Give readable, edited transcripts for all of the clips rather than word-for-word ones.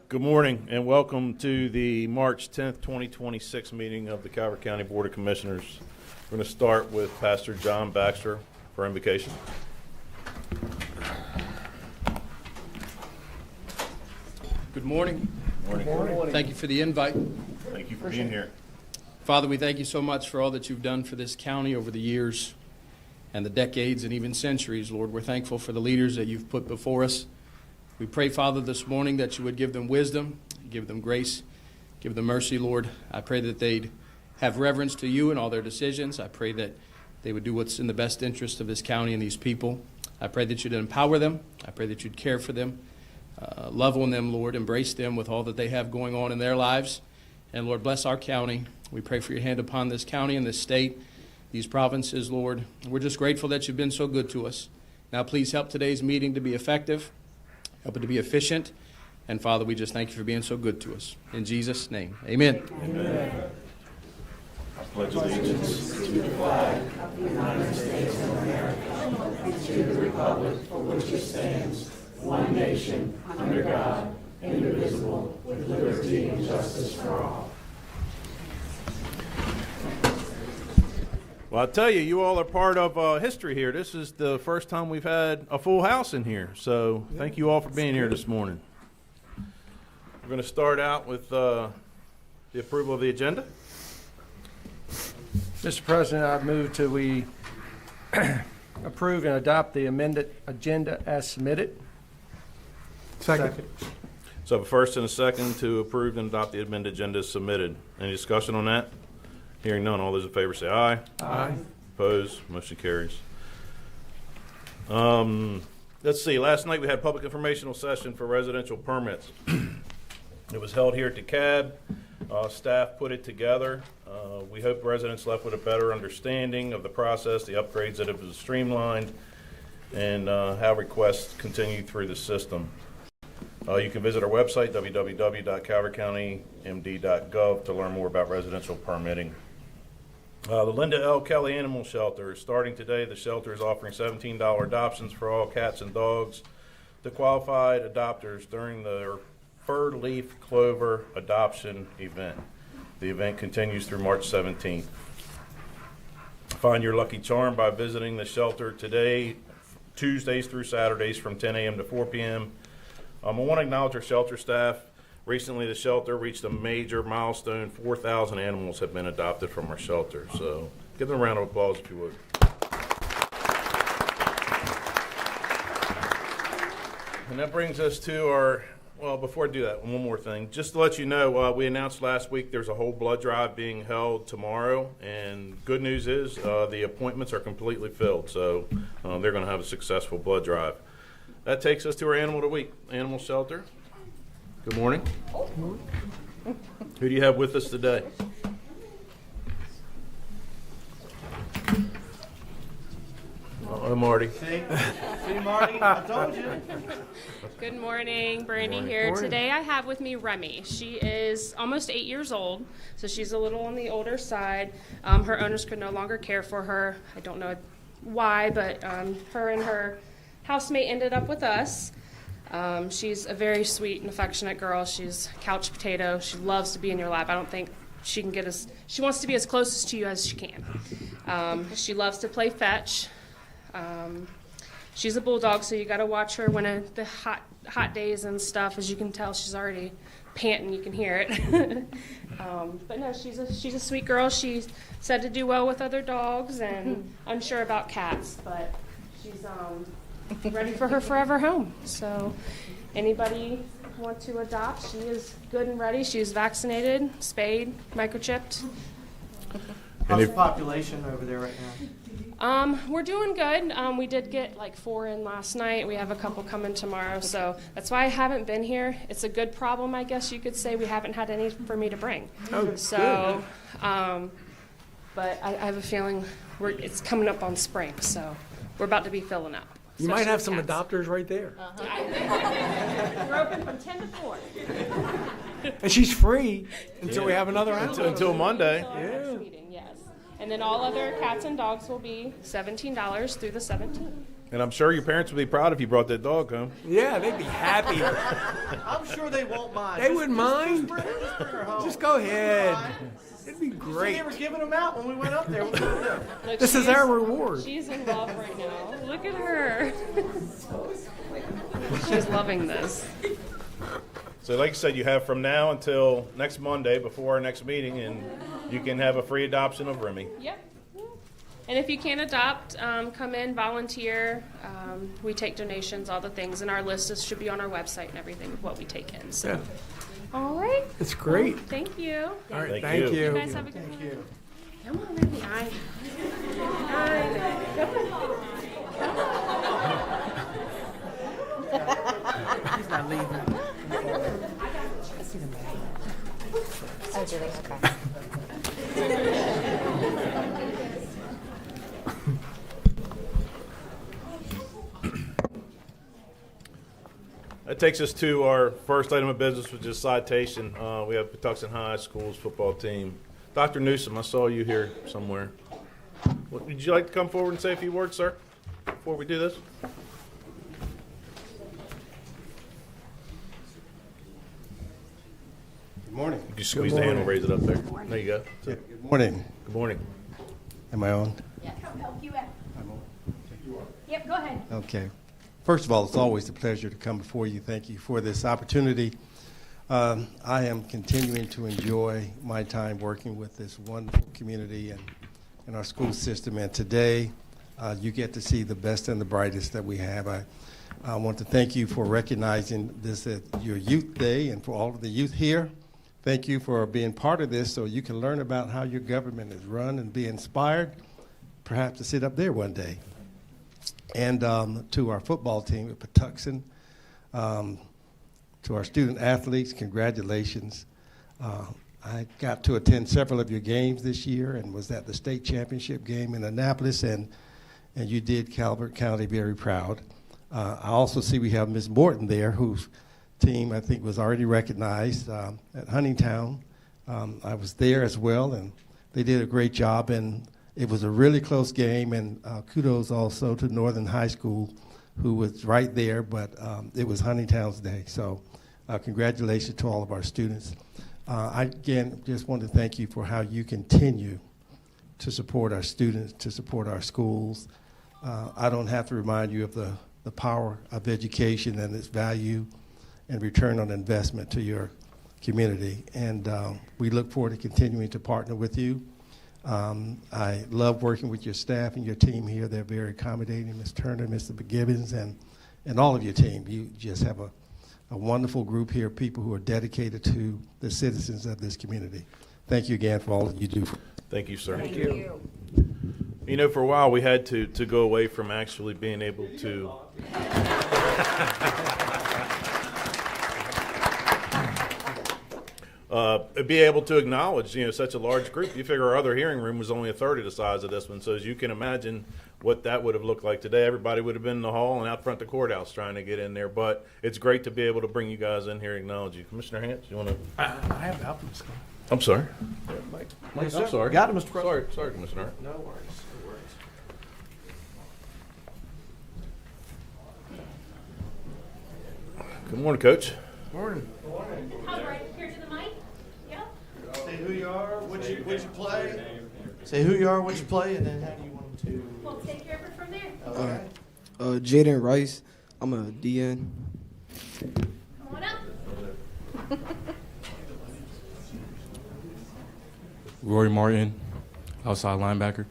Good morning and welcome to the March 10th, 2026 meeting of the Calvert County Board of Commissioners. We're going to start with Pastor John Baxter for invocation. Good morning. Morning. Good morning. Thank you for the invite. Thank you for being here. Father, we thank you so much for all that you've done for this county over the years and the decades and even centuries, Lord. We're thankful for the leaders that you've put before us. We pray, Father, this morning that you would give them wisdom, give them grace, give them mercy, Lord. I pray that they'd have reverence to you in all their decisions. I pray that they would do what's in the best interest of this county and these people. I pray that you'd empower them. I pray that you'd care for them, love on them, Lord, embrace them with all that they have going on in their lives. And, Lord, bless our county. We pray for your hand upon this county and this state, these provinces, Lord. We're just grateful that you've been so good to us. Now, please help today's meeting to be effective. Help it to be efficient. And, Father, we just thank you for being so good to us. In Jesus' name, amen. Amen. I pledge allegiance to the flag of the United States of America and to the republic for which it stands, one nation, under God, indivisible, with liberty and justice for all. Well, I tell you, you all are part of history here. This is the first time we've had a full house in here, so thank you all for being here this morning. We're going to start out with the approval of the agenda. Mr. President, I move to we approve and adopt the amended agenda as submitted. Second. So a first and a second to approve and adopt the amended agenda as submitted. Any discussion on that? Hearing none, all those in favor say aye. Aye. Opposed? Motion carries. Let's see. Last night we had public informational session for residential permits. It was held here at the CAB. Staff put it together. We hope residents left with a better understanding of the process, the upgrades that have been streamlined, and how requests continue through the system. You can visit our website, www.calvertcountymd.gov, to learn more about residential permitting. The Linda L. Kelly Animal Shelter is starting today. The shelter is offering $17 adoptions for all cats and dogs to qualified adopters during their fur leaf clover adoption event. The event continues through March 17th. Find your lucky charm by visiting the shelter today, Tuesdays through Saturdays from 10 a.m. to 4 p.m. I want to acknowledge our shelter staff. Recently, the shelter reached a major milestone. 4,000 animals have been adopted from our shelter. So give them a round of applause if you would. And that brings us to our, well, before I do that, one more thing. Just to let you know, we announced last week there's a whole blood drive being held tomorrow. And good news is the appointments are completely filled. So they're going to have a successful blood drive. That takes us to our Animal of the Week, Animal Shelter. Good morning. Who do you have with us today? Marty. See, Marty, I told you. Good morning, Brandy here. Today I have with me Remy. She is almost 8 years old, so she's a little on the older side. Her owners could no longer care for her. I don't know why, but her and her housemate ended up with us. She's a very sweet and affectionate girl. She's couch potato. She loves to be in your lap. I don't think she can get she wants to be as close to you as she can. She loves to play fetch. She's a bulldog, so you got to watch her when the hot days and stuff. As you can tell, she's already panting. You can hear it. But no, she's a sweet girl. She's said to do well with other dogs, and unsure about cats, but she's ready for her forever home. So anybody want to adopt, she is good and ready. She's vaccinated, spayed, microchipped. How's the population over there right now? We're doing good. We did get like 4 in last night. We have a couple coming tomorrow, so that's why I haven't been here. It's a good problem, I guess you could say. We haven't had any for me to bring. Oh, so, but I have a feeling it's coming up on spring, so we're about to be filling up. You might have some adopters right there. We're open from 10 to 4. And she's free until we have another house. Until Monday. Until our next meeting, yes. And then all other cats and dogs will be $17 through the 17th. And I'm sure your parents would be proud if you brought that dog home. Yeah, they'd be happy. I'm sure they won't mind. They wouldn't mind. Just bring her home. Just go ahead. It'd be You see, great. they were giving them out when we went up there. What did we do? Look, This is she's- our reward. She's in love right now. Look at her. She's loving this. So like I said, you have from now until next Monday before our next meeting, and you can have a free adoption of Remy. Yep. And if you can't adopt, come in, volunteer. We take donations, all the things, and our list should be on our website and everything of what we take in. So, Yeah, all right. it's great. Thank you. All right, Thank thank you. you. You guys have a good one. Come on, Remy. He's not leaving. Oh, Julie, okay. That takes us to our first item of business, which is citation. We have Patuxent High School's football team. Dr. Newsom, I saw you here somewhere. Would you like to come forward and say a few words, sir, before we do this? Good morning. You just squeeze the handle, raise it up there. There you go. Good morning. Good morning. Am I on? Yep, go ahead. Okay. First of all, it's always a pleasure to come before you. Thank you for this opportunity. I am continuing to enjoy my time working with this wonderful community and our school system. And today, you get to see the best and the brightest that we have. I want to thank you for recognizing this at your Youth Day, and for all of the youth here. Thank you for being part of this so you can learn about how your government is run and be inspired, perhaps to sit up there one day. And to our football team at Patuxent, to our student athletes, congratulations. I got to attend several of your games this year and was at the state championship game in Annapolis, and you did Calvert County very proud. I also see we have Ms. Morton there, whose team I think was already recognized at Huntingtown. I was there as well, and they did a great job, and it was a really close game, and kudos also to Northern High School, who was right there, but it was Huntingtown's day. So congratulations to all of our students. I, again, just want to thank you for how you continue to support our students, to support our schools. I don't have to remind you of the power of education and its value and return on investment to your community. And we look forward to continuing to partner with you. I love working with your staff and your team here. They're very accommodating, Ms. Turner, Mr. McGibbons, and all of your team. You just have a wonderful group here, people who are dedicated to the citizens of this community. Thank you again for all that you do. Thank you, sir. Thank you. You know, for a while we had to go away from actually being able to be able to acknowledge, such a large group. You figure our other hearing room was only a third of the size of this one, so as you can imagine what that would have looked like today. Everybody would have been in the hall and out front of the courthouse trying to get in there, but it's great to be able to bring you guys in here and acknowledge you. Commissioner Hance, you want to? I have the optimist. I'm sorry. Yes, I'm sir. sorry. Got it, Mr. President. Sorry, Commissioner Hart. No worries. No worries. Good morning, Coach. Morning. Here to the mic. Yep. Say who you are, what you play. Say who you are, what you play, and then how do you want them to? We'll take care of it from there. Okay. Jaden Rice. I'm a DN. Come on up. Rory Martin, outside linebacker.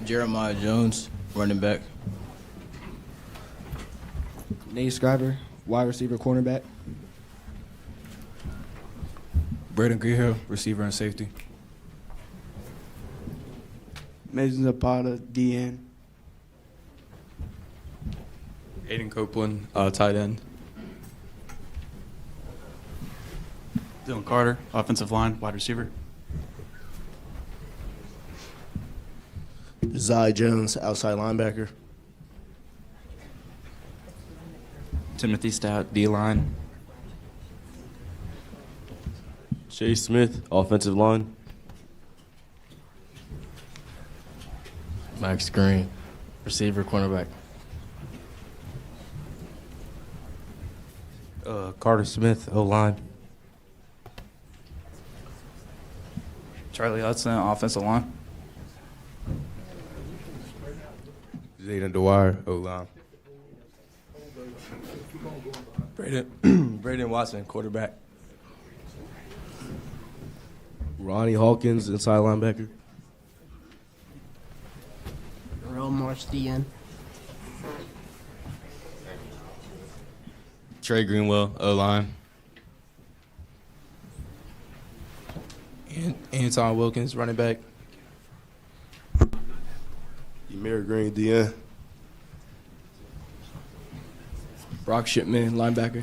Jeremiah Jones, running back. Nate Scriber, wide receiver, cornerback. Braden Greenhill, receiver and safety. Mason Zapata, DN. Aiden Copeland, tight end. Dylan Carter, offensive line, wide receiver. Zai Jones, outside linebacker. Timothy Stout, D-line. Chase Smith, offensive line. Max Green, receiver, cornerback. Carter Smith, O-line. Charlie Hudson, offensive line. Jaden Dwyer, O-line. Braden Watson, quarterback. Ronnie Hawkins, inside linebacker. Earl Marsh, DN. Trey Greenwell, O-line. Anton Wilkins, running back. Emir Green, DN. Brock Shipman, linebacker.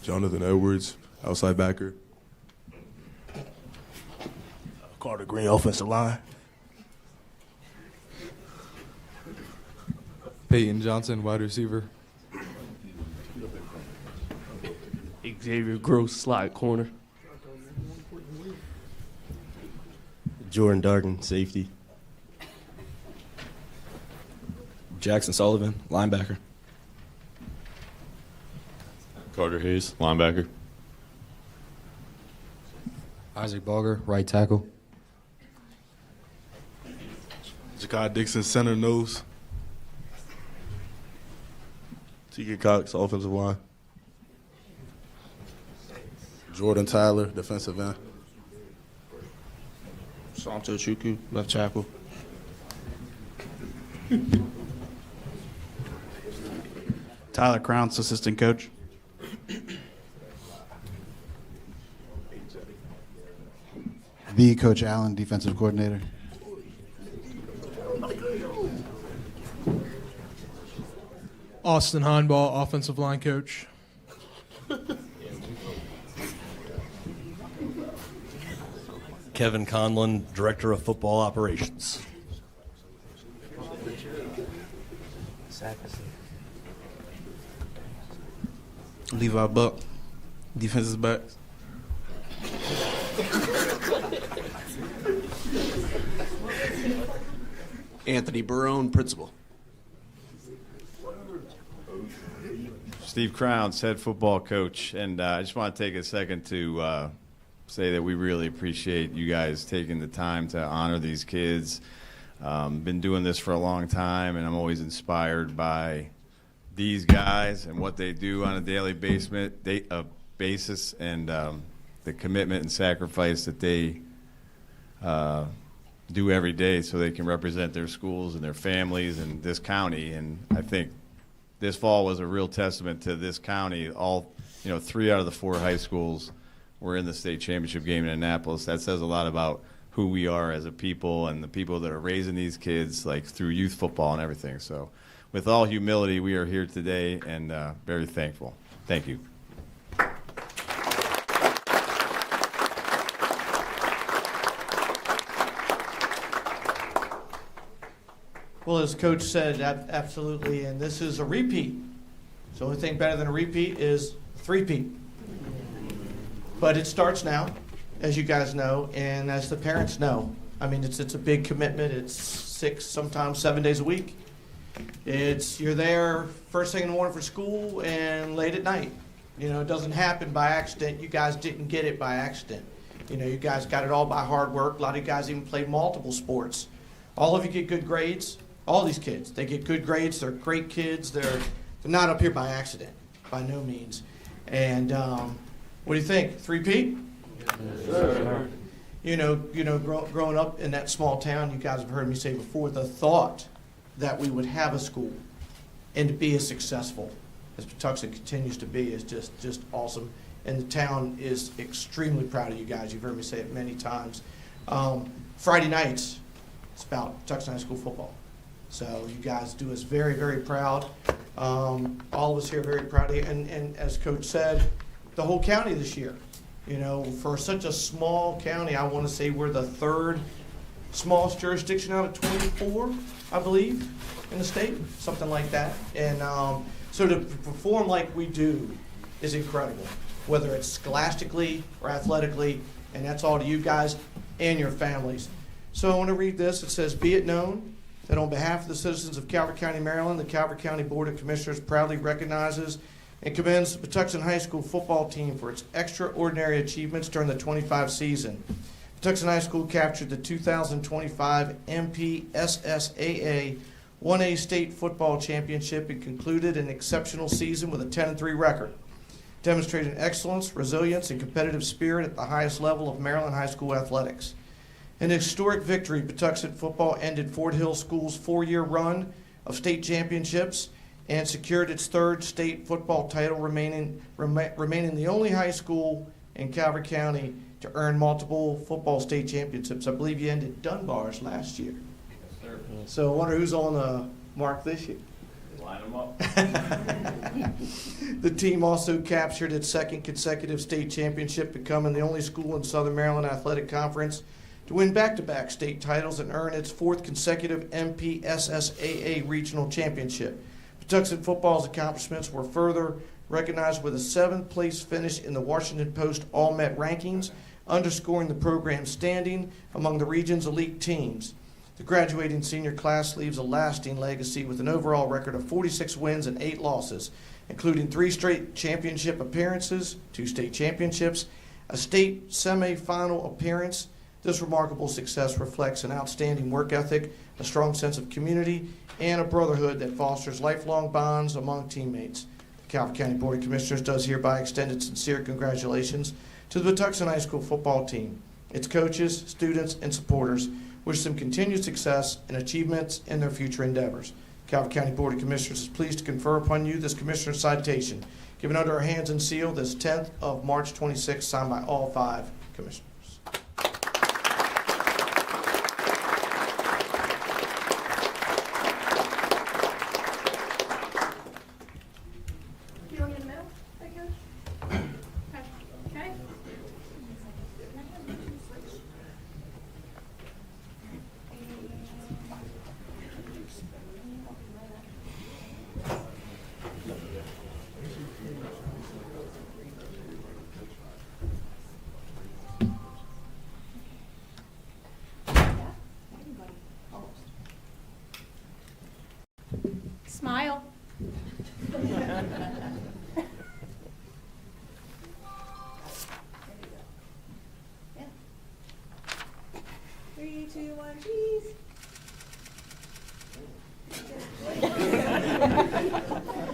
Jonathan Edwards, outside backer. Carter Green, offensive line. Peyton Johnson, wide receiver. Xavier Gross, slot corner. Jordan Dargan, safety. Jackson Sullivan, linebacker. Carter Hayes, linebacker. Isaac Barger, right tackle. Jakai Dixon, center nose. Tegan Cox, offensive line. Jordan Tyler, defensive end. Santo Chukwu, left tackle. Tyler Crounce, assistant coach. B. Coach Allen, defensive coordinator. Austin Heinball, offensive line coach. Kevin Conlon, director of football operations. Levi Buck, defensive back. Anthony Barone, principal. Steve Crowns, head football coach, and I just want to take a second to say that we really appreciate you guys taking the time to honor these kids. Been doing this for a long time, and I'm always inspired by these guys and what they do on a daily basis, and the commitment and sacrifice that they do every day so they can represent their schools and their families and this county. And I think this fall was a real testament to this county. All, 3 out of the 4 high schools were in the state championship game in Annapolis. That says a lot about who we are as a people and the people that are raising these kids, like through youth football and everything. So with all humility, we are here today and very thankful. Thank you. Well, as Coach said, absolutely, and this is a repeat. So the only thing better than a repeat is three-peat. But it starts now, as you guys know, and as the parents know. I mean, it's a big commitment. It's 6, sometimes 7 days a week. You're there first thing in the morning for school and late at night. It doesn't happen by accident. You guys didn't get it by accident. You guys got it all by hard work. A lot of you guys even play multiple sports. All of you get good grades. All these kids, they get good grades. They're great kids. They're not up here by accident, by no means. And what do you think? 3-peat? Yes, sir. Growing up in that small town, you guys have heard me say before, the thought that we would have a school and to be as successful as Patuxent continues to be is just awesome. And the town is extremely proud of you guys. You've heard me say it many times. Friday nights, it's about Patuxent High School football. So you guys do us very, very proud. All of us here are very proud of you. And as Coach said, the whole county this year. For such a small county, I want to say we're the 3rd smallest jurisdiction out of 24, I believe, in the state, something like that. And so to perform like we do is incredible, whether it's scholastically or athletically, and that's all to you guys and your families. So I want to read this. It says, "Be it known that on behalf of the citizens of Calvert County, Maryland, the Calvert County Board of Commissioners proudly recognizes and commends the Patuxent High School football team for its extraordinary achievements during the 25 season. Patuxent High School captured the 2025 MPSSAA 1A State Football Championship and concluded an exceptional season with a 10-3 record, demonstrating excellence, resilience, and competitive spirit at the highest level of Maryland high school athletics. In an historic victory, Patuxent football ended Fort Hill School's 4-year run of state championships and secured its 3rd state football title, remaining the only high school in Calvert County to earn multiple football state championships. I believe you ended Dunbar's last year. Yes, sir. So I wonder who's on the mark this year. Line them up. The team also captured its 2nd consecutive state championship, becoming the only school in Southern Maryland Athletic Conference to win back-to-back state titles and earn its 4th consecutive MPSSAA regional championship. Patuxent football's accomplishments were further recognized with a 7th place finish in the Washington Post All-Met rankings, underscoring the program's standing among the region's elite teams. The graduating senior class leaves a lasting legacy with an overall record of 46 wins and 8 losses, including 3 straight championship appearances, 2 state championships, a state semifinal appearance. This remarkable success reflects an outstanding work ethic, a strong sense of community, and a brotherhood that fosters lifelong bonds among teammates. The Calvert County Board of Commissioners does hereby extend its sincere congratulations to the Patuxent High School football team, its coaches, students, and supporters. Wish them continued success and achievements in their future endeavors. Calvert County Board of Commissioners is pleased to confer upon you this Commissioner's citation, given under our hands and seal this 10th of March 26, signed by all 5 Commissioners. You want me in the middle? Okay, Coach? Okay. Smile. Yeah. 3, 2, 1, cheese.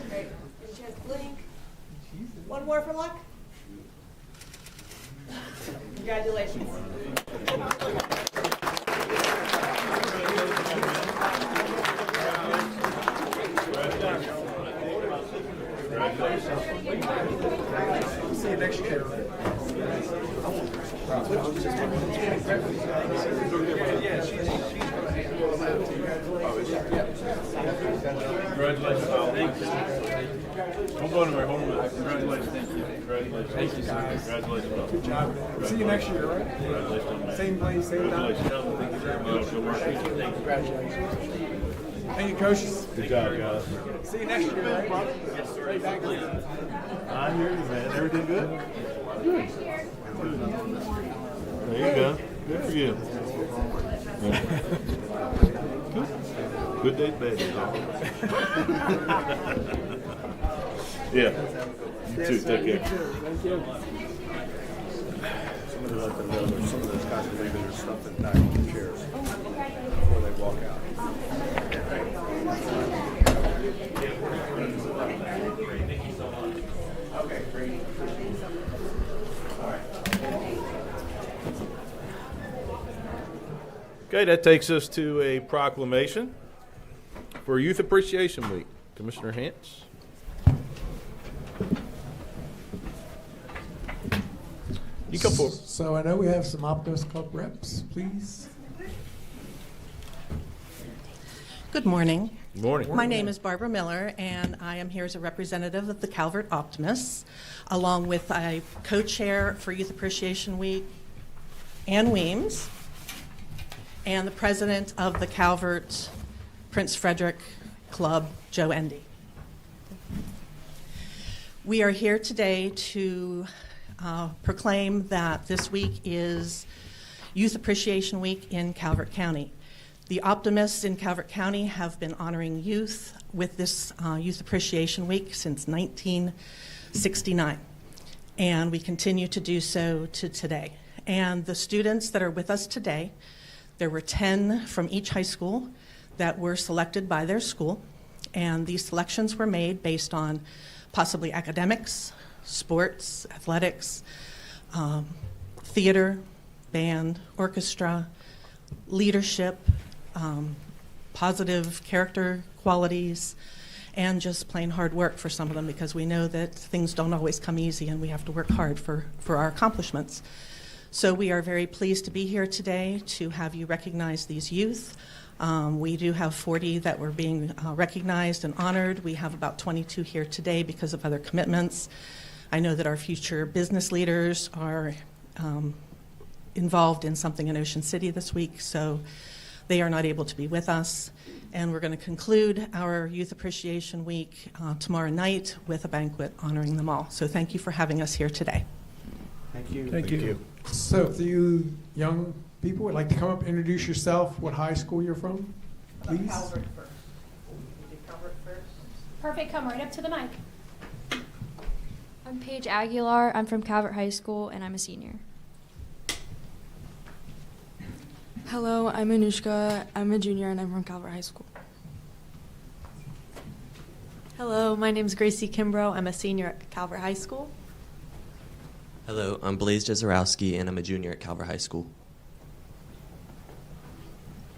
Great. Just blink. One more for luck. Congratulations. See you next year. Congratulations. Hold on a minute, hold on a minute. Congratulations. Thank you. Congratulations. Thank you, guys. Congratulations. Good job. See you next year, right? Congratulations. Same place, same time. Congratulations. Thank you very much. Good work. Congratulations. Thank you, coaches. Good job, guys. See you next year, right? Yes, sir. Right back. I hear you, man. Everything good? Good. There you go. Good for you. Good days, bad days. Yeah. You too. Take care. Thank you. Somebody let them know there's some of those guys are leaving their stuff in back of the chairs before they walk out. Okay, great. Okay, that takes us to a proclamation for Youth Appreciation Week. Commissioner Hance. You come forward. So I know we have some Optimist Club reps, please. Good morning. Good morning. My name is Barbara Miller, and I am here as a representative of the Calvert Optimists, along with a co-chair for Youth Appreciation Week, Ann Weems, and the president of the Calvert Prince Frederick Club, Joe Endy. We are here today to proclaim that this week is Youth Appreciation Week in Calvert County. The Optimists in Calvert County have been honoring youth with this Youth Appreciation Week since 1969, and we continue to do so to today. And the students that are with us today, there were 10 from each high school that were selected by their school, and these selections were made based on possibly academics, sports, athletics, theater, band, orchestra, leadership, positive character qualities, and just plain hard work for some of them, because we know that things don't always come easy and we have to work hard for our accomplishments. So we are very pleased to be here today to have you recognize these youth. We do have 40 that were being recognized and honored. We have about 22 here today because of other commitments. I know that our future business leaders are involved in something in Ocean City this week, so they are not able to be with us. And we're going to conclude our Youth Appreciation Week tomorrow night with a banquet honoring them all. So thank you for having us here today. Thank you. Thank you. So if you young people would like to come up, introduce yourself, what high school you're from, please. Calvert first. Calvert first. Perfect. Come right up to the mic. I'm Paige Aguilar. I'm from Calvert High School, and I'm a senior. Hello, I'm Anushka. I'm a junior, and I'm from Calvert High School. Hello, my name is Gracie Kimbrough. I'm a senior at Calvert High School. Hello, I'm Blaze Jezerowski, and I'm a junior at Calvert High School.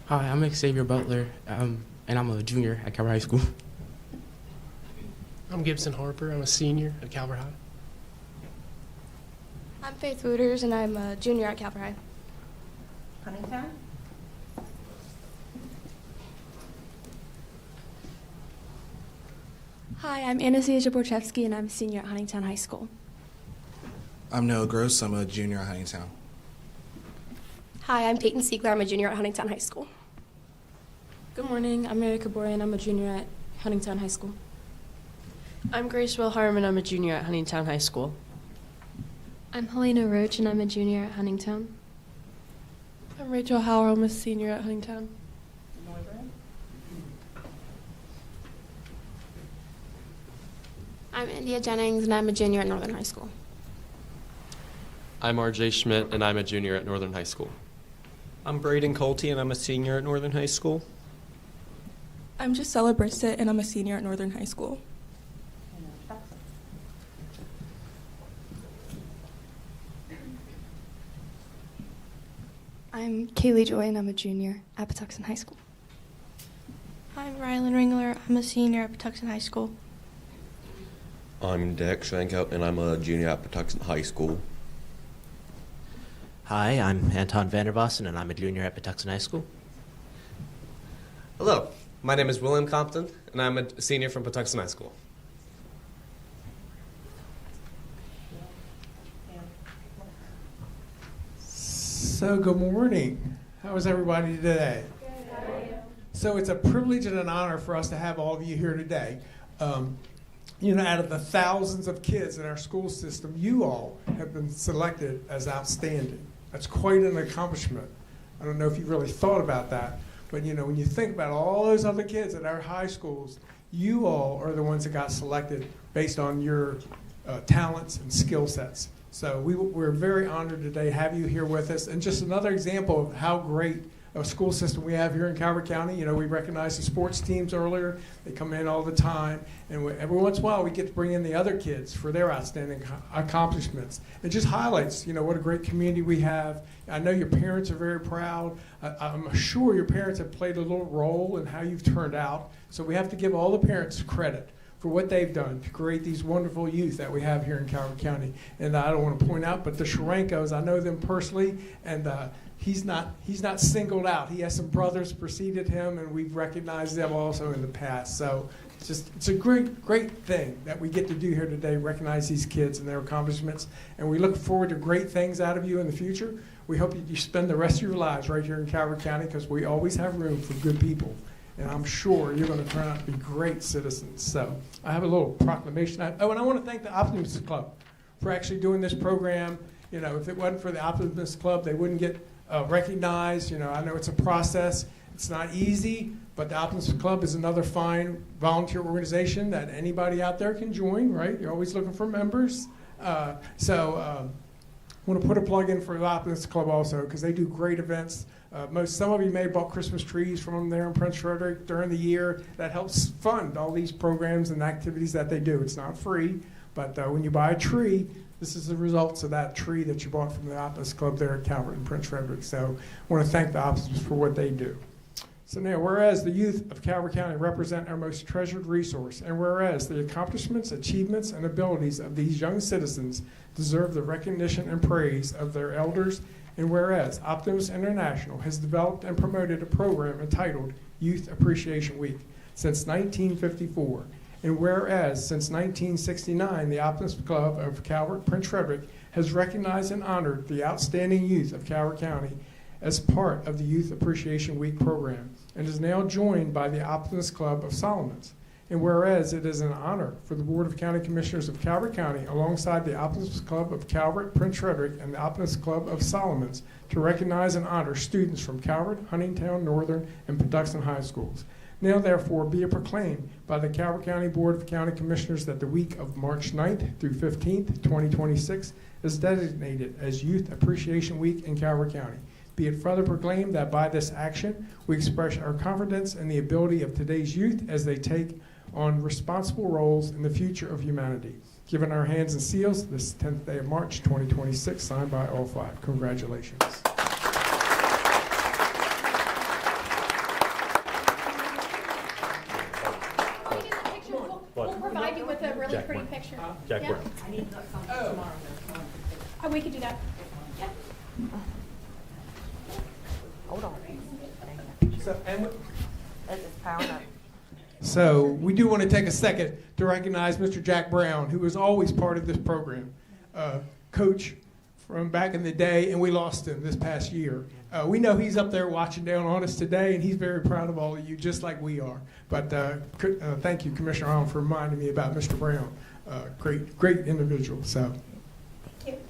Hi, I'm Xavier Butler, and I'm a junior at Calvert High School. I'm Gibson Harper. I'm a senior at Calvert High. I'm Faith Wooters, and I'm a junior at Calvert High. Huntington? Hi, I'm Anastasia Borchevsky, and I'm a senior at Huntington High School. I'm Noah Gross. I'm a junior at Huntington. Hi, I'm Peyton Siegler. I'm a junior at Huntington High School. Good morning. I'm Mary Kabori, and I'm a junior at Huntington High School. I'm Grace Will Harmon. I'm a junior at Huntington High School. I'm Helena Roach, and I'm a junior at Huntington. I'm Rachel Howell. I'm a senior at Huntington. I'm India Jennings, and I'm a junior at Northern High School. I'm RJ Schmidt, and I'm a junior at Northern High School. I'm Braden Colty, and I'm a senior at Northern High School. I'm Gisela Brissett, and I'm a senior at Northern High School. I'm Kaylee Joy, and I'm a junior at Patuxent High School. I'm Rylan Ringler. I'm a senior at Patuxent High School. I'm Dex Schrankout, and I'm a junior at Patuxent High School. Hi, I'm Anton Vandervossen, and I'm a junior at Patuxent High School. Hello, my name is William Compton, and I'm a senior from Patuxent High School. So good morning. How is everybody today? So it's a privilege and an honor for us to have all of you here today. Out of the thousands of kids in our school system, you all have been selected as outstanding. That's quite an accomplishment. I don't know if you've really thought about that, but when you think about all those other kids at our high schools, you all are the ones that got selected based on your talents and skill sets. So we're very honored today to have you here with us. And just another example of how great a school system we have here in Calvert County. We recognized the sports teams earlier. They come in all the time. And every once in a while, we get to bring in the other kids for their outstanding accomplishments. It just highlights, what a great community we have. I know your parents are very proud. I'm sure your parents have played a little role in how you've turned out. So we have to give all the parents credit for what they've done to create these wonderful youth that we have here in Calvert County. And I don't want to point out, but the Sharankos, I know them personally, and he's not singled out. He has some brothers preceded him, and we've recognized them also in the past. So it's a great thing that we get to do here today, recognize these kids and their accomplishments. And we look forward to great things out of you in the future. We hope that you spend the rest of your lives right here in Calvert County, because we always have room for good people. And I'm sure you're going to turn out to be great citizens. So I have a little proclamation. And I want to thank the Optimist Club for actually doing this program. If it wasn't for the Optimist Club, they wouldn't get recognize. I know it's a process. It's not easy, but the Optimist Club is another fine volunteer organization that anybody out there can join, right? You're always looking for members. I want to put a plug in for the Optimist Club also, because they do great events. Some of you may have bought Christmas trees from them there in Prince Frederick during the year. That helps fund all these programs and activities that they do. It's not free, but when you buy a tree, this is the results of that tree that you bought from the Optimist Club there at Calvert in Prince Frederick. So I want to thank the Optimists for what they do. So now, whereas the youth of Calvert County represent our most treasured resource, and whereas the accomplishments, achievements, and abilities of these young citizens deserve the recognition and praise of their elders, and whereas Optimist International has developed and promoted a program entitled Youth Appreciation Week since 1954, and whereas since 1969 the Optimist Club of Calvert, Prince Frederick has recognized and honored the outstanding youth of Calvert County as part of the Youth Appreciation Week program, and is now joined by the Optimist Club of Solomons. And whereas it is an honor for the Board of County Commissioners of Calvert County, alongside the Optimist Club of Calvert, Prince Frederick, and the Optimist Club of Solomons, to recognize and honor students from Calvert, Huntingtown, Northern, and Patuxent High Schools. Now therefore be it proclaimed by the Calvert County Board of County Commissioners that the week of March 9th through 15th, 2026 is designated as Youth Appreciation Week in Calvert County. Be it further proclaimed that by this action, we express our confidence in the ability of today's youth as they take on responsible roles in the future of humanity. Given our hands and seals this 10th day of March, 2026, signed by all five. Congratulations. We'll provide you with a really Jack pretty Moore. picture. Jack Yeah. Moore. I need something tomorrow. Oh, we could do that. Yeah. Hold on. It's powering up. So we do want to take a second to recognize Mr. Jack Brown, who was always part of this program, coach from back in the day, and we lost him this past year. We know he's up there watching down on us today, and he's very proud of all of you, just like we are. But thank you, Commissioner Arnold, for reminding me about Mr. Brown. Great individual. So. Thank you.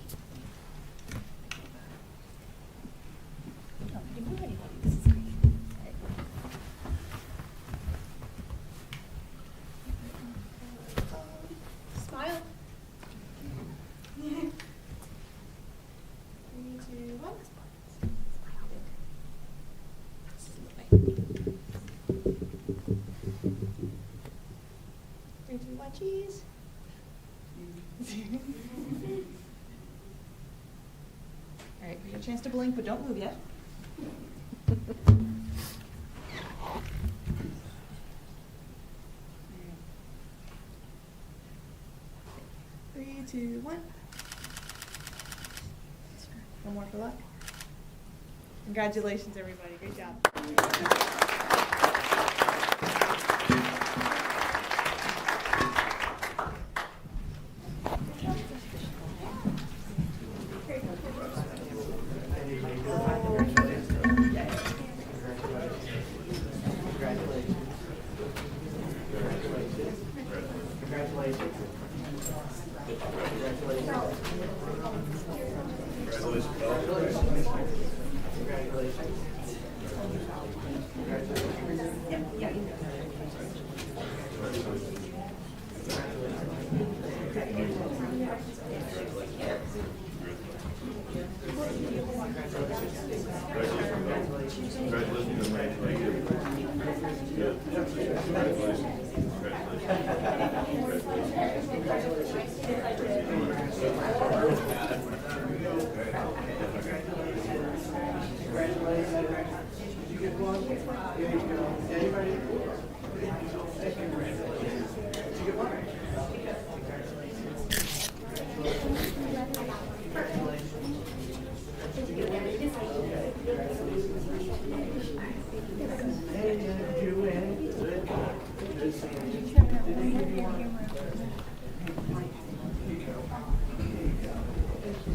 Smile. 3, 2, 1. 3, 2, 1, cheese. All right, you have a chance to blink, but don't move yet. 3, 2, 1. One more for luck. Congratulations, everybody. Great job.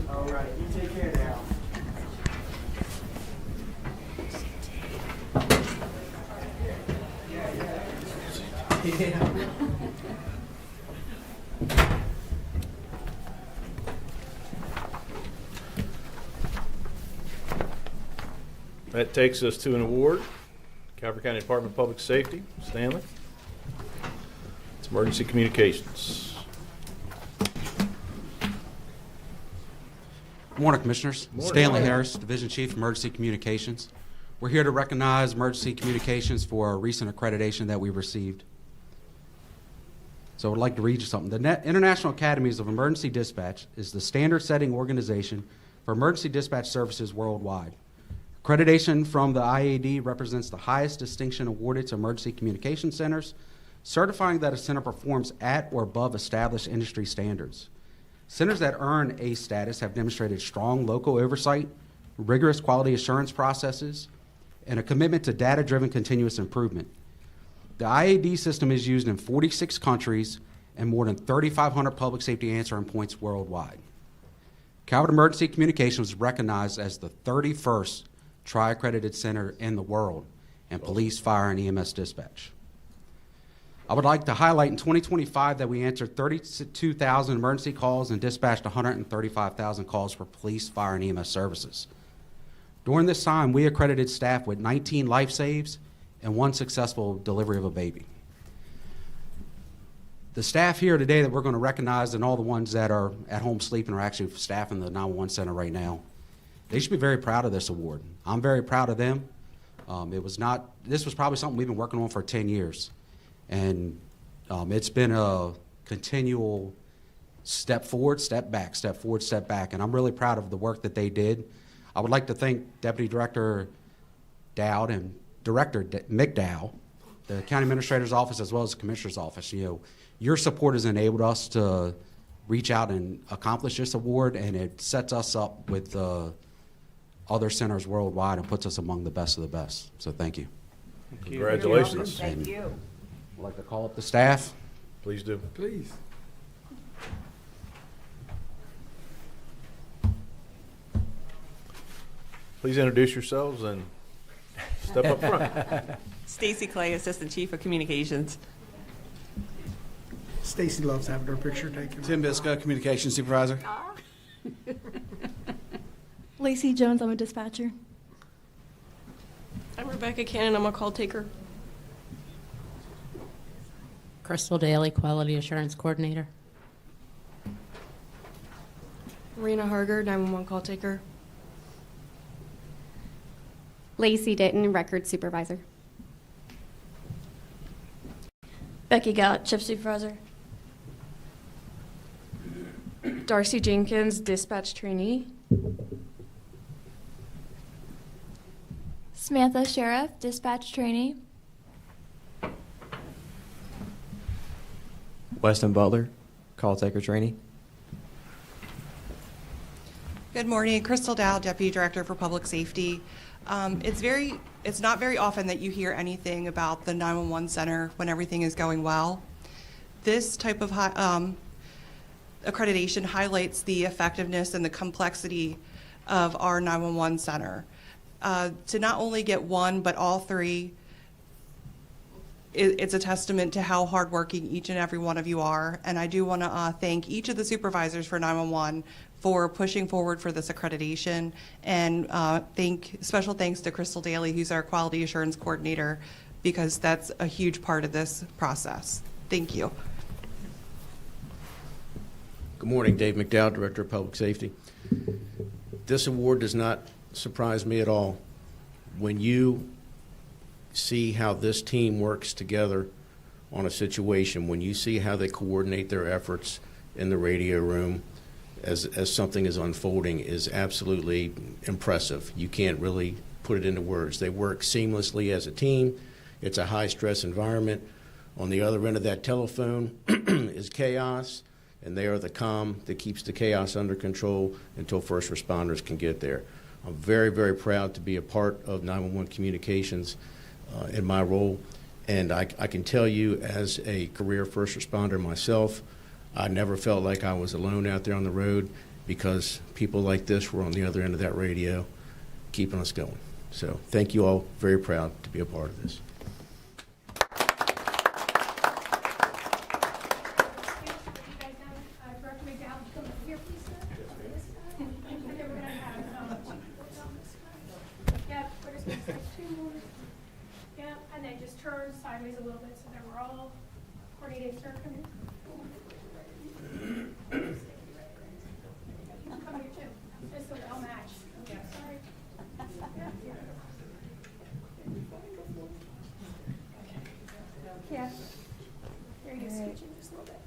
All right, you take care now. Yeah. That takes us to an award. Calvert County Department of Public Safety, Stanley. It's Emergency Communications. Good morning, Commissioners. Morning. Stanley Harris, Division Chief, Emergency Communications. We're here to recognize Emergency Communications for a recent accreditation that we received. So I would like to read you something. The International Academies of Emergency Dispatch is the standard-setting organization for emergency dispatch services worldwide. Accreditation from the IAD represents the highest distinction awarded to emergency communication centers, certifying that a center performs at or above established industry standards. Centers that earn A status have demonstrated strong local oversight, rigorous quality assurance processes, and a commitment to data-driven continuous improvement. The IAD system is used in 46 countries and more than 3,500 public safety answering points worldwide. Calvert Emergency Communications was recognized as the 31st tri-accredited center in the world in police, fire, and EMS dispatch. I would like to highlight in 2025 that we answered 32,000 emergency calls and dispatched 135,000 calls for police, fire, and EMS services. During this time, we accredited staff with 19 life saves and 1 successful delivery of a baby. The staff here today that we're going to recognize, and all the ones that are at home sleeping are actually staffing the 911 center right now, they should be very proud of this award. I'm very proud of them. This was probably something we've been working on for 10 years. And it's been a continual step forward, step back, step forward, step back. And I'm really proud of the work that they did. I would like to thank Deputy Director Dowd and Director McDowell, the County Administrator's Office, as well as the Commissioner's Office. Your support has enabled us to reach out and accomplish this award, and it sets us up with other centers worldwide and puts us among the best of the best. So thank you. Congratulations. Thank you. I'd like to call up the staff. Please do. Please. Please introduce yourselves and step up front. Stacy Clay, Assistant Chief of Communications. Stacy loves having her picture taken. Tim Bisca, Communications Supervisor. Lacey Jones, I'm a dispatcher. I'm Rebecca Cannon. I'm a call taker. Crystal Daly, Quality Assurance Coordinator. Marina Harger, 911 call taker. Lacey Ditton, Record Supervisor. Becky Gallett, Shift Supervisor. Darcy Jenkins, dispatch trainee. Samantha Sheriff, Dispatch Trainee. Weston Butler, call taker trainee. Good morning, Crystal Dow, Deputy Director for Public Safety. It's not very often that you hear anything about the 911 center when everything is going well. This type of accreditation highlights the effectiveness and the complexity of our 911 center. To not only get one, but all three, it's a testament to how hardworking each and every one of you are. And I do want to thank each of the supervisors for 911 for pushing forward for this accreditation. And special thanks to Crystal Daly, who's our Quality Assurance Coordinator, because that's a huge part of this process. Thank you. Good morning, Dave McDowell, Director of Public Safety. This award does not surprise me at all. When you see how this team works together on a situation, when you see how they coordinate their efforts in the radio room as something is unfolding, is absolutely impressive. You can't really put it into words. They work seamlessly as a team. It's a high-stress environment. On the other end of that telephone is chaos, and they are the calm that keeps the chaos under control until first responders can get there. I'm very, very proud to be a part of 911 communications in my role, and I can tell you, as a career first responder myself, I never felt like I was alone out there on the road, because people like this were on the other end of that radio keeping us going. So thank you all. Very proud to be a part of this. just turn sideways a little bit so that we're all coordinated. Sir, come here. Come here too. Just so we all match. Okay, sorry. Yeah. There you go. Scooch in just a little bit.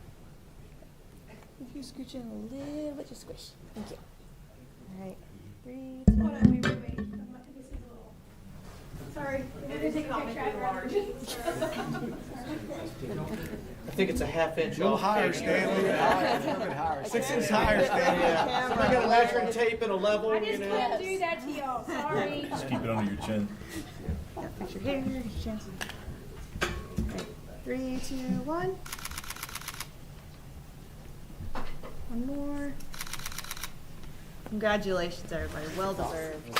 If you scooch in a little bit, just squish. Thank you. All right. 3, 2. Hold on. Wait. This is a little. Sorry. We're gonna take a picture large. I think it's a half-inch A little off. higher, Katie. Stanley. Yeah. A little bit higher. 6 inches higher, Stanley. Yeah. So I got a measuring tape and a level. I just couldn't do that to y'all. Sorry. Just keep it under your chin. Fix your hair, your chin. Right. 3, 2, 1. One more. Congratulations, everybody. Well deserved.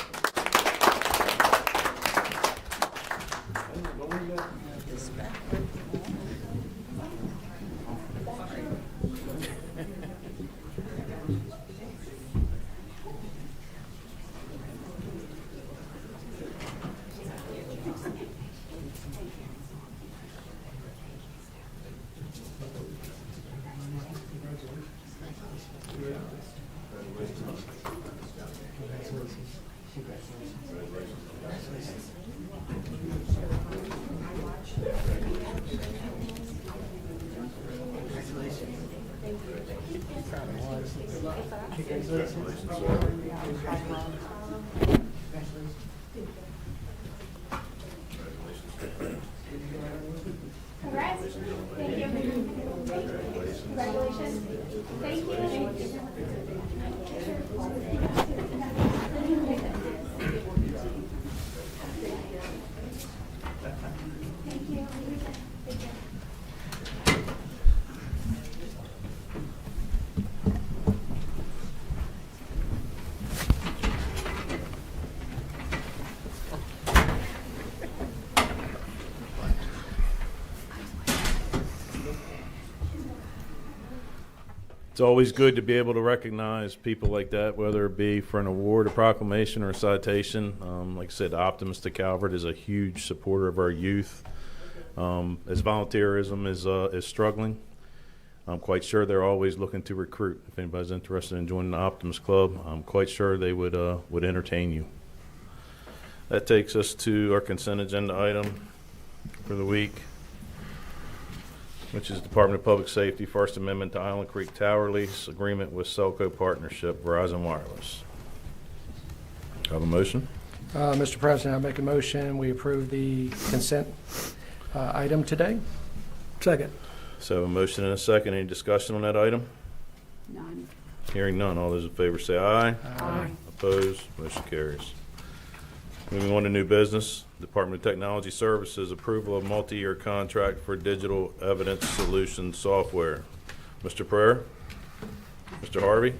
Congrats. Thank you. Congratulations. Thank you. It's always good to be able to recognize people like that, whether it be for an award, a proclamation, or a citation. Like I said, Optimist to Calvert is a huge supporter of our youth. As volunteerism is struggling, I'm quite sure they're always looking to recruit. If anybody's interested in joining the Optimist Club, I'm quite sure they would entertain you. That takes us to our consent agenda item for the week, which is Department of Public Safety, First Amendment to Island Creek Tower Lease Agreement with Selco Partnership, Verizon Wireless. Have a motion? Mr. President, I make a motion, we approve the consent item today. Second. So a motion and a second. Any discussion on that item? None. Hearing none. All those in favor say aye. Aye. Opposed? Motion carries. Moving on to new business. Department of Technology Services, approval of multi-year contract for digital evidence solution software. Mr. Pereira? Mr. Harvey?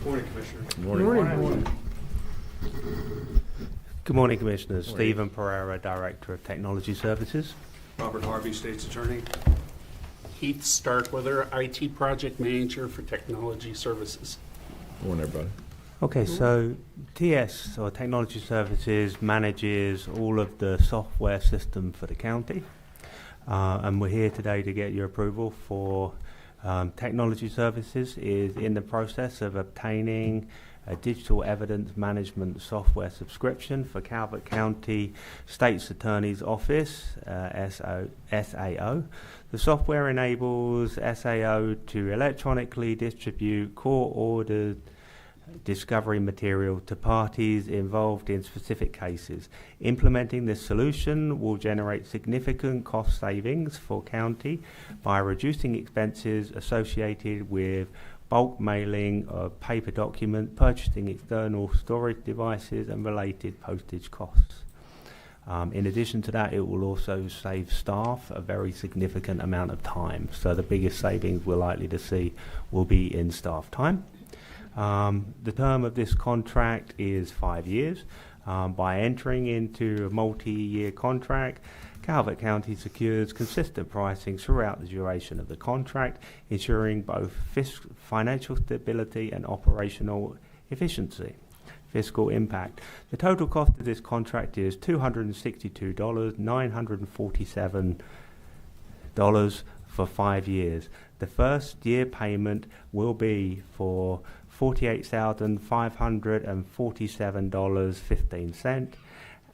Morning, Commissioner. Morning. Good morning, Commissioners. Stephen Pereira, Director of Technology Services. Robert Harvey, State's Attorney. Heath Starkweather, IT Project Manager for Technology Services. Morning, everybody. Okay, so TS, or Technology Services, manages all of the software system for the county. And we're here today to get your approval for Technology Services is in the process of obtaining a digital evidence management software subscription for Calvert County State's Attorney's Office, SAO. The software enables SAO to electronically distribute court-ordered discovery material to parties involved in specific cases. Implementing this solution will generate significant cost savings for county by reducing expenses associated with bulk mailing of paper documents, purchasing external storage devices, and related postage costs. In addition to that, it will also save staff a very significant amount of time. So the biggest savings we're likely to see will be in staff time. The term of this contract is 5 years. By entering into a multi-year contract, Calvert County secures consistent pricing throughout the duration of the contract, ensuring both financial stability and operational efficiency. fiscal impact. The total cost of this contract is $262,947 for 5 years. The first year payment will be for $48,547.15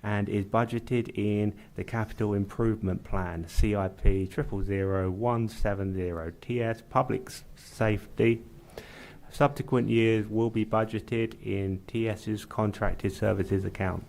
and is budgeted in the Capital Improvement Plan, CIP 000170 TS Public Safety. Subsequent years will be budgeted in TS's Contracted Services account.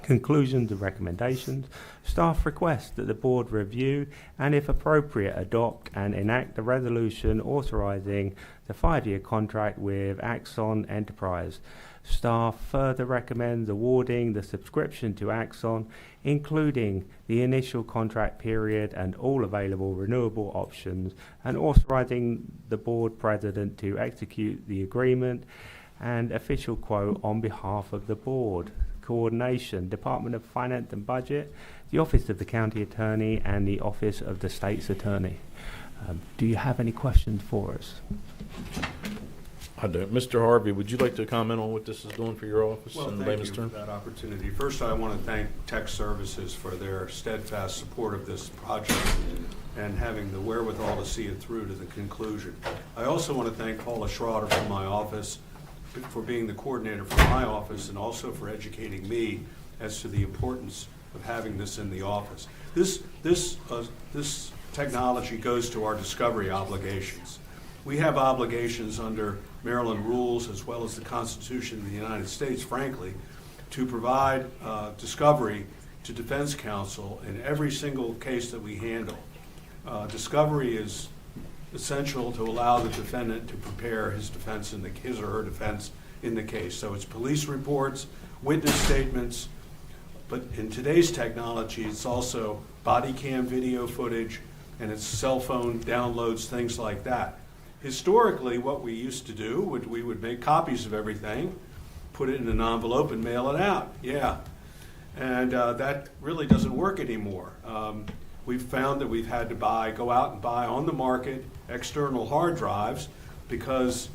Conclusions and recommendations. Staff request that the board review and, if appropriate, adopt and enact a resolution authorizing the 5-year contract with Axon Enterprise. Staff further recommends awarding the subscription to Axon, including the initial contract period and all available renewable options, and authorizing the board president to execute the agreement and official quote on behalf of the board. Coordination, Department of Finance and Budget, the Office of the County Attorney, and the Office of the State's Attorney. Do you have any questions for us? I don't. Mr. Harvey, would you like to comment on what this is doing for your office? Well, in thank layman's you terms? for that opportunity. First, I want to thank Tech Services for their steadfast support of this project and having the wherewithal to see it through to the conclusion. I also want to thank Paula Schroeder from my office for being the coordinator for my office and also for educating me as to the importance of having this in the office. This technology goes to our discovery obligations. We have obligations under Maryland rules as well as the Constitution of the United States, frankly, to provide discovery to defense counsel in every single case that we handle. Discovery is essential to allow the defendant to prepare his defense in his or her defense in the case. So it's police reports, witness statements, but in today's technology, it's also body cam video footage, and it's cell phone downloads, things like that. Historically, what we used to do, we would make copies of everything, put it in an envelope and mail it out. Yeah, and that really doesn't work anymore. We've found that we've had to go out and buy on the market external hard drives because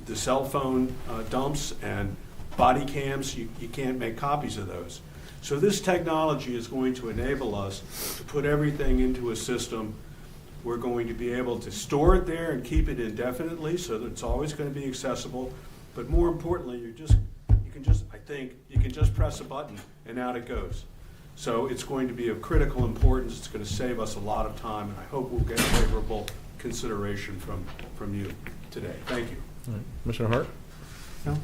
the cell phone dumps and body cams, you can't make copies of those. So this technology is going to enable us to put everything into a system. We're going to be able to store it there and keep it indefinitely so that it's always going to be accessible. But more importantly, you can just press a button and out it goes. So it's going to be of critical importance. It's going to save us a lot of time, and I hope we'll get favorable consideration from you today. Thank you. All right. Commissioner Hart? No?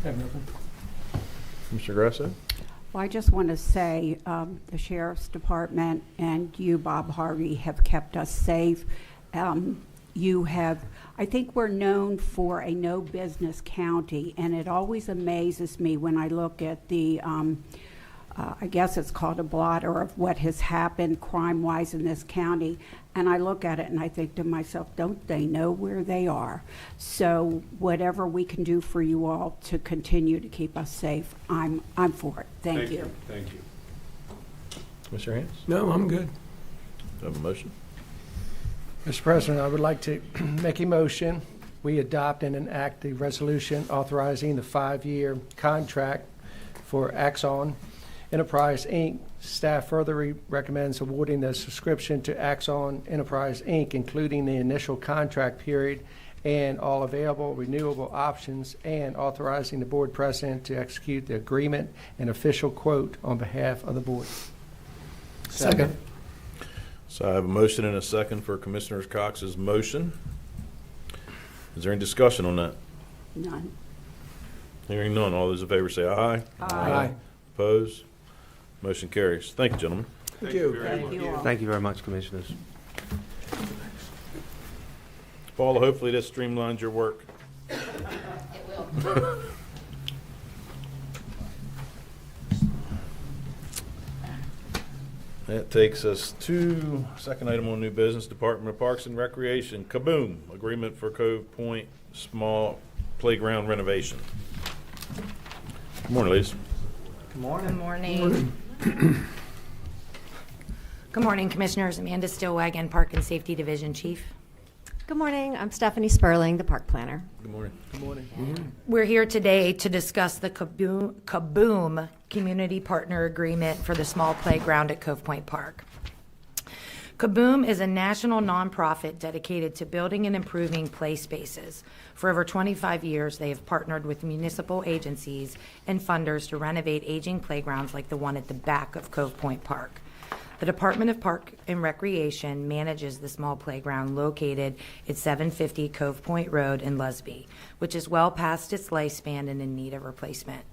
I have nothing. Mr. Grasso? Well, I just want to say the Sheriff's Department and you, Bob Harvey, have kept us safe. I think we're known for a no business county, and it always amazes me when I look at the I guess it's called a blotter of what has happened crime-wise in this county, and I look at it and I think to myself, don't they know where they are? So whatever we can do for you all to continue to keep us safe, I'm for it. Thank you. Thank you. Mr. Haynes? No, I'm good. Do I have a motion? Mr. President, I would like to make a motion. We adopt and enact the resolution authorizing the 5-year contract for Axon Enterprise, Inc. Staff further recommends awarding the subscription to Axon Enterprise, Inc., including the initial contract period and all available renewable options, and authorizing the board president to execute the agreement and official quote on behalf of the board. Second. So I have a motion and a second for Commissioner Cox's motion. Is there any discussion on that? None. Hearing none. All those in favor say aye. Aye. Opposed? Motion carries. Thank you, gentlemen. Thank you. Thank you all. Thank you very much, Commissioners. Paula, hopefully this streamlines your work. It will. That takes us to second item on new business, Department of Parks and Recreation, Kaboom, agreement for Cove Point small playground renovation. Good morning, ladies. Good morning. Good morning. Good morning, Commissioners. Amanda Stillwagon, Park and Safety Division Chief. Good morning. I'm Stephanie Sperling, the park planner. Good morning. Good morning. We're here today to discuss the Kaboom Community Partner Agreement for the small playground at Cove Point Park. Kaboom is a national nonprofit dedicated to building and improving play spaces. For over 25 years, they have partnered with municipal agencies and funders to renovate aging playgrounds like the one at the back of Cove Point Park. The Department of Park and Recreation manages the small playground located at 750 Cove Point Road in Lusby, which is well past its lifespan and in need of replacement.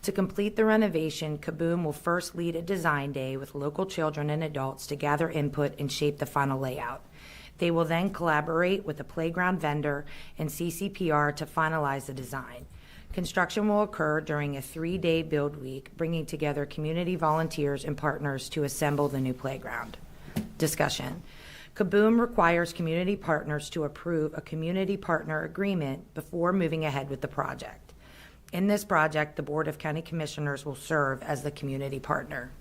To complete the renovation, Kaboom will first lead a design day with local children and adults to gather input and shape the final layout. They will then collaborate with a playground vendor and CCPR to finalize the design. Construction will occur during a 3-day build week, bringing together community volunteers and partners to assemble the new playground. Discussion. Kaboom requires community partners to approve a community partner agreement before moving ahead with the project. In this project, the Board of County Commissioners will serve as the community partner.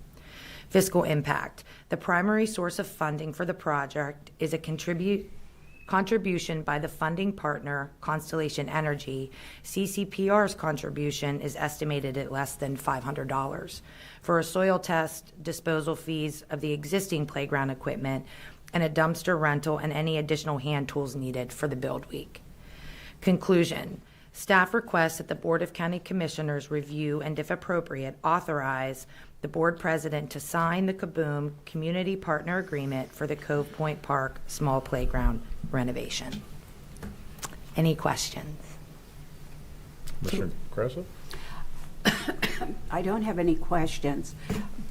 Fiscal impact. The primary source of funding for the project is a contribution by the funding partner, Constellation Energy. CCPR's contribution is estimated at less than $500 for a soil test, disposal fees of the existing playground equipment, and a dumpster rental and any additional hand tools needed for the build week. Conclusion. Staff requests that the Board of County Commissioners review and, if appropriate, authorize the board president to sign the Kaboom Community Partner Agreement for the Cove Point Park Small Playground renovation. Any questions? Mr. Kressa? I don't have any questions,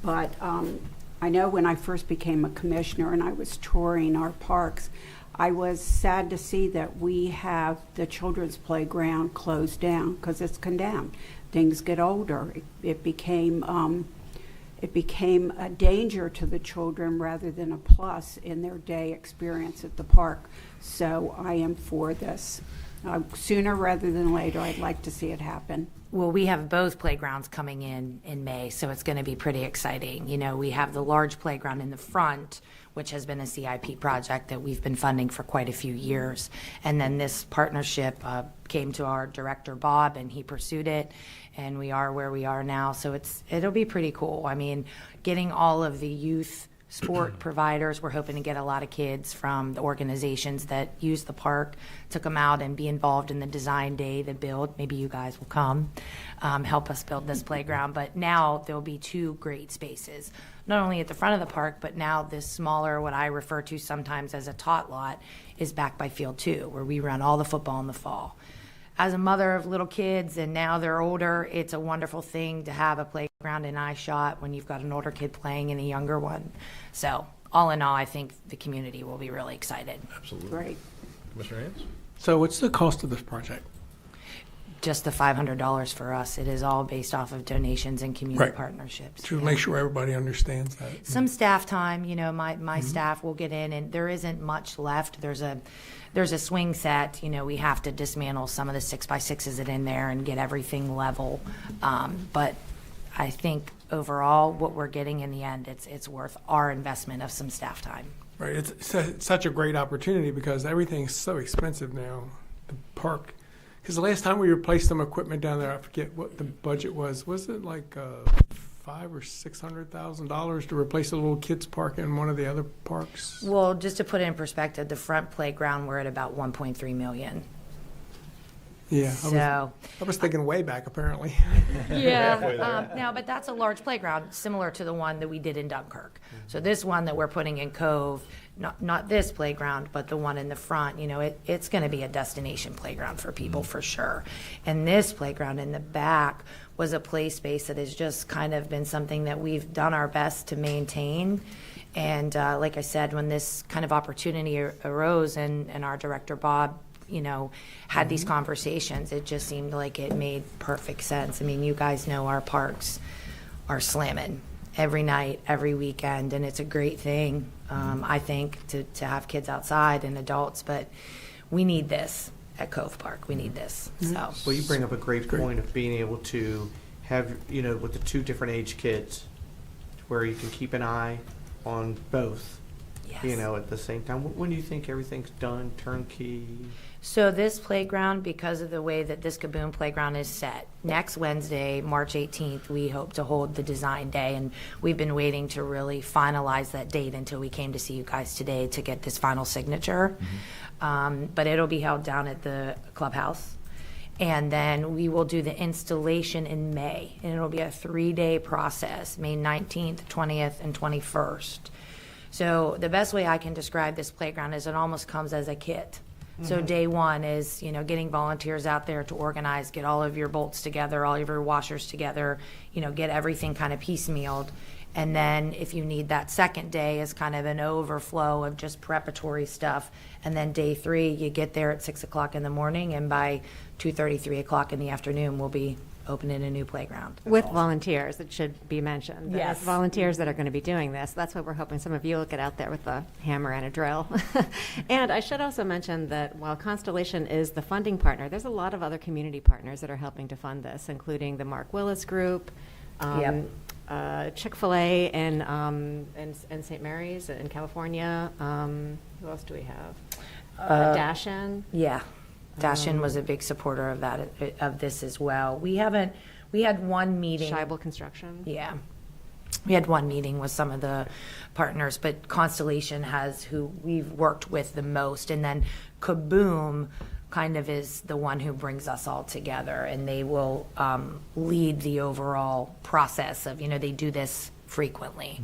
but I know when I first became a commissioner and I was touring our parks, I was sad to see that we have the children's playground closed down because it's condemned. Things get older. It became a danger to the children rather than a plus in their day experience at the park. So I am for this. Sooner rather than later, I'd like to see it happen. Well, we have both playgrounds coming in May, so it's going to be pretty exciting. You know, we have the large playground in the front, which has been a CIP project that we've been funding for quite a few years. And then this partnership came to our director, Bob, and he pursued it, and we are where we are now. So it'll be pretty cool. I mean, getting all of the youth sport providers, we're hoping to get a lot of kids from the organizations that use the park to come out and be involved in the design day, the build. Maybe you guys will come help us build this playground. But now there'll be 2 great spaces, not only at the front of the park, but now this smaller, what I refer to sometimes as a tot lot, is back by Field 2, where we run all the football in the fall. As a mother of little kids, and now they're older, it's a wonderful thing to have a playground in eye shot when you've got an older kid playing and a younger one. So all in all, I think the community will be really excited. Absolutely. Great. Commissioner Haynes? So what's the cost of this project? Just the $500 for us. It is all based off of donations and community Right. partnerships. To make sure everybody understands that. Some staff time, you know, my staff will get in, and there isn't much left. There's a swing set, you know, we have to dismantle some of the 6x6s that are in there and get everything level. But I think overall, what we're getting in the end, it's worth our investment of some staff time. Right. It's such a great opportunity because everything's so expensive now. The park, because the last time we replaced some equipment down there, I forget what the budget was. Was it like $500,000 or $600,000 to replace a little kids park in one of the other parks? Well, just to put it in perspective, the front playground, we're at about $1.3 million. Yeah. So I was thinking way back, apparently. yeah. Now, but that's a large playground, similar to the one that we did in Dunkirk. So this one that we're putting in Cove, not this playground, but the one in the front, you know, it's going to be a destination playground for people for sure. And this playground in the back was a play space that has just kind of been something that we've done our best to maintain. And like I said, when this kind of opportunity arose and our director, Bob, you know, had these conversations, it just seemed like it made perfect sense. I mean, you guys know our parks are slamming every night, every weekend, and it's a great thing, I think, to have kids outside and adults, but we need this at Cove Park. We need this. So. Well, you bring up a great point of being able to have, you know, with the 2 different age kids, where you can keep an eye on both. You know, at the same time, when do you think everything's done, turnkey? So this playground, because of the way that this Kaboom playground is set, next Wednesday, March 18th, we hope to hold the design day, and we've been waiting to really finalize that date until we came to see you guys today to get this final signature. But it'll be held down at the clubhouse. And then we will do the installation in May, and it'll be a 3-day process, May 19th, 20th, and 21st. So the best way I can describe this playground is it almost comes as a kit. So day one is, you know, getting volunteers out there to organize, get all of your bolts together, all of your washers together, you know, get everything kind of piecemealed. And then if you need that second day is kind of an overflow of just preparatory stuff. And then day 3, you get there at 6 o'clock in the morning, and by 2:30, 3 o'clock in the afternoon, we'll be opening a new playground. With volunteers, it should be mentioned. Yes. There's volunteers that are going to be doing this. That's why we're hoping some of you will get out there with a hammer and a drill. And I should also mention that while Constellation is the funding partner, there's a lot of other community partners that are helping to fund this, including the Mark Willis Group, Chick-fil-A in St. Mary's in California. Who else do we have? Dashin. Yeah. Dashin was a big supporter of that, of this as well. We had one meeting. Scheibel Construction. Yeah. We had one meeting with some of the partners, but Constellation has who we've worked with the most. And then Kaboom kind of is the one who brings us all together, and they will lead the overall process of, you know, they do this frequently.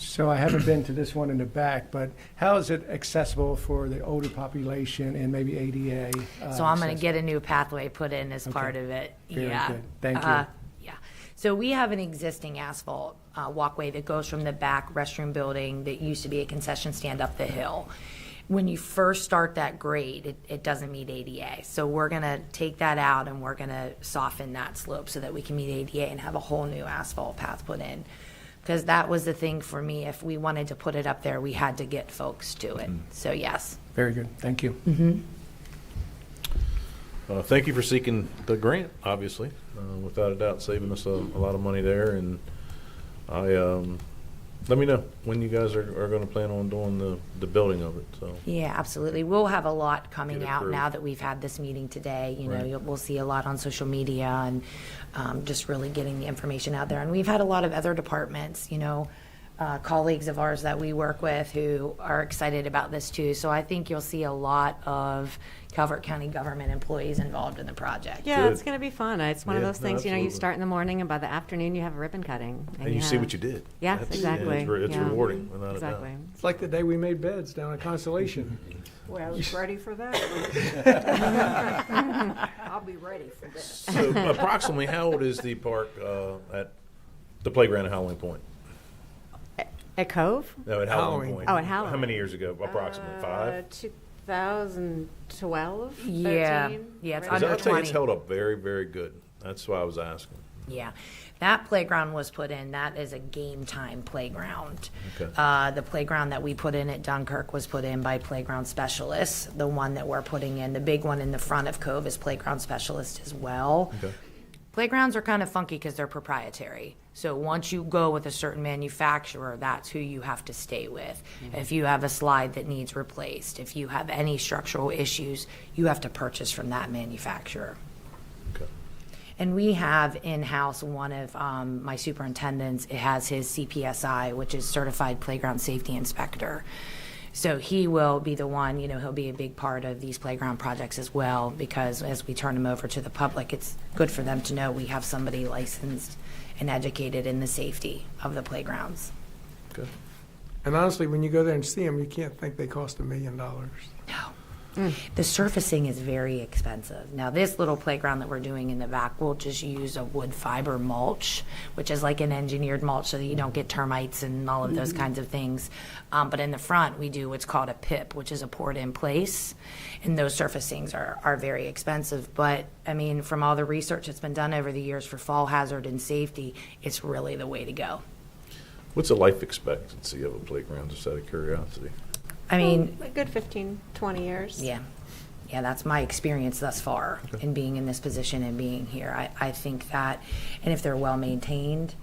So I haven't been to this one in the back, but how is it accessible for the older population and maybe ADA? So I'm going to get a new pathway put in as part of it. Very yeah. good. Thank you. Yeah. So we have an existing asphalt walkway that goes from the back restroom building that used to be a concession stand up the hill. When you first start that grade, it doesn't meet ADA. So we're going to take that out, and we're going to soften that slope so that we can meet ADA and have a whole new asphalt path put in. Because that was the thing for me. If we wanted to put it up there, we had to get folks to it. So yes. Very good. Thank you. Thank you for seeking the grant, obviously. Without a doubt, saving us a lot of money there. And let me know when you guys are going to plan on doing the building of it. So Yeah, absolutely. We'll have a lot coming Get it out through. now that we've had this meeting today. You know, Right. we'll see a lot on social media and just really getting the information out there. And we've had a lot of other departments, you know, colleagues of ours that we work with who are excited about this too. So I think you'll see a lot of Calvert County government employees involved in the project. Yeah, it's going to be fun. It's one of Yeah, those things, you know, you absolutely. start in the morning, and by the afternoon you have a ribbon cutting. and you see what you did. Yes, That's- exactly. It's Yeah. rewarding, without a doubt. Exactly. It's like the day we made beds down at Constellation. Well, it's ready for that. I'll be ready for this. So approximately how old is the park at the playground at Halloween Point? At Cove? No, at Halloween Point. Oh, at Halloween. How many years ago? Approximately 5? 2012, Yeah. 13, Yeah, it's right? under I'll tell you, it's 20. held up very, very good. That's why I was asking. Yeah, that playground was put in. That is a game time playground. Okay. The playground that we put in at Dunkirk was put in by playground specialists. The one that we're putting in, the big one in the front of Cove, is playground specialist as well. Okay. Playgrounds are kind of funky because they're proprietary. So once you go with a certain manufacturer, that's who you have to stay with. If you have a slide that needs replaced, if you have any structural issues, you have to purchase from that manufacturer. Okay. And we have in-house one of my superintendents. It has his CPSI, which is Certified Playground Safety Inspector. So he will be the one, you know, he'll be a big part of these playground projects as well, because as we turn them over to the public, it's good for them to know we have somebody licensed and educated in the safety of the playgrounds. Okay. And honestly, when you go there and see them, you can't think they cost $1 million. No. The surfacing is very expensive. Now, this little playground that we're doing in the back, we'll just use a wood fiber mulch, which is like an engineered mulch so that you don't get termites and all of those kinds of things. But in the front, we do what's called a PIP, which is a poured in place. And those surfacings are very expensive. But, I mean, from all the research that's been done over the years for fall hazard and safety, it's really the way to go. What's the life expectancy of a playground, just out of curiosity? I mean, a good 15, 20 years. Yeah. Yeah, that's my experience thus far in being in this position and being here. I think that, and if they're well maintained,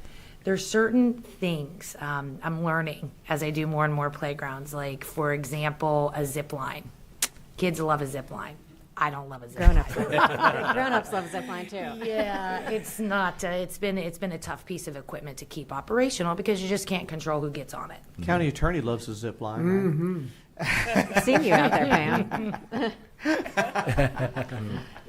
there's certain things I'm learning as I do more and more playgrounds. Like, for example, a zip line. Kids love a zip line. I don't love a zip line. Grown-ups love zip line too. Yeah, it's not. It's been a tough piece of equipment to keep operational because you just can't control who gets on it. County attorney loves a zip line. Right? Seen you out there, Pam.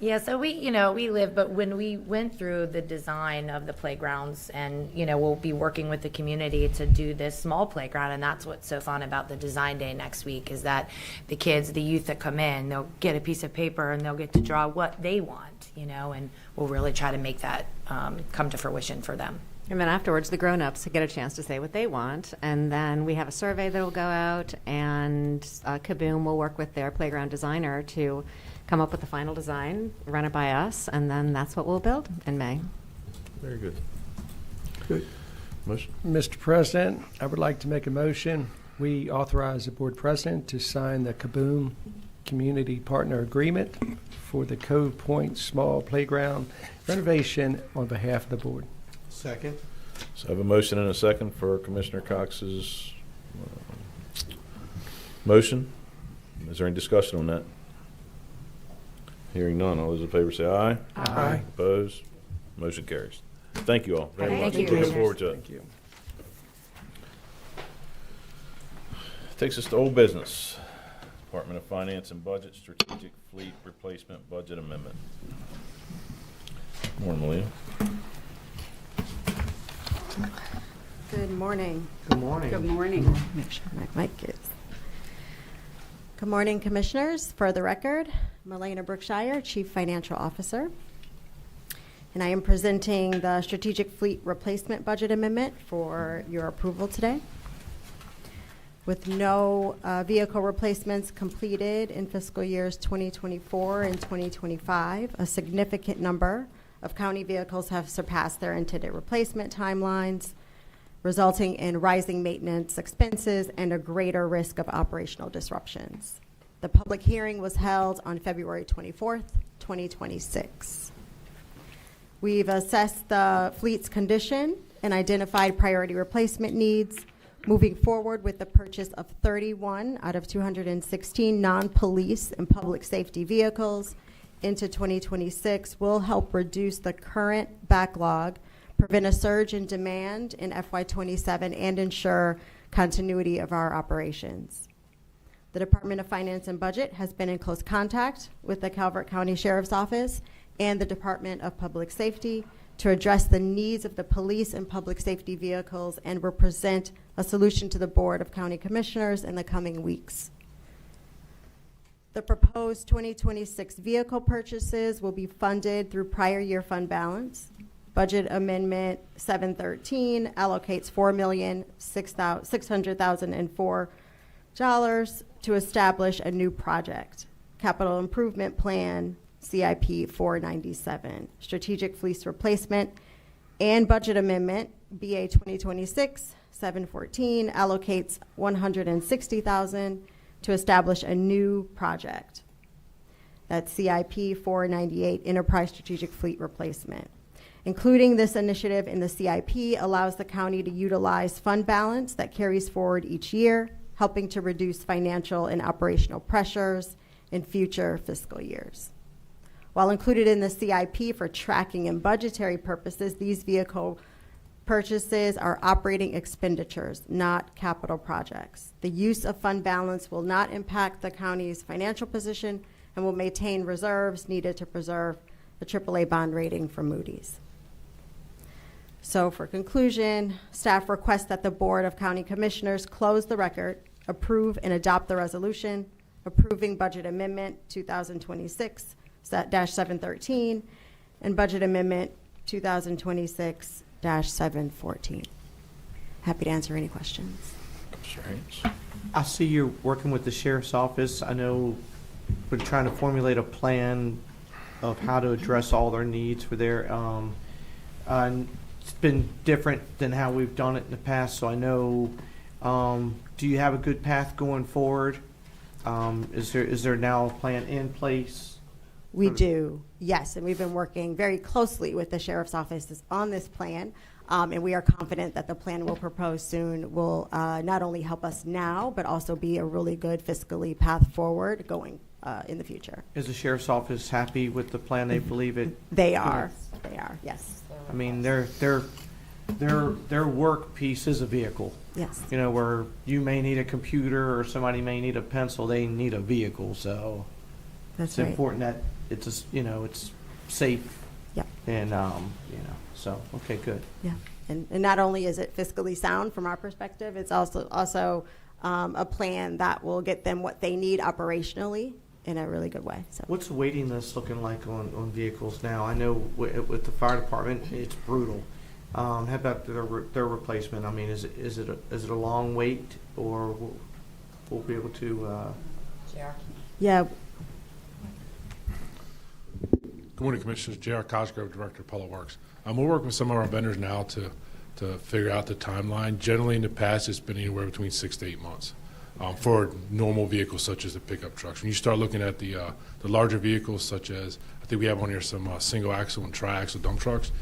Yeah, so we live, but when we went through the design of the playgrounds, and we'll be working with the community to do this small playground, and that's what's so fun about the design day next week is that the kids, the youth that come in, they'll get a piece of paper and they'll get to draw what they want, and we'll really try to make that come to fruition for them. And then afterwards, the grown-ups get a chance to say what they want, and then we have a survey that will go out, and Kaboom will work with their playground designer to come up with the final design, run it by us, and then that's what we'll build in May. Very good. Good. Motion? Mr. President, I would like to make a motion. We authorize the board president to sign the Kaboom Community Partner Agreement for the Cove Point Small Playground renovation on behalf of the board. Second. So I have a motion and a second for Commissioner Cox's motion. Is there any discussion on that? Hearing none, all those in favor say aye. Aye. Opposed? Motion carries. Thank you all very much. Thank you. Look forward to it. Thank you. Takes us to old business. Department of Finance and Budget Strategic Fleet Replacement Budget Amendment. Morning, Malia. Good morning. Good morning. Good morning. Make sure my mic is. Good morning, Commissioners. For the record, I'm Elena Brookshire, Chief Financial Officer, and I am presenting the Strategic Fleet Replacement Budget Amendment for your approval today. With no vehicle replacements completed in fiscal years 2024 and 2025, a significant number of county vehicles have surpassed their intended replacement timelines, resulting in rising maintenance expenses and a greater risk of operational disruptions. The public hearing was held on February 24th, 2026. We've assessed the fleet's condition and identified priority replacement needs. Moving forward with the purchase of 31 out of 216 non-police and public safety vehicles into 2026 will help reduce the current backlog, prevent a surge in demand in FY27, and ensure continuity of our operations. The Department of Finance and Budget has been in close contact with the Calvert County Sheriff's Office and the Department of Public Safety to address the needs of the police and public safety vehicles and will present a solution to the Board of County Commissioners in the coming weeks. The proposed 2026 vehicle purchases will be funded through prior year fund balance. Budget Amendment 713 allocates $4,600,004 to establish a new project. Capital Improvement Plan, CIP 497. Strategic Fleet Replacement and Budget Amendment, BA 2026 714 allocates $160,000 to establish a new project. That's CIP 498, Enterprise Strategic Fleet Replacement. Including this initiative in the CIP allows the county to utilize fund balance that carries forward each year, helping to reduce financial and operational pressures in future fiscal years. While included in the CIP for tracking and budgetary purposes, these vehicle purchases are operating expenditures, not capital projects. The use of fund balance will not impact the county's financial position and will maintain reserves needed to preserve the AAA bond rating from Moody's. So for conclusion, staff requests that the Board of County Commissioners close the record, approve and adopt the resolution approving Budget Amendment 2026-713 and Budget Amendment 2026-714. Happy to answer any questions. I see you're working with the Sheriff's Office. I know we're trying to formulate a plan of how to address all their needs for their, and it's been different than how we've done it in the past, so I know, do you have a good path going forward? Is there now a plan in place? We do, yes, and we've been working very closely with the Sheriff's Office on this plan. And we are confident that the plan we'll propose soon will not only help us now, but also be a really good fiscally path forward going in the future. Is the sheriff's office happy with the plan? They believe it? They are. They are, yes. I mean, their work piece is a vehicle. Yes. You know, where you may need a computer or somebody may need a pencil, they need a vehicle. So That's it's right. important that it's it's safe. Yeah. And so okay, good. Yeah. And not only is it fiscally sound from our perspective, it's also a plan that will get them what they need operationally in a really good way. So What's the waiting list looking like on vehicles now? I know with the fire department, it's brutal. How about their replacement? I mean, is it a long wait, or we'll be able to? Yeah. Good morning, Commissioners. J.R. Cosgrove, Director of Public Works. We're working with some of our vendors now to figure out the timeline. Generally, in the past, it's been anywhere between 6 to 8 months for normal vehicles such as the pickup trucks. When you start looking at the larger vehicles, such as I think we have on here some single axle and tri-axle dump trucks,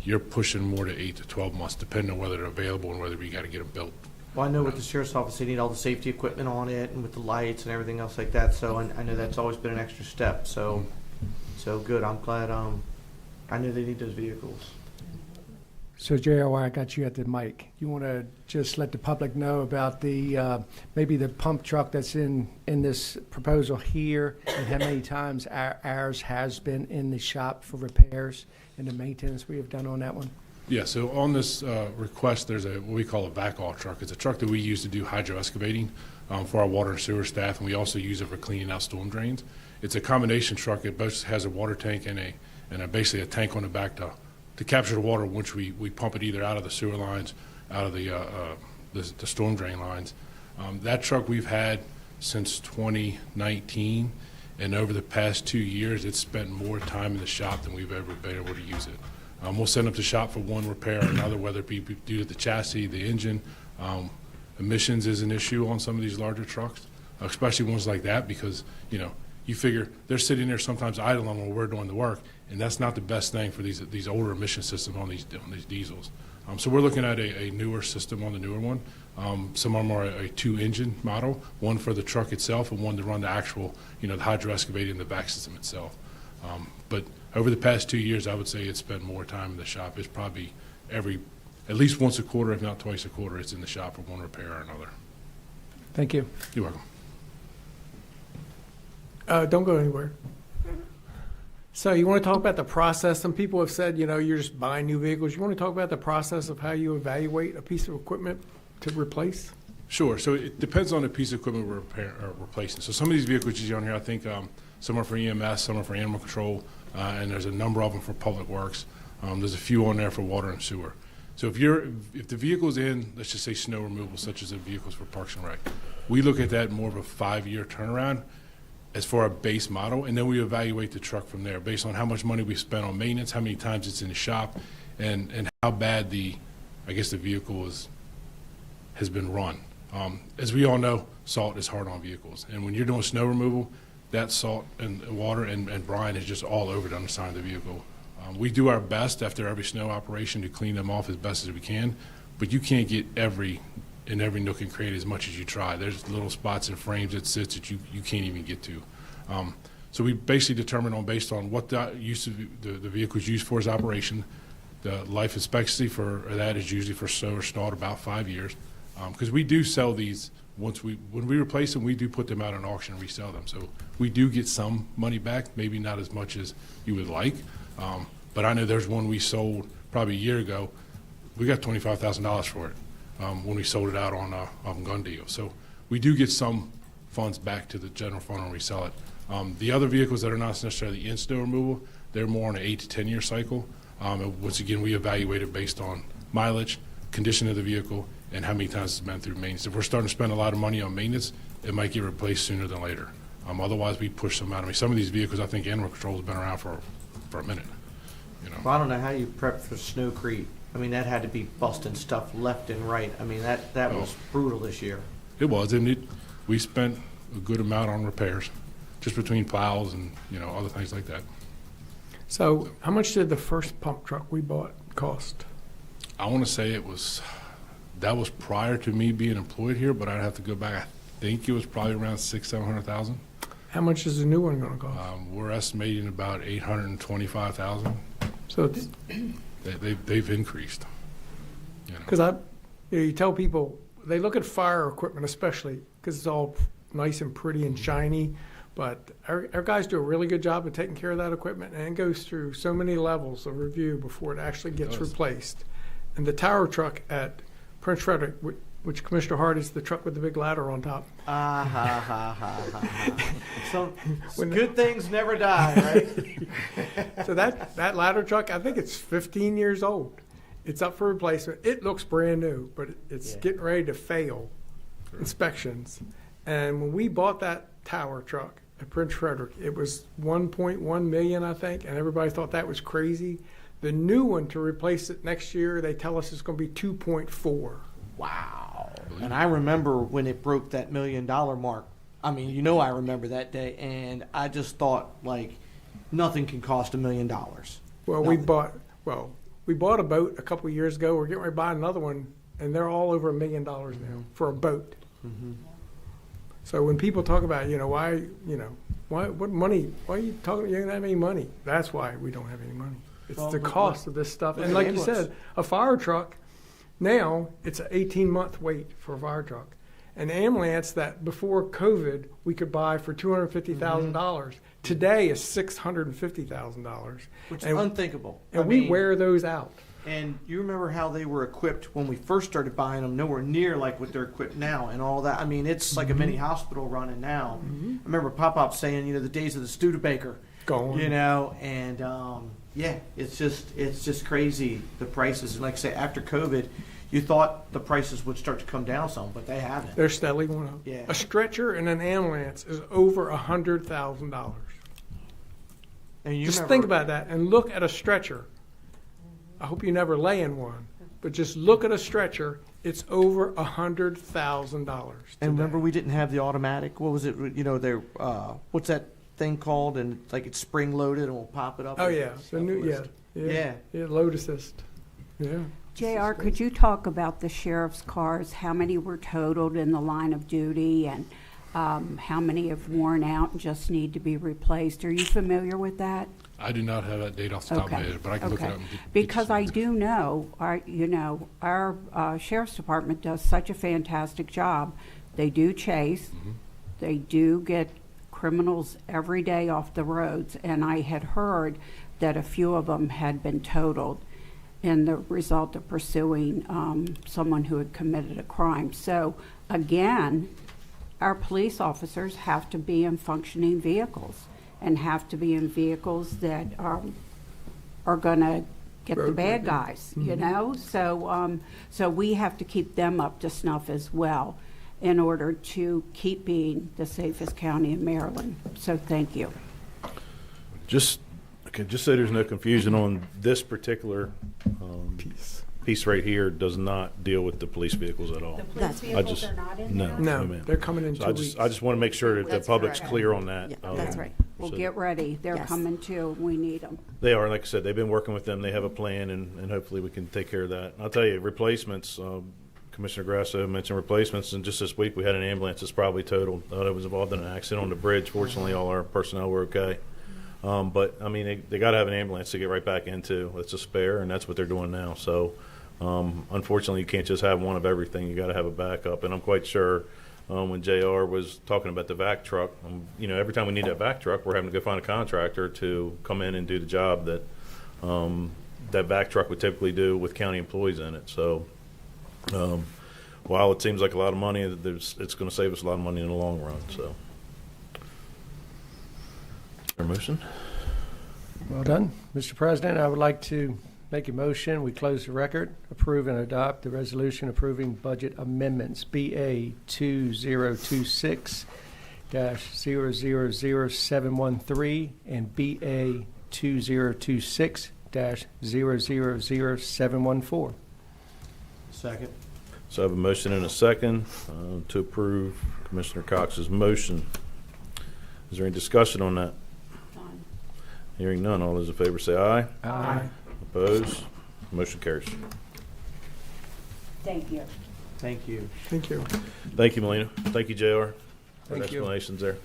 you're pushing more to 8 to 12 months, depending on whether they're available and whether we got to get them built. Well, I know with the sheriff's office, they need all the safety equipment on it and with the lights and everything else like that. So I know that's always been an extra step. So good. I'm glad. I knew they need those vehicles. So, JR, while I got you at the mic, you want to just let the public know about the maybe the pump truck that's in this proposal here, and how many times ours has been in the shop for repairs and the maintenance we have done on that one? Yeah, so on this request, there's what we call a backhaul truck. It's a truck that we use to do hydro excavating for our water and sewer staff, and we also use it for cleaning out storm drains. It's a combination truck. It both has a water tank and basically a tank on the back to capture the water, which we pump it either out of the sewer lines, out of the storm drain lines. That truck we've had since 2019, and over the past 2 years, it's spent more time in the shop than we've ever been able to use it. We'll send up to shop for one repair or another, whether it be due to the chassis, the engine. Emissions is an issue on some of these larger trucks, especially ones like that, because you figure they're sitting there sometimes idling while we're doing the work, and that's not the best thing for these older emission systems on these diesels. So we're looking at a newer system on the newer one. Some of them are a 2-engine model, one for the truck itself and one to run the actual, the hydro excavating and the vac system itself. But over the past 2 years, I would say it's spent more time in the shop. It's probably at least once a quarter, if not twice a quarter, it's in the shop for one repair or another. Thank you. You're welcome. Don't go anywhere. So you want to talk about the process? Some people have said, you're just buying new vehicles. You want to talk about the process of how you evaluate a piece of equipment to replace? Sure. So it depends on the piece of equipment we're replacing. So some of these vehicles you see on here, I think some are for EMS, some are for animal control, and there's a number of them for public works. There's a few on there for water and sewer. So if the vehicle's in, let's just say snow removal, such as the vehicles for Parks and Rec, we look at that more of a 5-year turnaround as for a base model, and then we evaluate the truck from there based on how much money we spent on maintenance, how many times it's in the shop, and how bad the vehicle has been run. As we all know, salt is hard on vehicles, and when you're doing snow removal, that salt and water and brine is just all over the underside of the vehicle. We do our best after every snow operation to clean them off as best as we can, but you can't get every nook and cranny as much as you try. There's little spots and frames that sits that you can't even get to. So we basically determine based on what the use of the vehicle is used for as operation. The life expectancy for that is usually for so or stalled about 5 years, because we do sell these when we replace them. We do put them out on auction and resell them. So we do get some money back, maybe not as much as you would like. But I know there's one we sold probably a year ago. We got $25,000 for it when we sold it out on gun deal. So we do get some funds back to the general fund when we sell it. The other vehicles that are not necessarily in snow removal, they're more on an 8 to 10 year cycle. And once again, we evaluate it based on mileage, condition of the vehicle, and how many times it's been through maintenance. If we're starting to spend a lot of money on maintenance, it might get replaced sooner than later. Otherwise, we push them out. I mean, some of these vehicles, I think animal control has been around for a minute. Well, I don't know how you prep for Snow Creek. I mean, that had to be busting stuff left and right. I mean, that was brutal this year. It was, and we spent a good amount on repairs, just between plows and other things like that. So how much did the first pump truck we bought cost? I want to say that was prior to me being employed here, but I'd have to go back. I think it was probably around $600,000-700,000. How much is the new one going to cost? We're estimating about $825,000. So, They've increased. because you tell people, they look at fire equipment especially, because it's all nice and pretty and shiny, but our guys do a really good job of taking care of that equipment, and it goes through so many levels of review before it actually gets replaced. And the tower truck at Prince Frederick, which Commissioner Hart is the truck with the big ladder on top. So good things never die, right? So that ladder truck, I think it's 15 years old. It's up for replacement. It looks brand new, but it's getting ready to fail inspections. And when we bought that tower truck at Prince Frederick, it was $1.1 million, I think, and everybody thought that was crazy. The new one to replace it next year, they tell us it's going to be 2.4. Wow. And I remember when it broke that $1 million mark. I mean, I remember that day, and I just thought, like, nothing can cost $1 million. Well, we bought a boat a couple of years ago. We're getting ready to buy another one, and they're all over $1 million now for a boat. Mm-hmm. So when people talk about, what money? Why are you talking? You don't have any money. That's why we don't have any money. It's the cost of this stuff. And like you said, a fire truck, now it's an 18-month wait for a fire truck. An ambulance that before COVID we could buy for $250,000 today is $650,000, which is unthinkable. And we wear those out. And you remember how they were equipped when we first started buying them? Nowhere near like what they're equipped now, and all that. I mean, it's like a mini hospital running now. I remember Pop saying, the days of the Studebaker. Gone. And yeah, it's just crazy, the prices. And like I say, after COVID, you thought the prices would start to come down some, but they haven't. They're steadily going up. Yeah. A stretcher and an ambulance is over $100,000. And you just think about that and look at a stretcher. I hope you never lay in one, but just look at a stretcher. It's over $100,000. And remember, we didn't have the automatic. What was it? What's that thing called? And like it's spring loaded and we'll pop it up. Oh yeah, the new yeah, load assist. Yeah. JR, could you talk about the sheriff's cars? How many were totaled in the line of duty, and how many have worn out and just need to be replaced? Are you familiar with that? I do not have that data off the top of my head, but I can look it up. Because I do know, our sheriff's department does such a fantastic job. They do chase. They do get criminals every day off the roads, and I had heard that a few of them had been totaled in the result of pursuing someone who had committed a crime. So again, our police officers have to be in functioning vehicles and have to be in vehicles that are going to get the bad guys, So we have to keep them up to snuff as well in order to keep being the safest county in Maryland. So thank you. Just so there's no confusion on this particular piece right here does not deal with the police vehicles at all. The police vehicles are not in there? No, ma'am. they're coming in 2 weeks. I just want to make sure that the public's clear on that. Yeah, that's right. Well, get ready. They're coming too. We need them. They are. Like I said, they've been working with them. They have a plan, and hopefully we can take care of that. I'll tell you, replacements, Commissioner Grasso mentioned replacements, and just this week we had an ambulance that's probably totaled. It was involved in an accident on the bridge. Fortunately, all our personnel were okay. But, I mean, they got to have an ambulance to get right back into. It's a spare, and that's what they're doing now. So, unfortunately, you can't just have one of everything. You got to have a backup. And I'm quite sure when JR was talking about the vac truck, every time we need that vac truck, we're having to go find a contractor to come in and do the job that that vac truck would typically do with county employees in it. So, while it seems like a lot of money, it's going to save us a lot of money in the long run. So. Our motion? Well done. Mr. President, I would like to make a motion. We close the record, approve and adopt the resolution approving budget amendments BA 2026-000713 and BA 2026-000714. Second. So I have a motion and a second to approve Commissioner Cox's motion. Is there any discussion on that? Hearing none, all those in favor say aye. Aye. Opposed? Motion carries. Thank you. Thank you. Thank you. Thank you, Melina. Thank you, JR, for the Thank you. explanations there.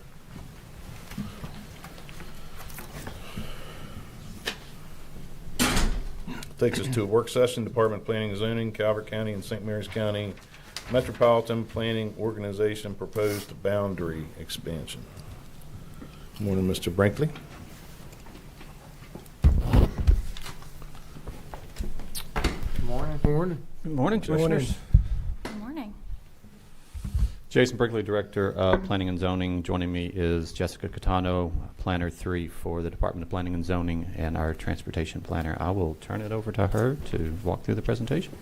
Takes us to a work session, Department of Planning and Zoning, Calvert County and St. Mary's County Metropolitan Planning Organization proposed boundary expansion. Good morning, Mr. Brinkley. Good morning. Good morning. Good morning, Commissioners. Good morning. Jason Brinkley, Director of Planning and Zoning. Joining me is Jessica Catano, Planner 3 for the Department of Planning and Zoning, and our Transportation Planner. I will turn it over to her to walk through the presentation.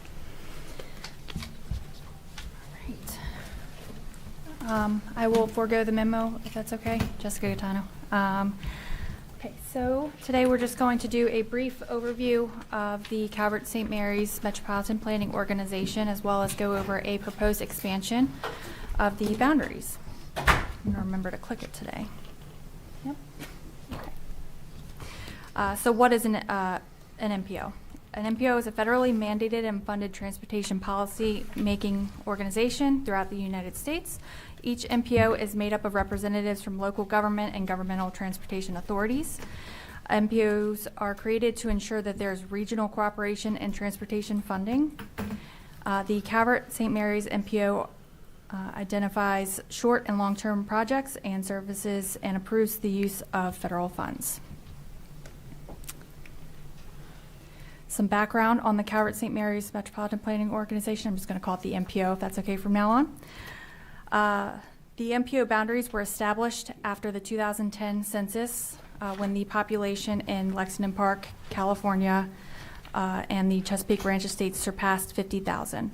I will forego the memo if that's okay. Jessica Gaetano. Okay, so today we're just going to do a brief overview of the Calvert St. Mary's Metropolitan Planning Organization, as well as go over a proposed expansion of the boundaries. I'm going to remember to click it today. Yep. Okay. So what is an MPO? An MPO is a federally mandated and funded transportation policy making organization throughout the United States. Each MPO is made up of representatives from local government and governmental transportation authorities. MPOs are created to ensure that there's regional cooperation and transportation funding. The Calvert St. Mary's MPO identifies short and long-term projects and services and approves the use of federal funds. Some background on the Calvert St. Mary's Metropolitan Planning Organization. I'm just going to call it the MPO if that's okay from now on. The MPO boundaries were established after the 2010 census when the population in Lexington Park, California, and the Chesapeake Ranch Estates surpassed 50,000.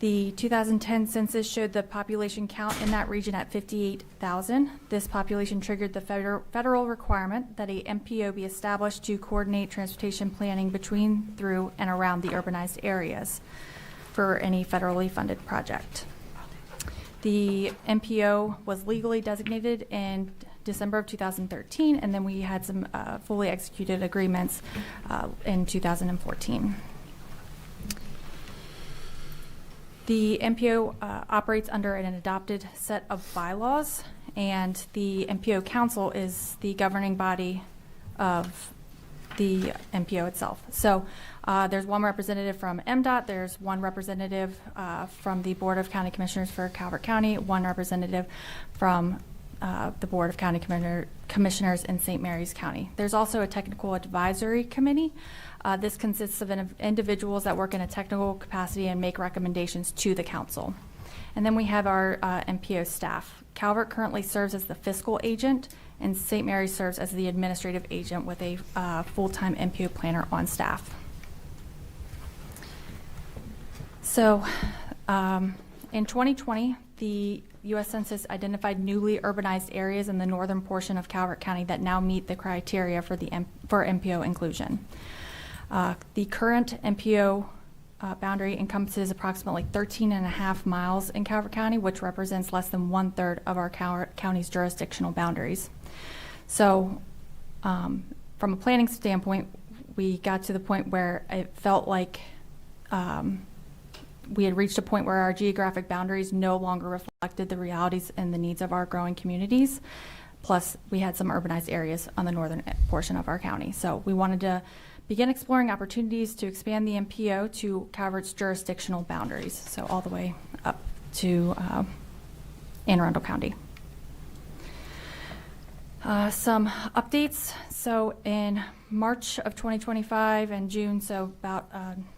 The 2010 census showed the population count in that region at 58,000. This population triggered the federal requirement that a MPO be established to coordinate transportation planning between, through, and around the urbanized areas for any federally funded project. The MPO was legally designated in December of 2013, and then we had some fully executed agreements in 2014. The MPO operates under an adopted set of bylaws, and the MPO Council is the governing body of the MPO itself. So there's one representative from MDOT, there's one representative from the Board of County Commissioners for Calvert County, one representative from the Board of County Commissioners in St. Mary's County. There's also a technical advisory committee. This consists of individuals that work in a technical capacity and make recommendations to the council. And then we have our MPO staff. Calvert currently serves as the fiscal agent, and St. Mary's serves as the administrative agent with a full-time MPO planner on staff. So in 2020, the U.S. Census identified newly urbanized areas in the northern portion of Calvert County that now meet the criteria for MPO inclusion. The current MPO boundary encompasses approximately 13.5 miles in Calvert County, which represents less than 1/3 of our county's jurisdictional boundaries. So from a planning standpoint, we got to the point where it felt like we had reached a point where our geographic boundaries no longer reflected the realities and the needs of our growing communities. Plus, we had some urbanized areas on the northern portion of our county. So we wanted to begin exploring opportunities to expand the MPO to Calvert's jurisdictional boundaries, so all the way up to Anne Arundel County. Some updates. So in March of 2025 and June, so about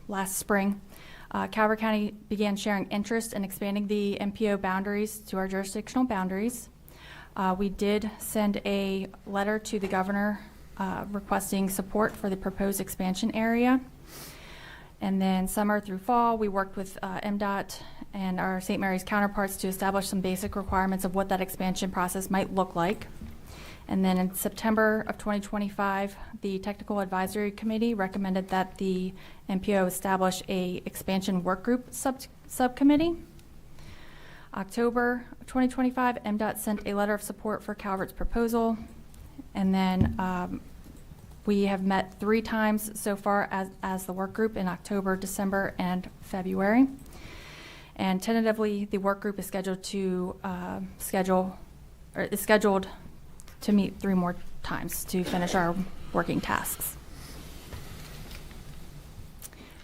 last spring, Calvert County began sharing interest in expanding the MPO boundaries to our jurisdictional boundaries. We did send a letter to the governor requesting support for the proposed expansion area. And then summer through fall, we worked with MDOT and our St. Mary's counterparts to establish some basic requirements of what that expansion process might look like. And then in September of 2025, the Technical Advisory Committee recommended that the MPO establish a expansion work group subcommittee. October of 2025, MDOT sent a letter of support for Calvert's proposal. And then We have met 3 times so far as the work group in October, December, and February. And tentatively, the work group is scheduled to meet 3 more times to finish our working tasks.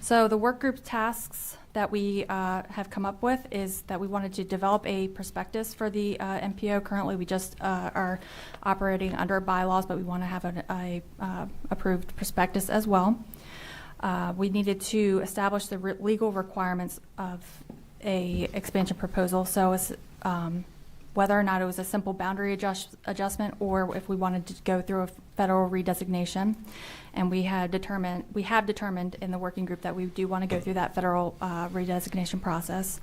So the work group tasks that we have come up with is that we wanted to develop a prospectus for the MPO. Currently, we just are operating under bylaws, but we want to have a approved prospectus as well. We needed to establish the legal requirements of a expansion proposal. So whether or not it was a simple boundary adjustment or if we wanted to go through a federal redesignation. And we have determined in the working group that we do want to go through that federal redesignation process.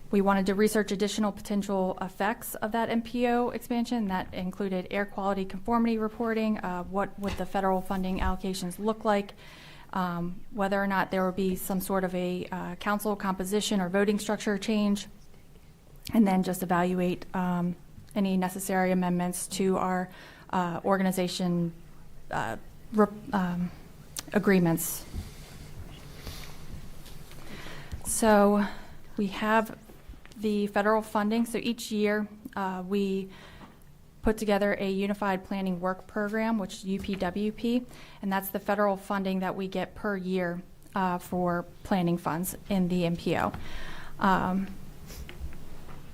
We wanted to research additional potential effects of that MPO expansion. That included air quality conformity reporting, what would the federal funding allocations look like, whether or not there would be some sort of a council composition or voting structure change, and then just evaluate any necessary amendments to our organization agreements. So we have the federal funding. So each year we put together a unified planning work program, which is UPWP, and that's the federal funding that we get per year for planning funds in the MPO.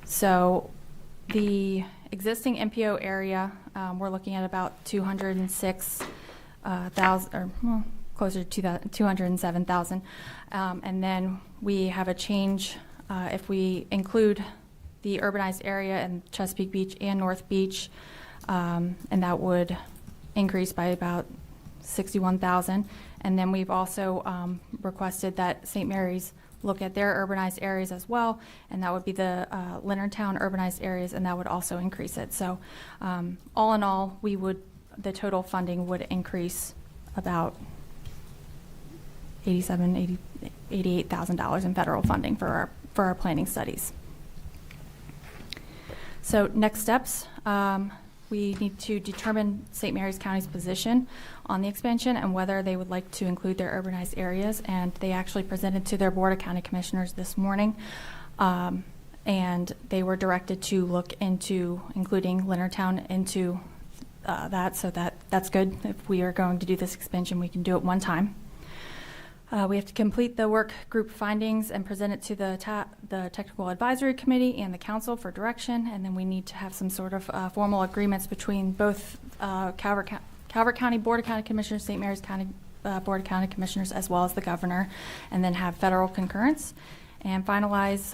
So the existing MPO area, we're looking at about 206,000, or well, closer to 207,000. And then we have a change if we include the urbanized area in Chesapeake Beach and North Beach, and that would increase by about 61,000. And then we've also requested that St. Mary's look at their urbanized areas as well, and that would be the Leonardtown urbanized areas, and that would also increase it. So all in all, the total funding would increase about $88,000 in federal funding for our planning studies. So next steps, we need to determine St. Mary's County's position on the expansion and whether they would like to include their urbanized areas. And they actually presented to their Board of County Commissioners this morning. And they were directed to look into including Leonardtown into that. So that's good. If we are going to do this expansion, we can do it one time. We have to complete the work group findings and present it to the Technical Advisory Committee and the Council for direction, and then we need to have some sort of formal agreements between both Calvert County Board of County Commissioners, St. Mary's County Board of County Commissioners, as well as the governor, and then have federal concurrence and finalize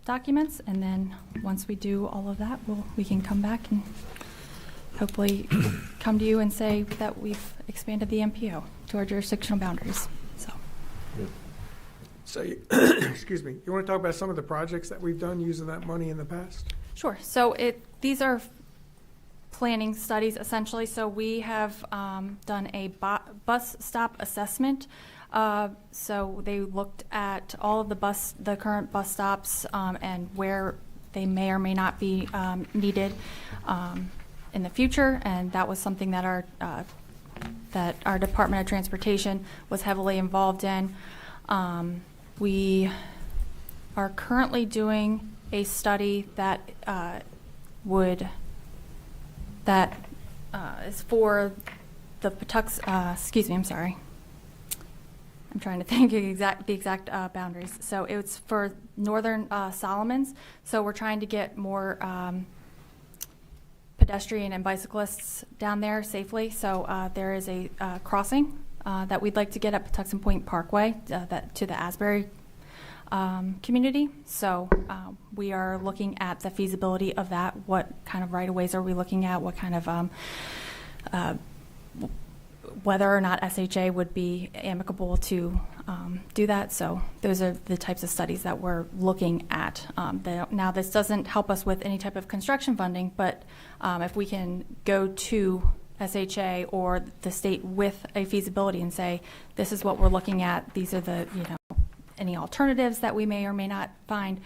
documents. And then once we do all of that, we can come back and hopefully come to you and say that we've expanded the MPO to our jurisdictional boundaries. So, excuse me, you want to talk about some of the projects that we've done using that money in the past? Sure. So these are planning studies, essentially. So we have done a bus stop assessment. So they looked at all of the current bus stops and where they may or may not be needed in the future. And that was something that our Department of Transportation was heavily involved in. We are currently doing a study that is for the Patuxent. Excuse me, I'm sorry. I'm trying to think of the exact boundaries. So it's for northern Solomons. So we're trying to get more pedestrian and bicyclists down there safely. So there is a crossing that we'd like to get at Patuxent Point Parkway to the Asbury community. So we are looking at the feasibility of that. What kind of right-of-ways are we looking at? What kind of whether or not SHA would be amicable to do that. So those are the types of studies that we're looking at. Now, this doesn't help us with any type of construction funding, but if we can go to SHA or the state with a feasibility and say, this is what we're looking at, these are the, any alternatives that we may or may not find,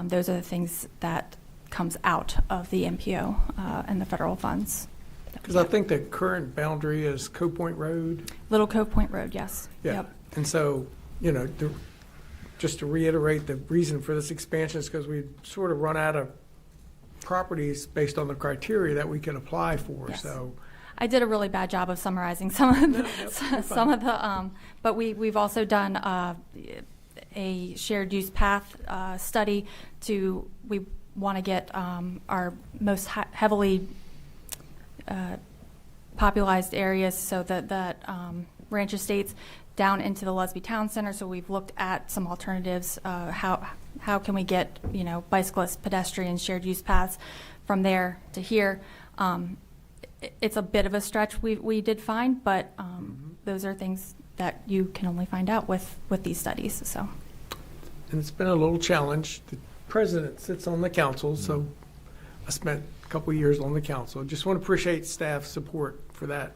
those are the things that comes out of the MPO and the federal funds. Because I think the current boundary is Cove Point Road. Little Cove Point Road, yes. Yeah. Yep. And so, you know, just to reiterate, the reason for this expansion is because we sort of run out of properties based on the criteria that we can apply for. Yes. So I did a really bad job of summarizing some of the, but we've also done a shared use path study we want to get our most heavily popularized areas, so that ranch estates down into the Lusby Town Center. So we've looked at some alternatives. How can we get, you know, bicyclist, pedestrian, shared use paths from there to here? It's a bit of a stretch we did find, but those are things that you can only find out with these studies. So, and it's been a little challenge. The president sits on the council, so I spent a couple of years on the council. Just want to appreciate staff support for that.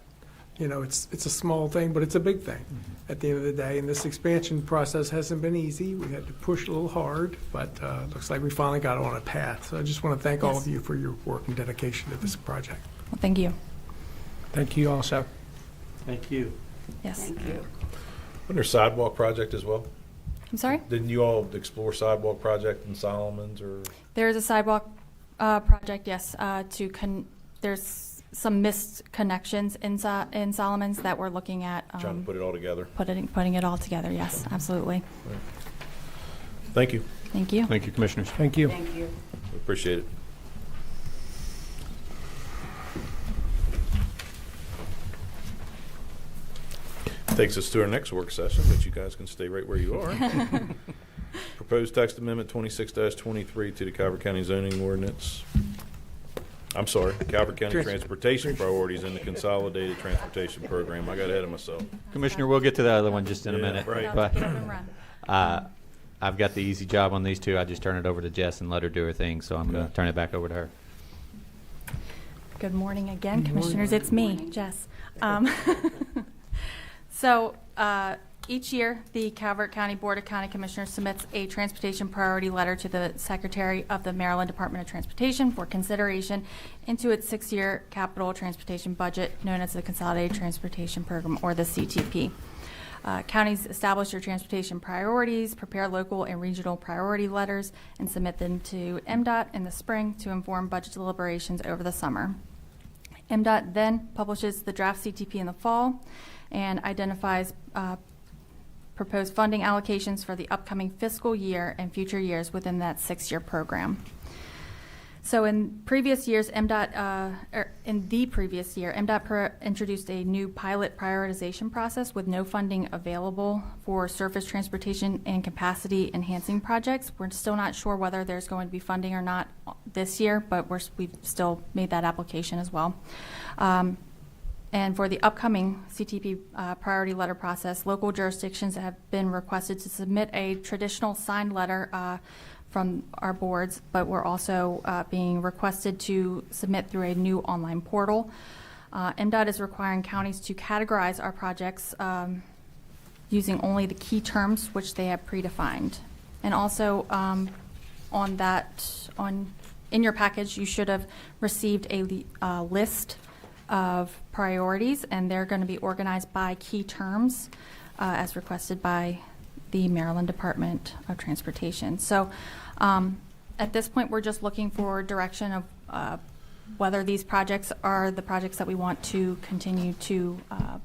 You know, it's a small thing, but it's a big thing at the end of the day. And this expansion process hasn't been easy. We had to push a little hard, but looks like we finally got on a path. So I just want to thank all of you for your work and dedication to this project. well, thank you. Thank you also. Thank you. Yes. Thank you. Wasn't there a sidewalk project as well? I'm sorry? Didn't you all explore sidewalk project in Solomons or? There is a sidewalk project, yes. There's some missed connections in Solomons that we're looking at. Trying to put it all together. Putting it all together, yes, absolutely. Right. Thank you. Thank you. Thank you, Commissioners. Thank you. Thank you. We appreciate it. Takes us to our next work session, but you guys can stay right where you are. Proposed text amendment 26-23 to the Calvert County zoning ordinance. I'm sorry, Calvert County transportation priorities in the consolidated transportation program. I got ahead of myself. Commissioner, we'll get to the other one just in a minute. Right. But I've got the easy job on these two. I just turn it over to Jess and let her do her thing, so I'm going to turn it back over to her. Good morning again, Commissioners. It's me, Jess. So each year, the Calvert County Board of County Commissioners submits a transportation priority letter to the Secretary of the Maryland Department of Transportation for consideration into its 6-year capital transportation budget known as the Consolidated Transportation Program, or the CTP. Counties establish their transportation priorities, prepare local and regional priority letters, and submit them to MDOT in the spring to inform budget deliberations over the summer. MDOT then publishes the draft CTP in the fall and identifies proposed funding allocations for the upcoming fiscal year and future years within that 6-year program. So in previous years, MDOT introduced a new pilot prioritization process with no funding available for surface transportation and capacity enhancing projects. We're still not sure whether there's going to be funding or not this year, but we've still made that application as well. And for the upcoming CTP priority letter process, local jurisdictions have been requested to submit a traditional signed letter from our boards, but we're also being requested to submit through a new online portal. MDOT is requiring counties to categorize our projects using only the key terms which they have predefined. And also in your package, you should have received a list of priorities, and they're going to be organized by key terms as requested by the Maryland Department of Transportation. So at this point, we're just looking for direction of whether these projects are the projects that we want to continue to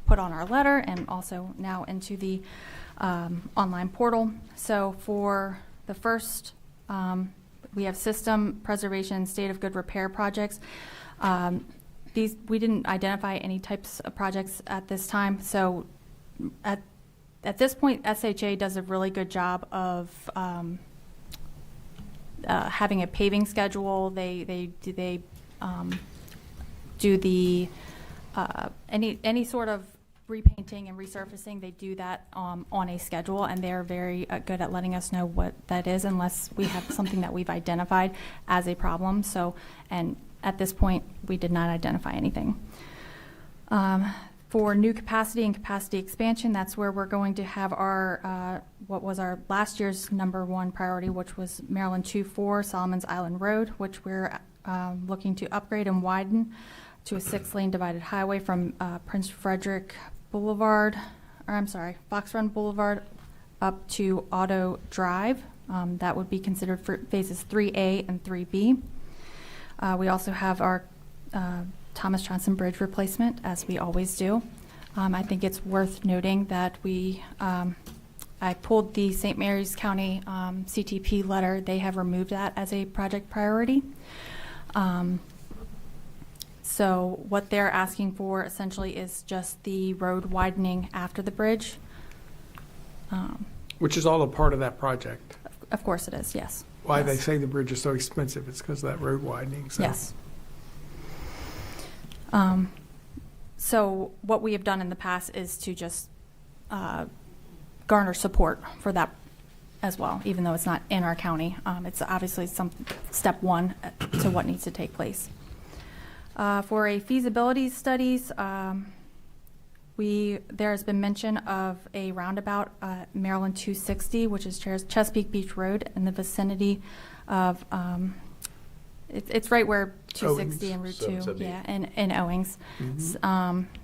put on our letter and also now into the online portal. So for the first, we have system preservation, state of good repair projects. We didn't identify any types of projects at this time. So at this point, SHA does a really good job of having a paving schedule. They do the any sort of repainting and resurfacing. They do that on a schedule, and they're very good at letting us know what that is, unless we have something that we've identified as a problem. So, and at this point, we did not identify anything. For new capacity and capacity expansion, that's where we're going to have our, what was our last year's #1 priority, which was Maryland 2-4 Solomons Island Road, which we're looking to upgrade and widen to a 6-lane divided highway from Prince Frederick Boulevard, Fox Run Boulevard up to Auto Drive. That would be considered for phases 3A and 3B. We also have our Thomas Johnson Bridge replacement, as we always do. I think it's worth noting that I pulled the St. Mary's County CTP letter. They have removed that as a project priority. So what they're asking for essentially is just the road widening after the bridge. Which is all a part of that project. Of course it is, yes. Why Yes. they say the bridge is so expensive, it's because of that road widening. So. Yes. So what we have done in the past is to just garner support for that as well, even though it's not in our county. It's obviously some step one to what needs to take place. For a feasibility studies, there has been mention of a roundabout, Maryland 260, which is Chesapeake Beach Road, in the vicinity of, it's right where 260 and Route 2, yeah, in Owings.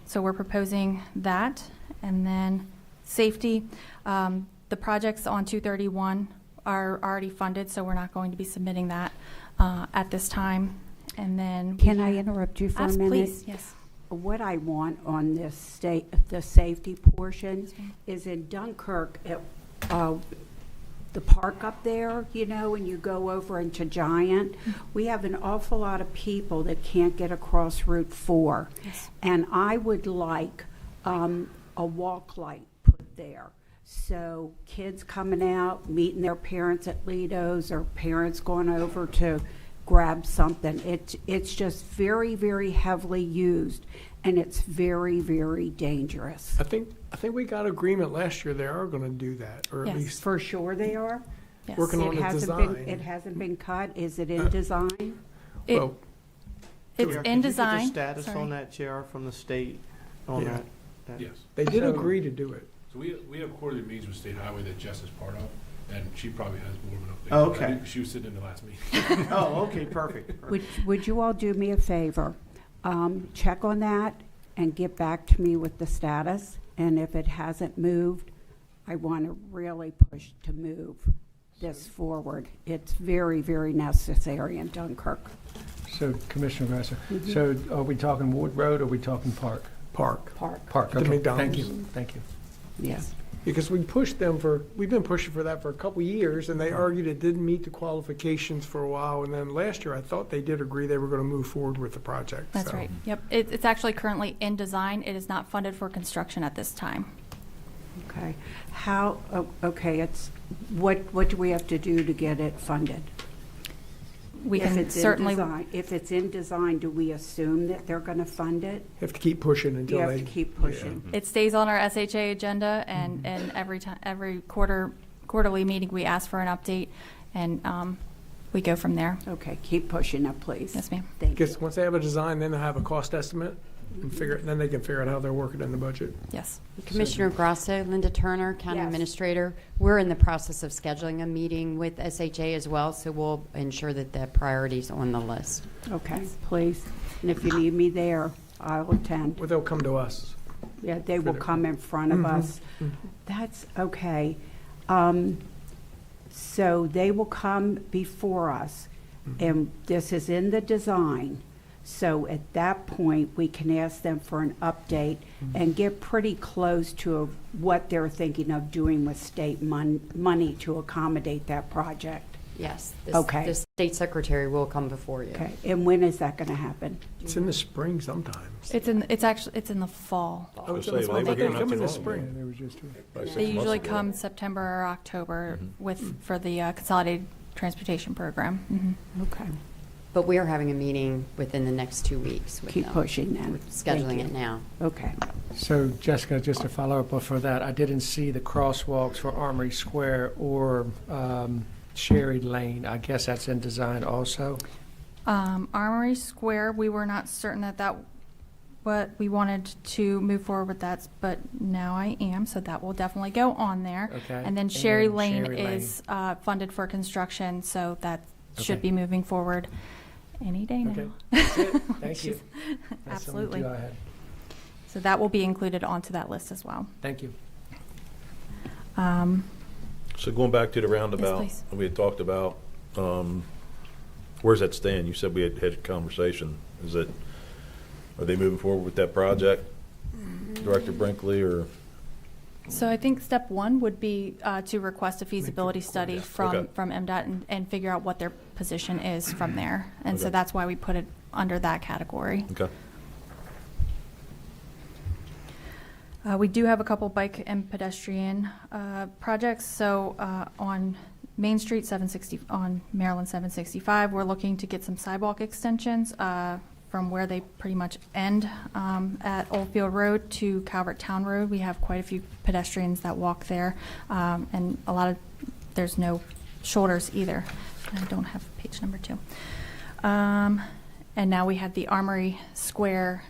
So we're proposing that. And then safety, the projects on 231 are already funded, so we're not going to be submitting that at this time. And then Can I interrupt you for a minute? Please, yes. What I want on this the safety portion is in Dunkirk, the park up there, you know, when you go over into Giant, we have an awful lot of people that can't get across Route 4. Yes. And I would like a walk light put there. So kids coming out, meeting their parents at Lido's, or parents going over to grab something. It's just very, very heavily used, and it's very, very dangerous. I think we got agreement last year they are going to do that, or at Yes. least For sure they are. Yes. working on the design. It hasn't been cut. Is it in design? Well, It's Could in you design. get the status Sorry. on that, JR, from the state on Yeah. that? Yes. they did So- agree to do it. So we have quarterly meetings with State Highway that Jess is part of, and she probably has more of an update. Oh, okay. I think she was sitting in the last meeting. Oh, okay, perfect. Would you all do me a favor? Check on that and get back to me with the status. And if it hasn't moved, I want to really push to move this forward. It's very, very necessary in Dunkirk. So Commissioner Grasser, Mhm. so are we talking Ward Road or are we talking Park? Park. Park, The okay, McDonald's. thank you, thank you. Yes. Because we've been pushing for that for a couple of years, and they argued it didn't meet the qualifications for a while. And then last year, I thought they did agree they were going to move forward with the project. That's so. right. Yep. It's actually currently in design. It is not funded for construction at this time. Okay. What do we have to do to get it funded? We If can it's in certainly. design- If it's in design, do we assume that they're going to fund it? You have to keep pushing until You they. have to keep pushing. It stays on our SHA agenda, and every quarterly meeting we ask for an update, and we go from there. Okay, keep pushing it, please. Yes, ma'am. Thank you. Because once they have a design, then they'll have a cost estimate, and then they can figure out how they're working in the budget. Yes. Commissioner Grasso, Linda Turner, County Yes. Administrator. We're in the process of scheduling a meeting with SHA as well, so we'll ensure that the priority's on the list. Okay, please. And if you need me there, I'll attend. Well, they'll come to us. Yeah, they will come in front of Mhm. us. That's okay. So they will come before us, and this is in the design. So at that point, we can ask them for an update and get pretty close to what they're thinking of doing with state money to accommodate that project. Yes. Okay. The State Secretary will come before you. Okay, and when is that going to happen? It's in the spring sometimes. It's in the fall. Oh, it's in the fall. They come in the spring. They were just They usually come September or October for the Consolidated Transportation Program. Okay. But we are having a meeting within the next 2 weeks with Keep them. pushing then. We're Thank scheduling you. it now. Okay. So Jessica, just to follow up for that, I didn't see the crosswalks for Armory Square or Sherry Lane. I guess that's in design also? Armory Square, we were not certain that what we wanted to move forward with that, but now I am, so that will definitely go on there. Okay. And then Sherry Lane is funded for construction, so that should Okay. be moving forward. Any day now. Okay, that's it. Thank you. Just- That's the only Absolutely. two I had. So that will be included onto that list as well. Thank you. So going back to the roundabout, please. we had talked about, where's that stand? You said we had a conversation. Are they moving forward with that project, Director Brinkley, or? So I think step one would be to request a feasibility study from Okay. MDOT and figure out what their position is from there. And so Okay. that's why we put it under that category. Okay. We do have a couple bike and pedestrian projects. So on Main Street 760, on Maryland 765, we're looking to get some sidewalk extensions from where they pretty much end at Oldfield Road to Calvert Town Road. We have quite a few pedestrians that walk there, and there's no shoulders either. I don't have page number 2. And now we have the Armory Square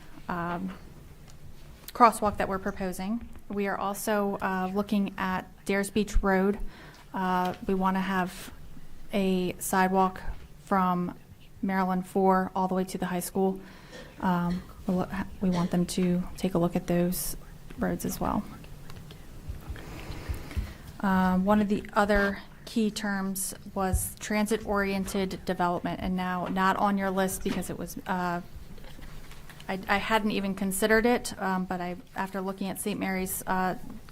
crosswalk that we're proposing. We are also looking at Dares Beach Road. We want to have a sidewalk from Maryland 4 all the way to the high school. We want them to take a look at those roads as well. One of the other key terms was transit-oriented development, and now not on your list because it was I hadn't even considered it, but after looking at St. Mary's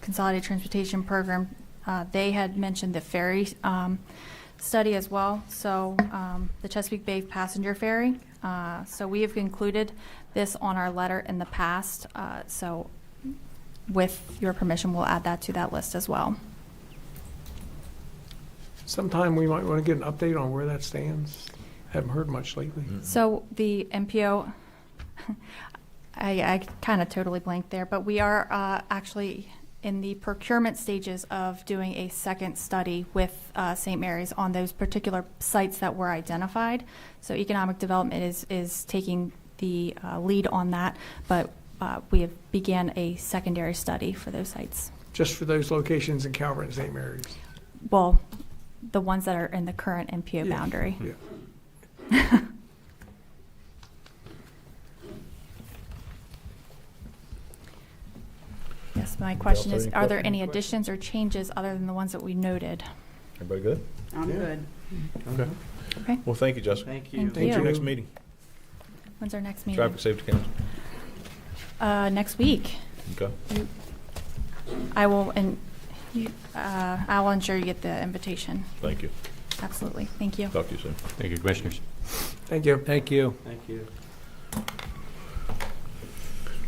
Consolidated Transportation Program, they had mentioned the ferry study as well. So the Chesapeake Bay Passenger Ferry. So we have included this on our letter in the past. So with your permission, we'll add that to that list as well. Sometime we might want to get an update on where that stands. Haven't heard much lately. So the MPO, I kind of totally blanked there, but we are actually in the procurement stages of doing a second study with St. Mary's on those particular sites that were identified. So economic development is taking the lead on that, but we have began a secondary study for those sites. Just for those locations in Calvert and St. Mary's. Well, the ones that are in the current MPO boundary. Yeah. Yes, my question else is, have are any there any questions? additions or changes other than the ones that we noted? Everybody good? I'm good. Okay. Okay. Well, thank you, Jessica. Thank you. When's Thank your you. next meeting? When's our next meeting? Traffic Safety Council. Next week. Okay. I will, I will ensure you get the invitation. Thank you. Absolutely. Thank you. Talk to you soon. Thank you, Commissioners. Thank you. Thank you. Thank you.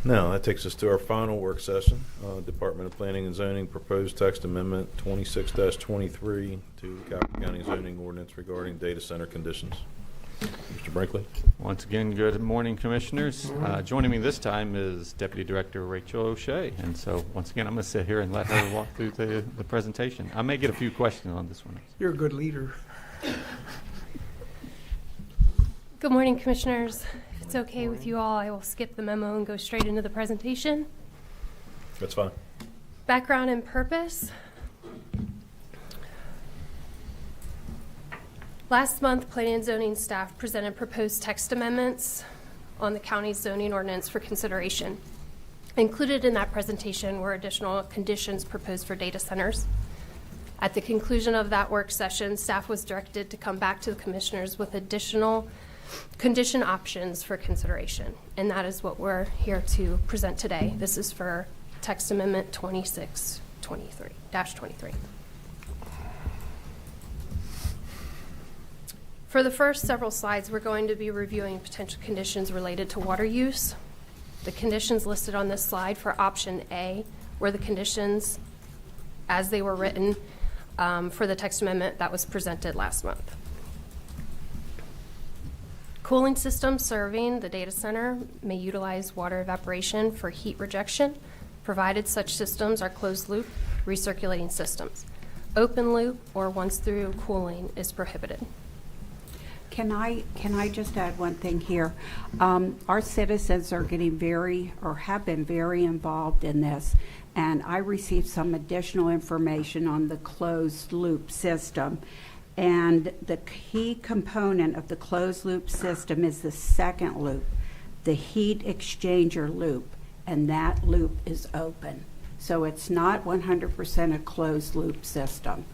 Now, that takes us to our final work session. Department of Planning and Zoning proposed text amendment 26-23 to the Calvert County zoning ordinance regarding data center conditions. Mr. Brinkley. Once again, good morning, Commissioners. Joining me this time is Deputy Director Rachel O'Shea. And so, once again, I'm going to sit here and let her walk through the presentation. I may get a few questions on this one. You're a good leader. Good morning, Commissioners. If it's okay with you all, I will skip the memo and go straight into the presentation. That's fine. Background and purpose. Last month, Planning and Zoning staff presented proposed text amendments on the county's zoning ordinance for consideration. Included in that presentation were additional conditions proposed for data centers. At the conclusion of that work session, staff was directed to come back to the Commissioners with additional condition options for consideration, and that is what we're here to present today. This is for text amendment 26-23. For the first several slides, we're going to be reviewing potential conditions related to water use. The conditions listed on this slide for option A were the conditions as they were written for the text amendment that was presented last month. Cooling systems serving the data center may utilize water evaporation for heat rejection, provided such systems are closed-loop recirculating systems. Open-loop or once-through cooling is prohibited. Can I just add one thing here? Our citizens are getting have been very involved in this, and I received some additional information on the closed loop system. And the key component of the closed loop system is the second loop, the heat exchanger loop, and that loop is open. So it's not 100% a closed loop system.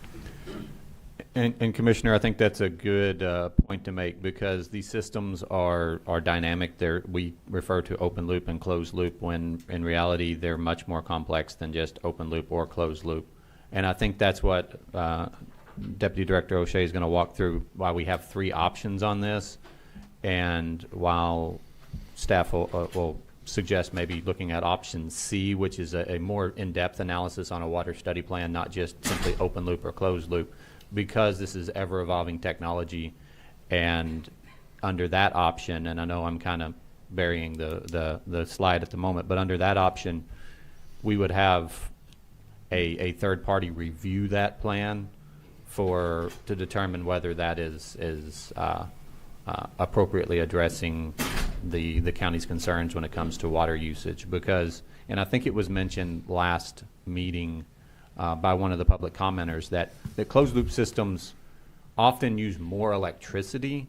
And Commissioner, I think that's a good point to make, because these systems are dynamic. We refer to open loop and closed loop when in reality they're much more complex than just open loop or closed loop. And I think that's what Deputy Director O'Shea is going to walk through, why we have 3 options on this, and while staff will suggest maybe looking at option C, which is a more in-depth analysis on a water study plan, not just simply open loop or closed loop, because this is ever-evolving technology. And under that option, and I know I'm kind of burying the slide at the moment, but under that option, we would have a third party review that plan to determine whether that is appropriately addressing the county's concerns when it comes to water usage. Because, and I think it was mentioned last meeting by one of the public commenters, that closed loop systems often use more electricity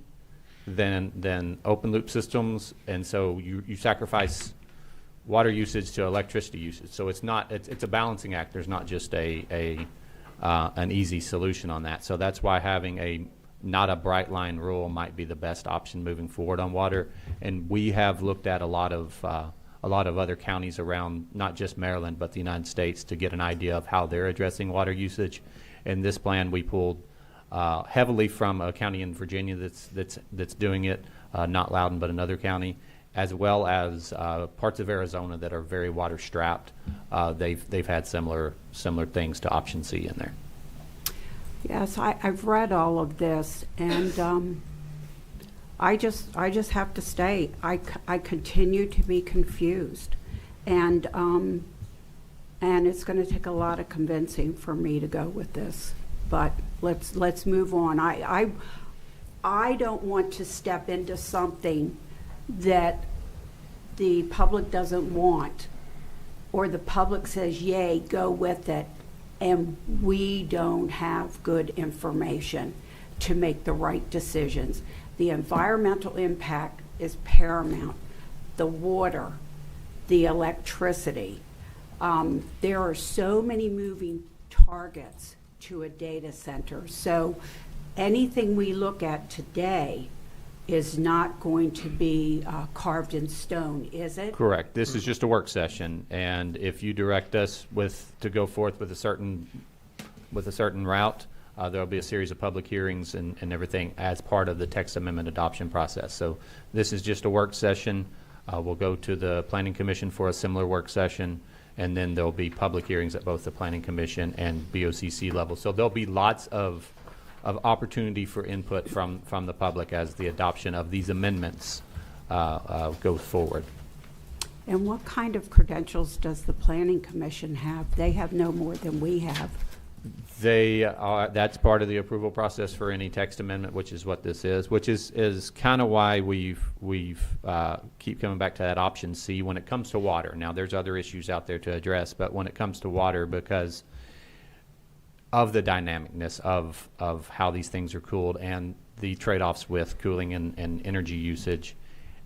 than open loop systems, and so you sacrifice water usage to electricity usage. So it's a balancing act. There's not just an easy solution on that. So that's why having not a bright line rule might be the best option moving forward on water. And we have looked at a lot of other counties around, not just Maryland, but the United States, to get an idea of how they're addressing water usage. In this plan, we pulled heavily from a county in Virginia that's doing it, not Loudoun, but another county, as well as parts of Arizona that are very water strapped. They've had similar things to option C in there. Yes, I've read all of this, and I just have to state I continue to be confused, and it's going to take a lot of convincing for me to go with this. But let's move on. I don't want to step into something that the public doesn't want, or the public says, yay, go with it, and we don't have good information to make the right decisions. The environmental impact is paramount. The water, the electricity. There are so many moving targets to a data center. So anything we look at today is not going to be carved in stone, is it? Correct. This is just a work session, and if you direct us to go forth with a certain route, there'll be a series of public hearings and everything as part of the text amendment adoption process. So this is just a work session. We'll go to the Planning Commission for a similar work session, and then there'll be public hearings at both the Planning Commission and BOCC level. So there'll be lots of opportunity for input from the public as the adoption of these amendments goes forward. And what kind of credentials does the Planning Commission have? They have no more than we have. That's part of the approval process for any text amendment, which is what this is, which is kind of why we've keep coming back to that option C when it comes to water. Now, there's other issues out there to address, but when it comes to water, because of the dynamicness of how these things are cooled and the trade-offs with cooling and energy usage,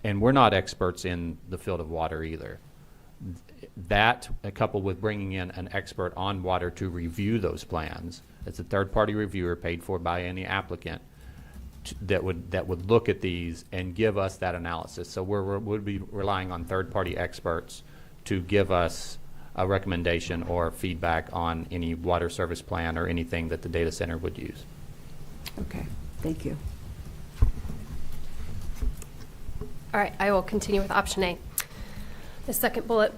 and we're not experts in the field of water either. That, coupled with bringing in an expert on water to review those plans, it's a third-party reviewer paid for by any applicant that would look at these and give us that analysis. So we'd be relying on third-party experts to give us a recommendation or feedback on any water service plan or anything that the data center would use. Okay, thank you. All right, I will continue with option A. The second bullet,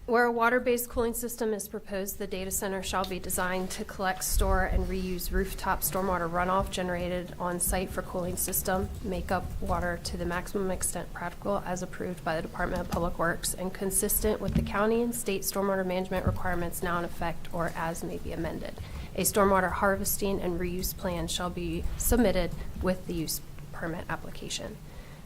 where a water-based cooling system is proposed, the data center shall be designed to collect, store, and reuse rooftop stormwater runoff generated on site for cooling system, make up water to the maximum extent practical as approved by the Department of Public Works and consistent with the county and state stormwater management requirements now in effect or as may be amended. A stormwater harvesting and reuse plan shall be submitted with the use permit application.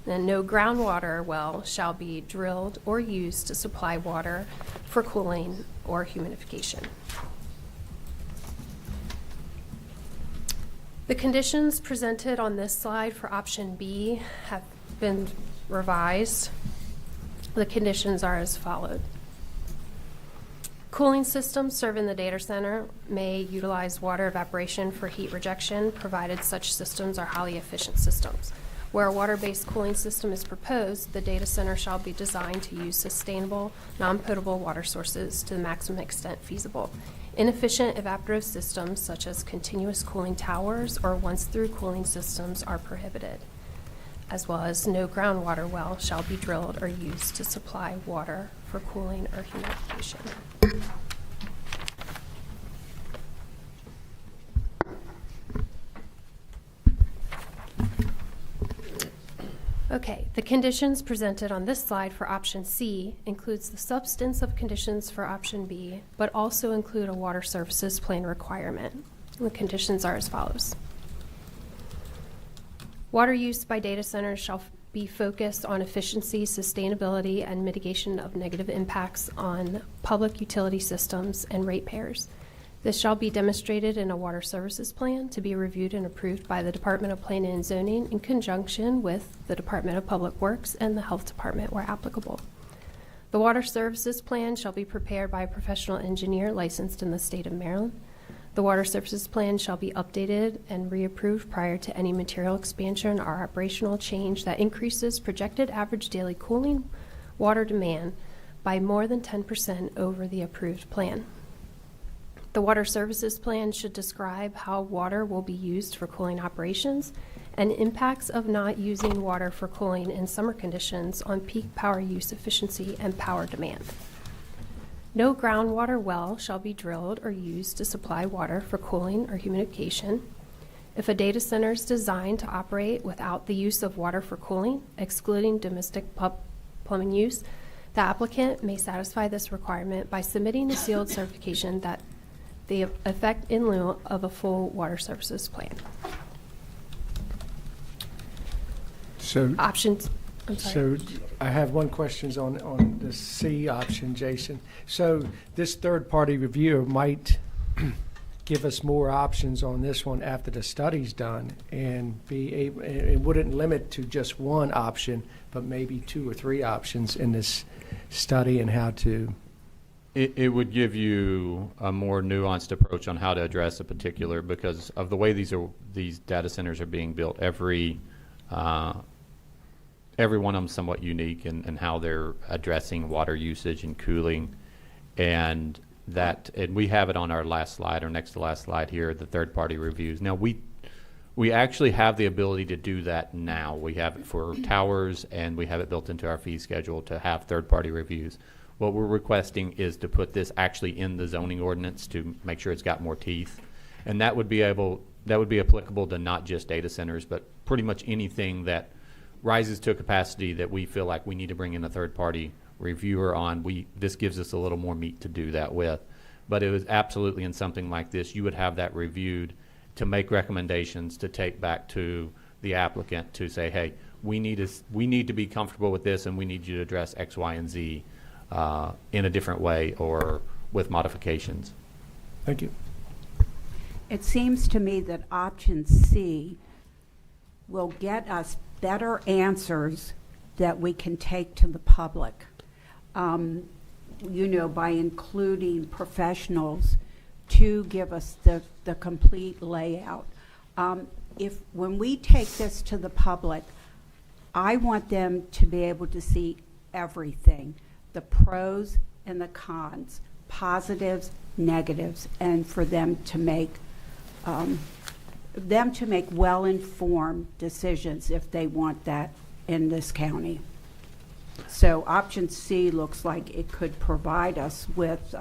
Then no groundwater well shall be drilled or used to supply water for cooling or humidification. The conditions presented on this slide for option B have been revised. The conditions are as followed. Cooling systems serving the data center may utilize water evaporation for heat rejection, provided such systems are highly efficient systems. Where a water-based cooling system is proposed, the data center shall be designed to use sustainable, non-potable water sources to the maximum extent feasible. Inefficient evaporative systems, such as continuous cooling towers or once-through cooling systems, are prohibited, as well as no groundwater well shall be drilled or used to supply water for cooling or humidification. Okay, the conditions presented on this slide for option C includes the substance of conditions for option B, but also include a water services plan requirement. The conditions are as follows. Water use by data centers shall be focused on efficiency, sustainability, and mitigation of negative impacts on public utility systems and ratepayers. This shall be demonstrated in a water services plan to be reviewed and approved by the Department of Planning and Zoning in conjunction with the Department of Public Works and the Health Department where applicable. The water services plan shall be prepared by a professional engineer licensed in the state of Maryland. The water services plan shall be updated and reapproved prior to any material expansion or operational change that increases projected average daily cooling water demand by more than 10% over the approved plan. The water services plan should describe how water will be used for cooling operations and impacts of not using water for cooling in summer conditions on peak power use efficiency and power demand. No groundwater well shall be drilled or used to supply water for cooling or humidification. If a data center is designed to operate without the use of water for cooling, excluding domestic plumbing use, the applicant may satisfy this requirement by submitting a sealed certification that the effect in lieu of a full water services plan. So Options. I'm sorry. So I have one question on the C option, Jason. So this third-party reviewer might give us more options on this one after the study's done, and be able, it wouldn't limit to just one option, but maybe 2 or 3 options in this study and how to. It would give you a more nuanced approach on how to address a particular, because of the way these data centers are being built. Every one of them somewhat unique in how they're addressing water usage and cooling, and we have it on our last slide, or next to last slide here, the third-party reviews. Now we actually have the ability to do that now. We have it for towers, and we have it built into our fee schedule to have third-party reviews. What we're requesting is to put this actually in the zoning ordinance to make sure it's got more teeth, and that would be applicable to not just data centers, but pretty much anything that rises to a capacity that we feel like we need to bring in a third-party reviewer on. This gives us a little more meat to do that with, but it was absolutely in something like this, you would have that reviewed to make recommendations to take back to the applicant to say, hey, we need to be comfortable with this, and we need you to address X, Y, and Z in a different way or with modifications. Thank you. It seems to me that option C will get us better answers that we can take to the public, by including professionals to give us the complete layout. When we take this to the public, I want them to be able to see everything, the pros and the cons, positives, negatives, and for them to make well-informed decisions if they want that in this county. So option C looks like it could provide us with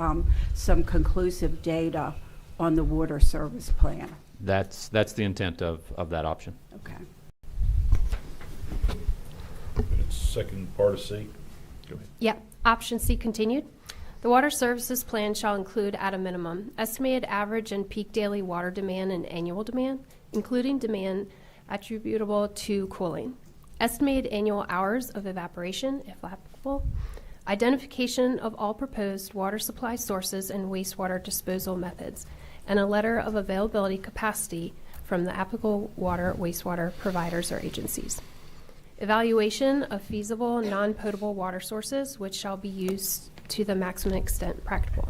some conclusive data on the water service plan. That's the intent of that option. Okay. Second part of C. Go ahead. Yep. Option C continued. The water services plan shall include, at a minimum, estimated average and peak daily water demand and annual demand, including demand attributable to cooling, estimated annual hours of evaporation, if applicable, identification of all proposed water supply sources and wastewater disposal methods, and a letter of availability capacity from the applicable water, wastewater providers or agencies. Evaluation of feasible non-potable water sources, which shall be used to the maximum extent practicable.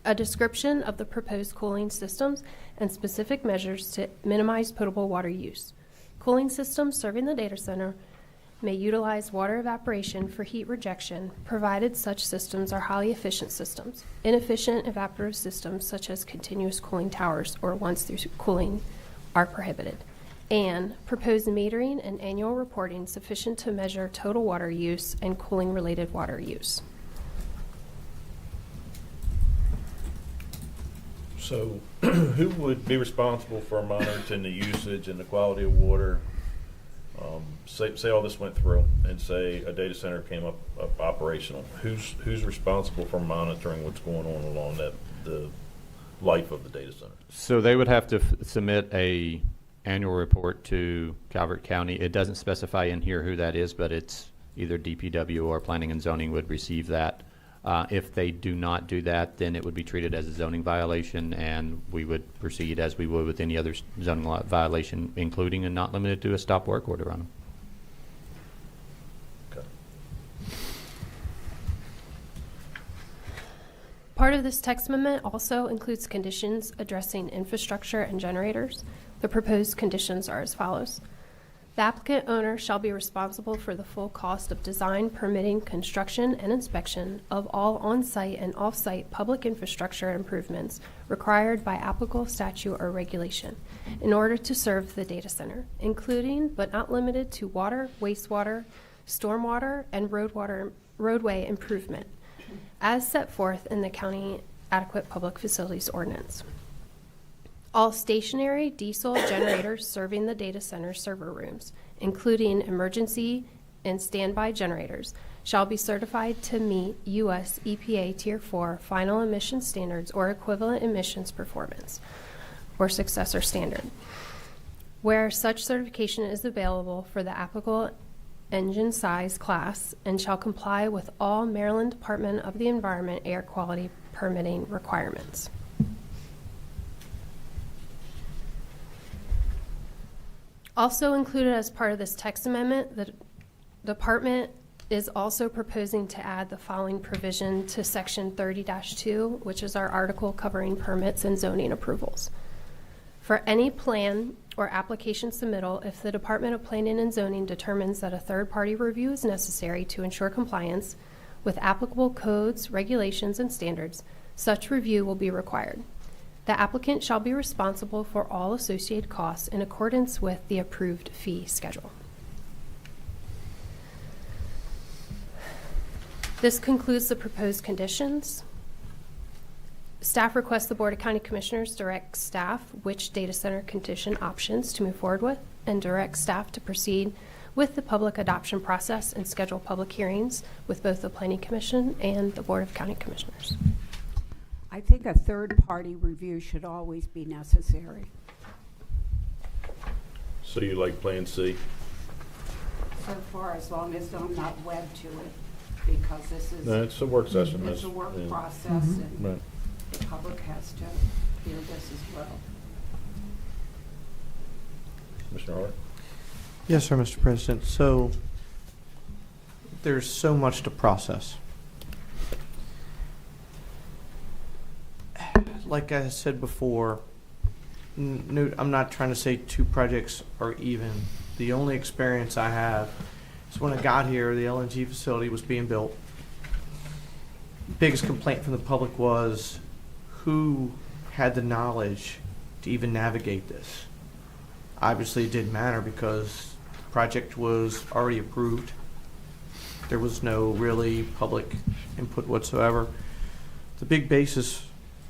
A description of the proposed cooling systems and specific measures to minimize potable water use. Cooling systems serving the data center may utilize water evaporation for heat rejection, provided such systems are highly efficient systems. Inefficient evaporative systems, such as continuous cooling towers or once-through cooling, are prohibited. And proposed metering and annual reporting sufficient to measure total water use and cooling-related water use. So who would be responsible for monitoring the usage and the quality of water? Say all this went through and say a data center came up operational. Who's responsible for monitoring what's going on along the life of the data center? So they would have to submit a annual report to Calvert County. It doesn't specify in here who that is, but it's either DPW or Planning and Zoning would receive that. If they do not do that, then it would be treated as a zoning violation, and we would proceed as we would with any other zoning law violation, including and not limited to a stop work order on them. Okay. Part of this text amendment also includes conditions addressing infrastructure and generators. The proposed conditions are as follows. The applicant owner shall be responsible for the full cost of design, permitting, construction, and inspection of all on-site and off-site public infrastructure improvements required by applicable statute or regulation in order to serve the data center, including but not limited to water, wastewater, stormwater, and roadway improvement, as set forth in the County Adequate Public Facilities Ordinance. All stationary diesel generators serving the data center server rooms, including emergency and standby generators, shall be certified to meet U.S. EPA Tier 4 final emission standards or equivalent emissions performance or successor standard, where such certification is available for the applicable engine size class, and shall comply with all Maryland Department of the Environment air quality permitting requirements. Also included as part of this text amendment, the department is also proposing to add the following provision to section 30-2, which is our article covering permits and zoning approvals. For any plan or application submittal, if the Department of Planning and Zoning determines that a third-party review is necessary to ensure compliance with applicable codes, regulations, and standards, such review will be required. The applicant shall be responsible for all associated costs in accordance with the approved fee schedule. This concludes the proposed conditions. Staff requests the Board of County Commissioners direct staff which data center condition options to move forward with, and direct staff to proceed with the public adoption process and schedule public hearings with both the Planning Commission and the Board of County Commissioners. I think a third-party review should always be necessary. So you like Plan C? So far, as long as I'm not wed to it, because this is... No, it's a work session. It's a work yeah. process, and Right. the public has to hear this as well. Commissioner Hart? Yes, sir, Mr. President. So there's so much to process. Like I said before, I'm not trying to say two projects are even. The only experience I have is when I got here, the LNG facility was being built. Biggest complaint from the public was who had the knowledge to even navigate this. Obviously, it didn't matter because the project was already approved. There was no really public input whatsoever. The big basis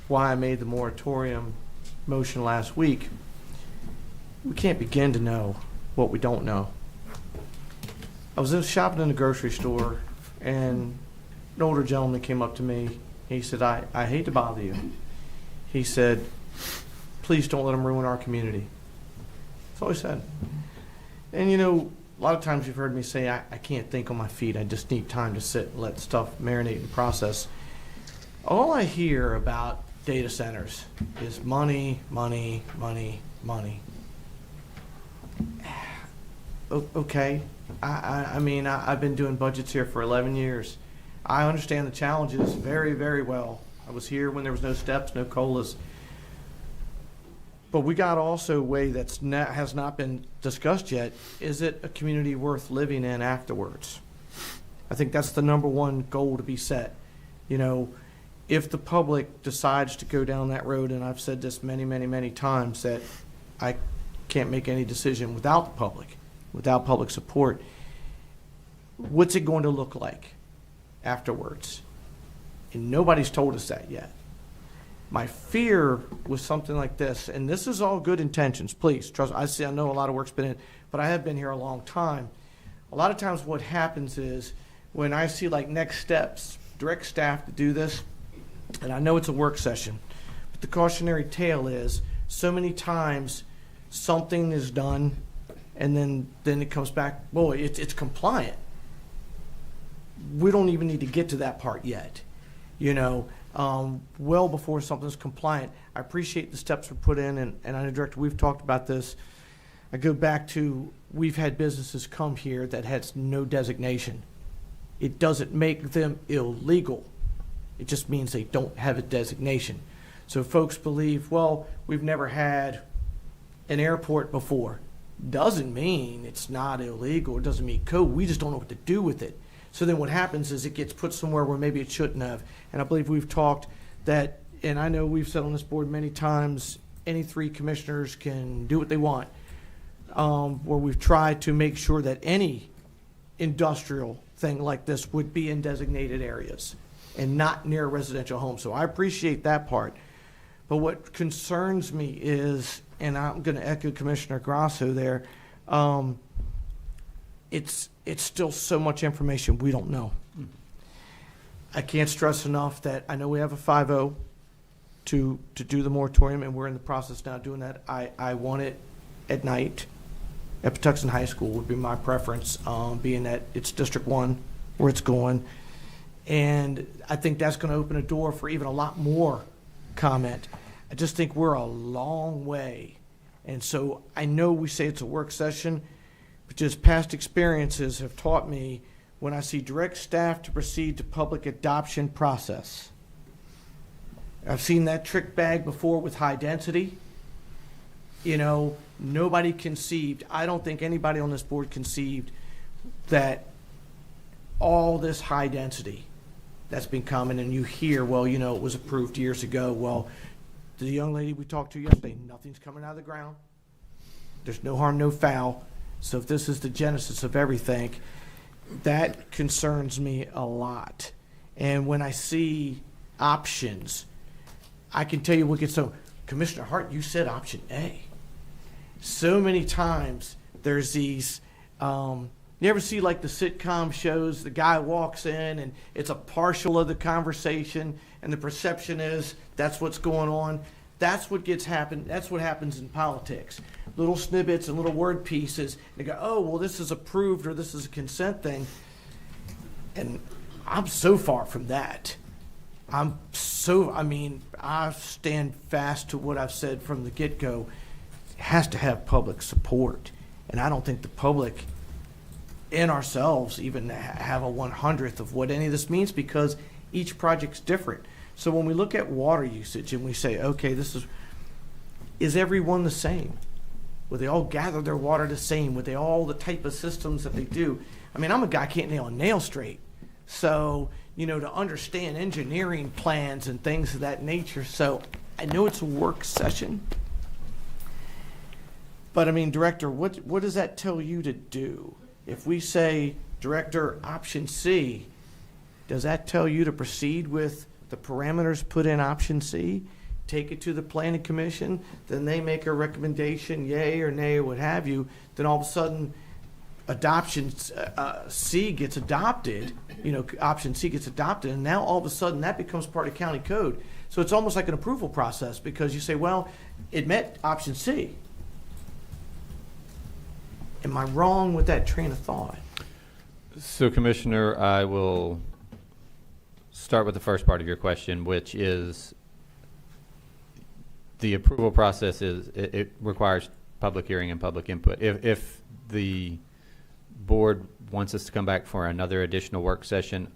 why I made the moratorium motion last week, we can't begin to know what we don't know. I was shopping in the grocery store, and an older gentleman came up to me. He said, I hate to bother you. He said, please don't let them ruin our community. That's all he said. And you know, a lot of times you've heard me say, I can't think on my feet. I just need time to sit and let stuff marinate and process. All I hear about data centers is money, money, money, money. Okay, I mean, I've been doing budgets here for 11 years. I understand the challenges very, very well. I was here when there was no steps, no COLAs. But we got also a way has not been discussed yet. Is it a community worth living in afterwards? I think that's the number one goal to be set. You know, if the public decides to go down that road, and I've said this many, many, many times, that I can't make any decision without the public, without public support, what's it going to look like afterwards? And nobody's told us that yet. My fear with something like this, and this is all good intentions, please, trust, I know a lot of work's been in, but I have been here a long time. A lot of times what happens is when I see like next steps, direct staff to do this, and I know it's a work session, but the cautionary tale is so many times something is done and then it comes back, boy, it's compliant. We don't even need to get to that part yet, you know. Well before something's compliant. I appreciate the steps were put in, and I know, Director, we've talked about this. I go back to, we've had businesses come here that has no designation. It doesn't make them illegal. It just means they don't have a designation. So folks believe, well, we've never had an airport before. Doesn't mean it's not illegal. It doesn't mean code. We just don't know what to do with it. So then what happens is it gets put somewhere where maybe it shouldn't have. And I believe we've talked that, and I know we've said on this board many times, any three commissioners can do what they want. Where we've tried to make sure that any industrial thing like this would be in designated areas and not near a residential home. So I appreciate that part. But what concerns me is, and I'm going to echo Commissioner Grasso there, it's still so much information we don't know. I can't stress enough that I know we have a 5-0 to do the moratorium, and we're in the process now doing that. I want it at night at Patuxent High School would be my preference, being that it's District 1 where it's going. And I think that's going to open a door for even a lot more comment. I just think we're a long way. And so I know we say it's a work session, but just past experiences have taught me when I see direct staff to proceed to public adoption process. I've seen that trick bag before with high density. You know, nobody conceived, I don't think anybody on this board conceived that all this high density that's been coming, and you hear, well, you know, it was approved years ago. Well, the young lady we talked to yesterday, nothing's coming out of the ground. There's no harm, no foul. So if this is the genesis of everything, that concerns me a lot. And when I see options, I can tell you what gets so, Commissioner Hart, you said option A. So many times there's these, you ever see like the sitcom shows, the guy walks in and it's a partial of the conversation and the perception is that's what's going on. That's what that's what happens in politics. Little snippets and little word pieces. They go, oh, well, this is approved or this is a consent thing. And I'm so far from that. I stand fast to what I've said from the get-go. It has to have public support. And I don't think the public and ourselves even have a 1/100th of what any of this means because each project's different. So when we look at water usage and we say, okay, is everyone the same? Would they all gather their water the same? Would they all the type of systems that they do? I mean, I'm a guy can't nail a nail straight. So, you know, to understand engineering plans and things of that nature. So I know it's a work session. But I mean, Director, what does that tell you to do? If we say, Director, option C, does that tell you to proceed with the parameters put in option C, take it to the Planning Commission, then they make a recommendation, yay or nay or what have you, then all of a sudden adoption C gets adopted, you know, option C gets adopted, and now all of a sudden that becomes part of county code. So it's almost like an approval process because you say, well, it met option C. Am I wrong with that train of thought? So, Commissioner, I will start with the first part of your question, which is The approval process it requires public hearing and public input. If the board wants us to come back for another additional work session,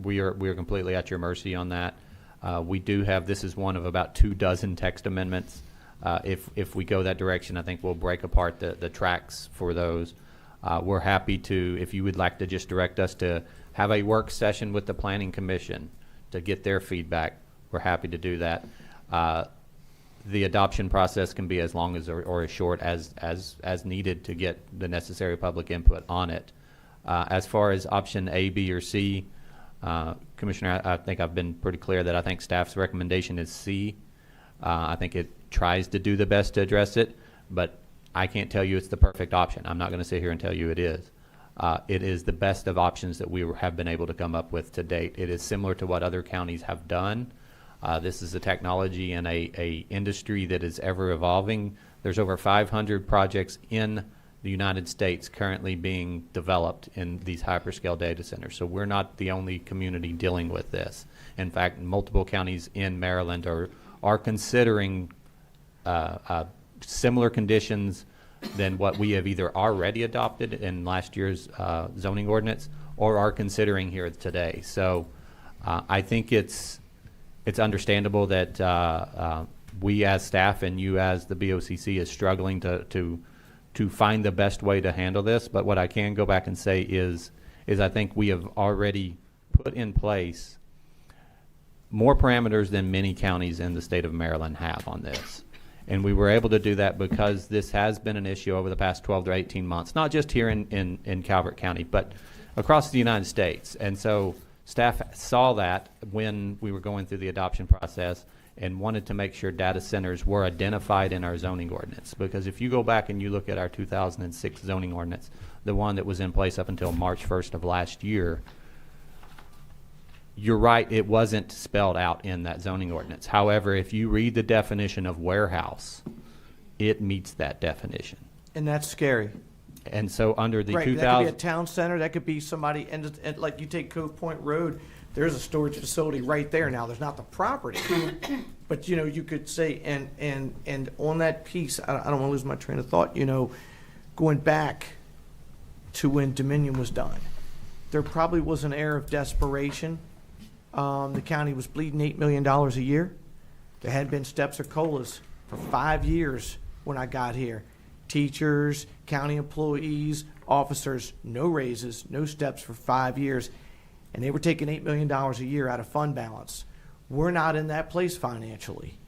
we are completely at your mercy on that. We do have, this is one of about 24 text amendments. If we go that direction, I think we'll break apart the tracks for those. We're happy to, if you would like to just direct us to have a work session with the Planning Commission to get their feedback, we're happy to do that. The adoption process can be as long as or as short as needed to get the necessary public input on it. As far as option A, B, or C, Commissioner, I think I've been pretty clear that I think staff's recommendation is C. I think it tries to do the best to address it, but I can't tell you it's the perfect option. I'm not going to sit here and tell you it is. It is the best of options that we have been able to come up with to date. It is similar to what other counties have done. This is a technology and a industry that is ever evolving. There's over 500 projects in the United States currently being developed in these hyperscale data centers. So we're not the only community dealing with this. In fact, multiple counties in Maryland are considering similar conditions than what we have either already adopted in last year's zoning ordinance or are considering here today. So I think it's understandable that we as staff and you as the BOCC is struggling to find the best way to handle this. But what I can go back and say is I think we have already put in place more parameters than many counties in the state of Maryland have on this. And we were able to do that because this has been an issue over the past 12 to 18 months, not just here in Calvert County, but across the United States. And so staff saw that when we were going through the adoption process and wanted to make sure data centers were identified in our zoning ordinance. Because if you go back and you look at our 2006 zoning ordinance, the one that was in place up until March 1st of last year, you're right, it wasn't spelled out in that zoning ordinance. However, if you read the definition of warehouse, it meets that definition. And that's scary. And so under the Right, 2000... that could be a town center, that could be somebody, and like you take Cove Point Road, there's a storage facility right there now. There's not the property. But, you could say, and on that piece, I don't want to lose my train of thought, going back to when Dominion was done, there probably was an air of desperation. The county was bleeding $8 million a year. There hadn't been steps or COLAs for 5 years when I got here. Teachers, county employees, officers, no raises, no steps for 5 years. And they were taking $8 million a year out of fund balance. We're not in that place financially.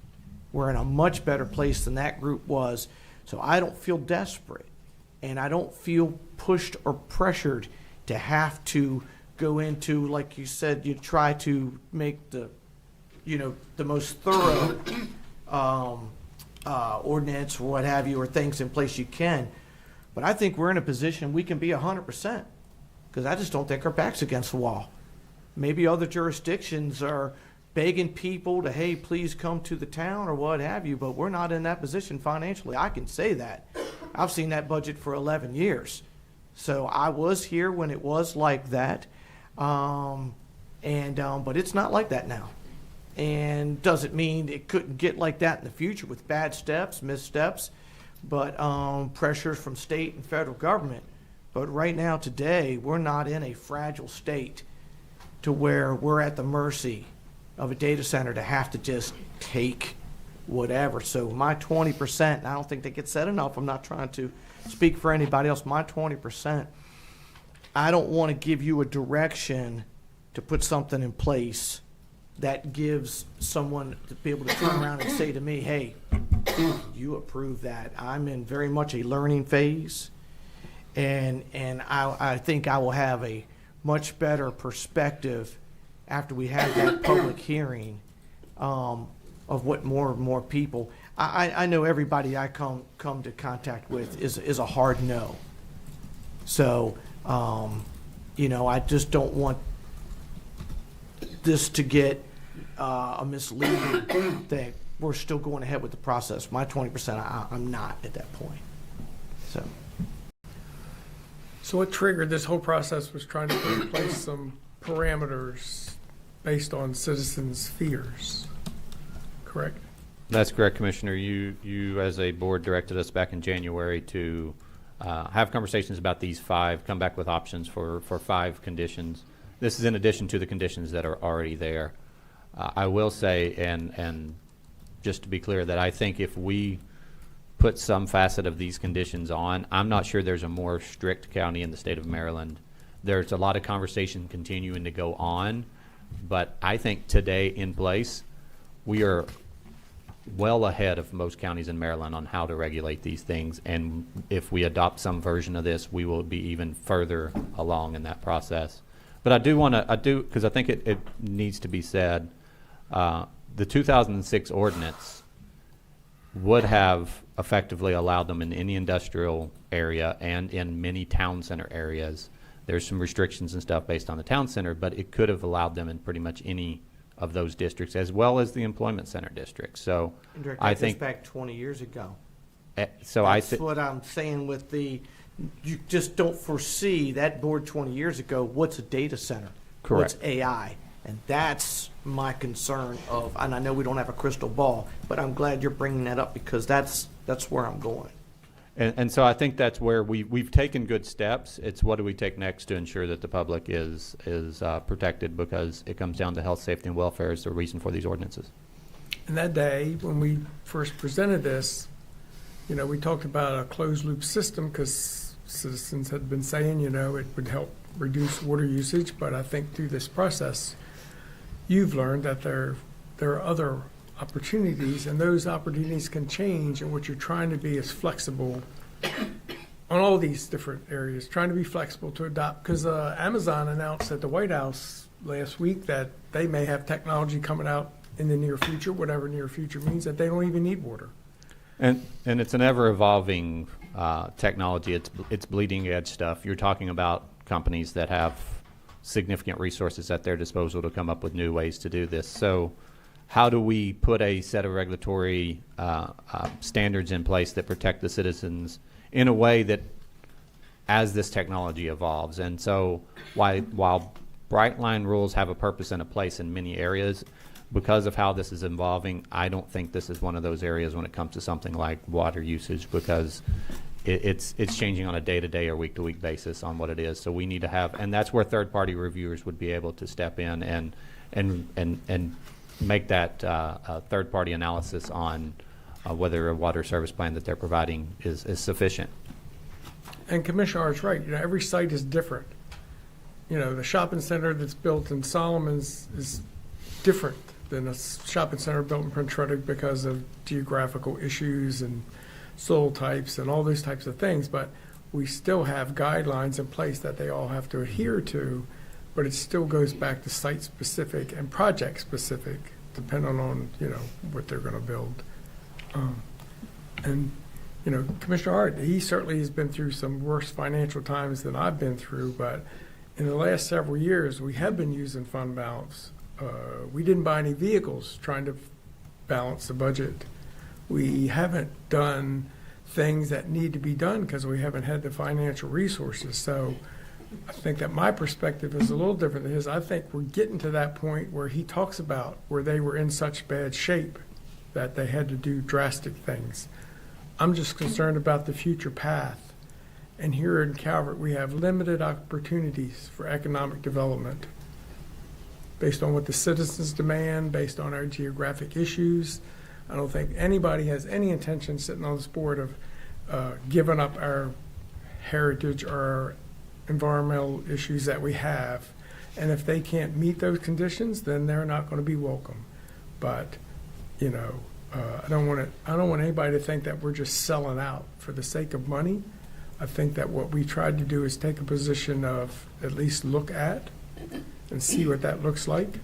We're in a much better place than that group was. So I don't feel desperate. And I don't feel pushed or pressured to have to go into, like you said, you try to make the most thorough ordinance or what have you, or things in place you can. But I think we're in a position we can be 100%, because I just don't think our back's against the wall. Maybe other jurisdictions are begging people to, hey, please come to the town or what have you, but we're not in that position financially. I can say that. I've seen that budget for 11 years. So I was here when it was like that. But it's not like that now. And doesn't mean it couldn't get like that in the future with bad steps, missteps, but pressures from state and federal government. But right now, today, we're not in a fragile state to where we're at the mercy of a data center to have to just take whatever. So my 20%, I don't think that gets said enough. I'm not trying to speak for anybody else. My 20%, I don't want to give you a direction to put something in place that gives someone to be able to turn around and say to me, hey, you approve that. I'm in very much a learning phase, and I think I will have a much better perspective after we have that public hearing of what more and more people. I know everybody I come to contact with is a hard no. So, I just don't want this to get a misleading thing. We're still going ahead with the process. My 20%, I'm not at that point. So what triggered this whole process was trying to put in place some parameters based on citizens' fears, correct? That's correct, Commissioner. You as a board directed us back in January to have conversations about these 5, come back with options for 5 conditions. This is in addition to the conditions that are already there. I will say, and just to be clear, that I think if we put some facet of these conditions on, I'm not sure there's a more strict county in the state of Maryland. There's a lot of conversation continuing to go on, but I think today in place, we are well ahead of most counties in Maryland on how to regulate these things. And if we adopt some version of this, we will be even further along in that process. But I do want to, because I think it needs to be said, the 2006 ordinance would have effectively allowed them in any industrial area and in many town center areas. There's some restrictions and stuff based on the town center, but it could have allowed them in pretty much any of those districts, as well as the employment center districts. So I think back 20 years ago. So That's what I'm saying with you just don't foresee that board 20 years ago, what's a data center? Correct. What's AI? And that's my concern and I know we don't have a crystal ball, but I'm glad you're bringing that up because that's where I'm going. And so I think that's where we've taken good steps. It's what do we take next to ensure that the public is protected, because it comes down to health, safety, and welfare is the reason for these ordinances. And that day, when we first presented this, we talked about a closed loop system because citizens had been saying, it would help reduce water usage. But I think through this process, you've learned that there are other opportunities, and those opportunities can change, and what you're trying to be is flexible on all these different areas, trying to be flexible to adopt, because Amazon announced at the White House last week that they may have technology coming out in the near future, whatever near future means, that they don't even need water. And it's an ever-evolving technology. It's bleeding-edge stuff. You're talking about companies that have significant resources at their disposal to come up with new ways to do this. So how do we put a set of regulatory standards in place that protect the citizens in a way that as this technology evolves? And so while bright line rules have a purpose and a place in many areas, because of how this is evolving, I don't think this is one of those areas when it comes to something like water usage, because it's changing on a day-to-day or week-to-week basis on what it is. So we need to have, and that's where third-party reviewers would be able to step in and make that third-party analysis on whether a water service plan that they're providing is sufficient. And Commissioner Hart's right. Every site is different. The shopping center that's built in Solomon's is different than a shopping center built in Prince Ruddock because of geographical issues and soil types and all those types of things. But we still have guidelines in place that they all have to adhere to, but it still goes back to site-specific and project-specific, depending on, what they're going to build. Commissioner Hart, he certainly has been through some worse financial times than I've been through, but in the last several years, we have been using fund balance. We didn't buy any vehicles trying to balance the budget. We haven't done things that need to be done because we haven't had the financial resources. So I think that my perspective is a little different than his. I think we're getting to that point where he talks about where they were in such bad shape that they had to do drastic things. I'm just concerned about the future path. And here in Calvert, we have limited opportunities for economic development based on what the citizens demand, based on our geographic issues. I don't think anybody has any intention sitting on this board of giving up our heritage or our environmental issues that we have. And if they can't meet those conditions, then they're not going to be welcome. But, I don't want anybody to think that we're just selling out for the sake of money. I think that what we tried to do is take a position of at least look at and see what that looks like.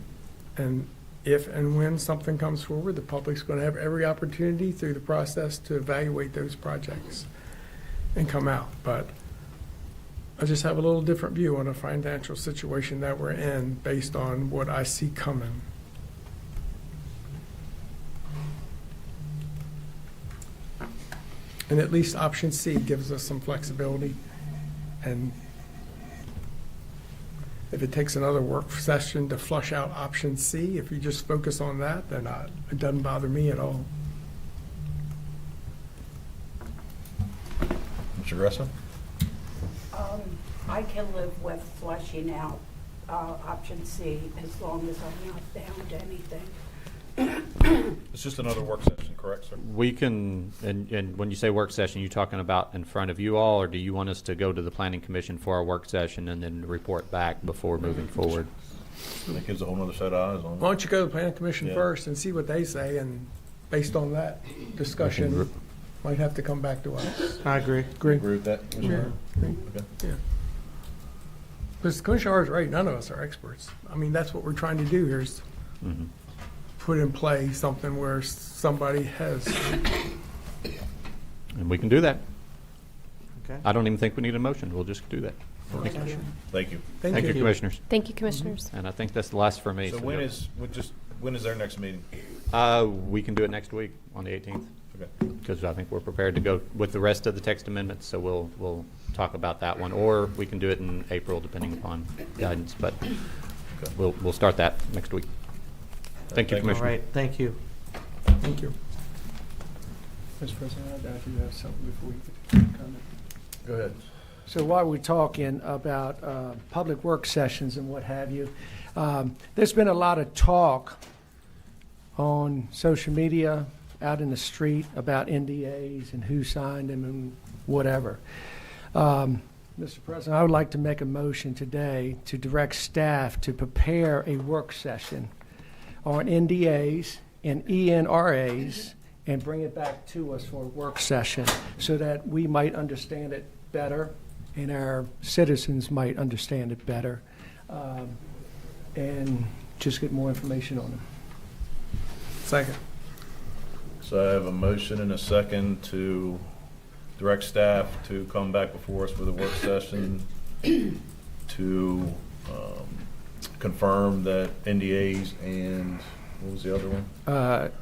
And if and when something comes forward, the public's going to have every opportunity through the process to evaluate those projects and come out. But I just have a little different view on the financial situation that we're in based on what I see coming. And at least option C gives us some flexibility. And if it takes another work session to flush out option C, if you just focus on that, then it doesn't bother me at all. Mr. Gressa? I can live with flushing out option C as long as I'm not bound to anything. It's just another work session, correct, sir? We can, and when you say work session, you talking about in front of you all, or do you want us to go to the planning commission for our work session and then report back before moving forward? That gives a whole other set of eyes on it. Why don't you go to the planning commission Yeah. first and see what they say, and based on that discussion, might have to come back to us. I agree. Agree. Agree with that, Mr. Yeah. Mayor? Agree. Okay. Yeah. Because Commissioner is right, none of us are experts. I mean, that's what we're trying to do here is Mm-hmm. put in play something where somebody has. And we can do that. Okay. I don't even think we need a motion. We'll just do that. Thank you. Thank Thank you, you. commissioners. Thank you, commissioners. And I think that's the last for me. So when is their next meeting? We can do it next week on the 18th. Okay. Because I think we're prepared to go with the rest of the text amendments, so we'll talk about that one, or we can do it in April, depending upon guidance. But we'll start that next week. Thank you, All Commissioner. right, thank you. Thank you. Mr. President, I doubt you have something before we get to comment. Go ahead. So while we're talking about public work sessions and what have you, there's been a lot of talk on social media, out in the street about NDAs and who signed them and whatever. Mr. President, I would like to make a motion today to direct staff to prepare a work session on NDAs and ENRAs and bring it back to us for a work session so that we might understand it better and our citizens might understand it better, and just get more information on them. Second. So I have a motion and a second to direct staff to come back before us with a work session to confirm that NDAs and what was the other one?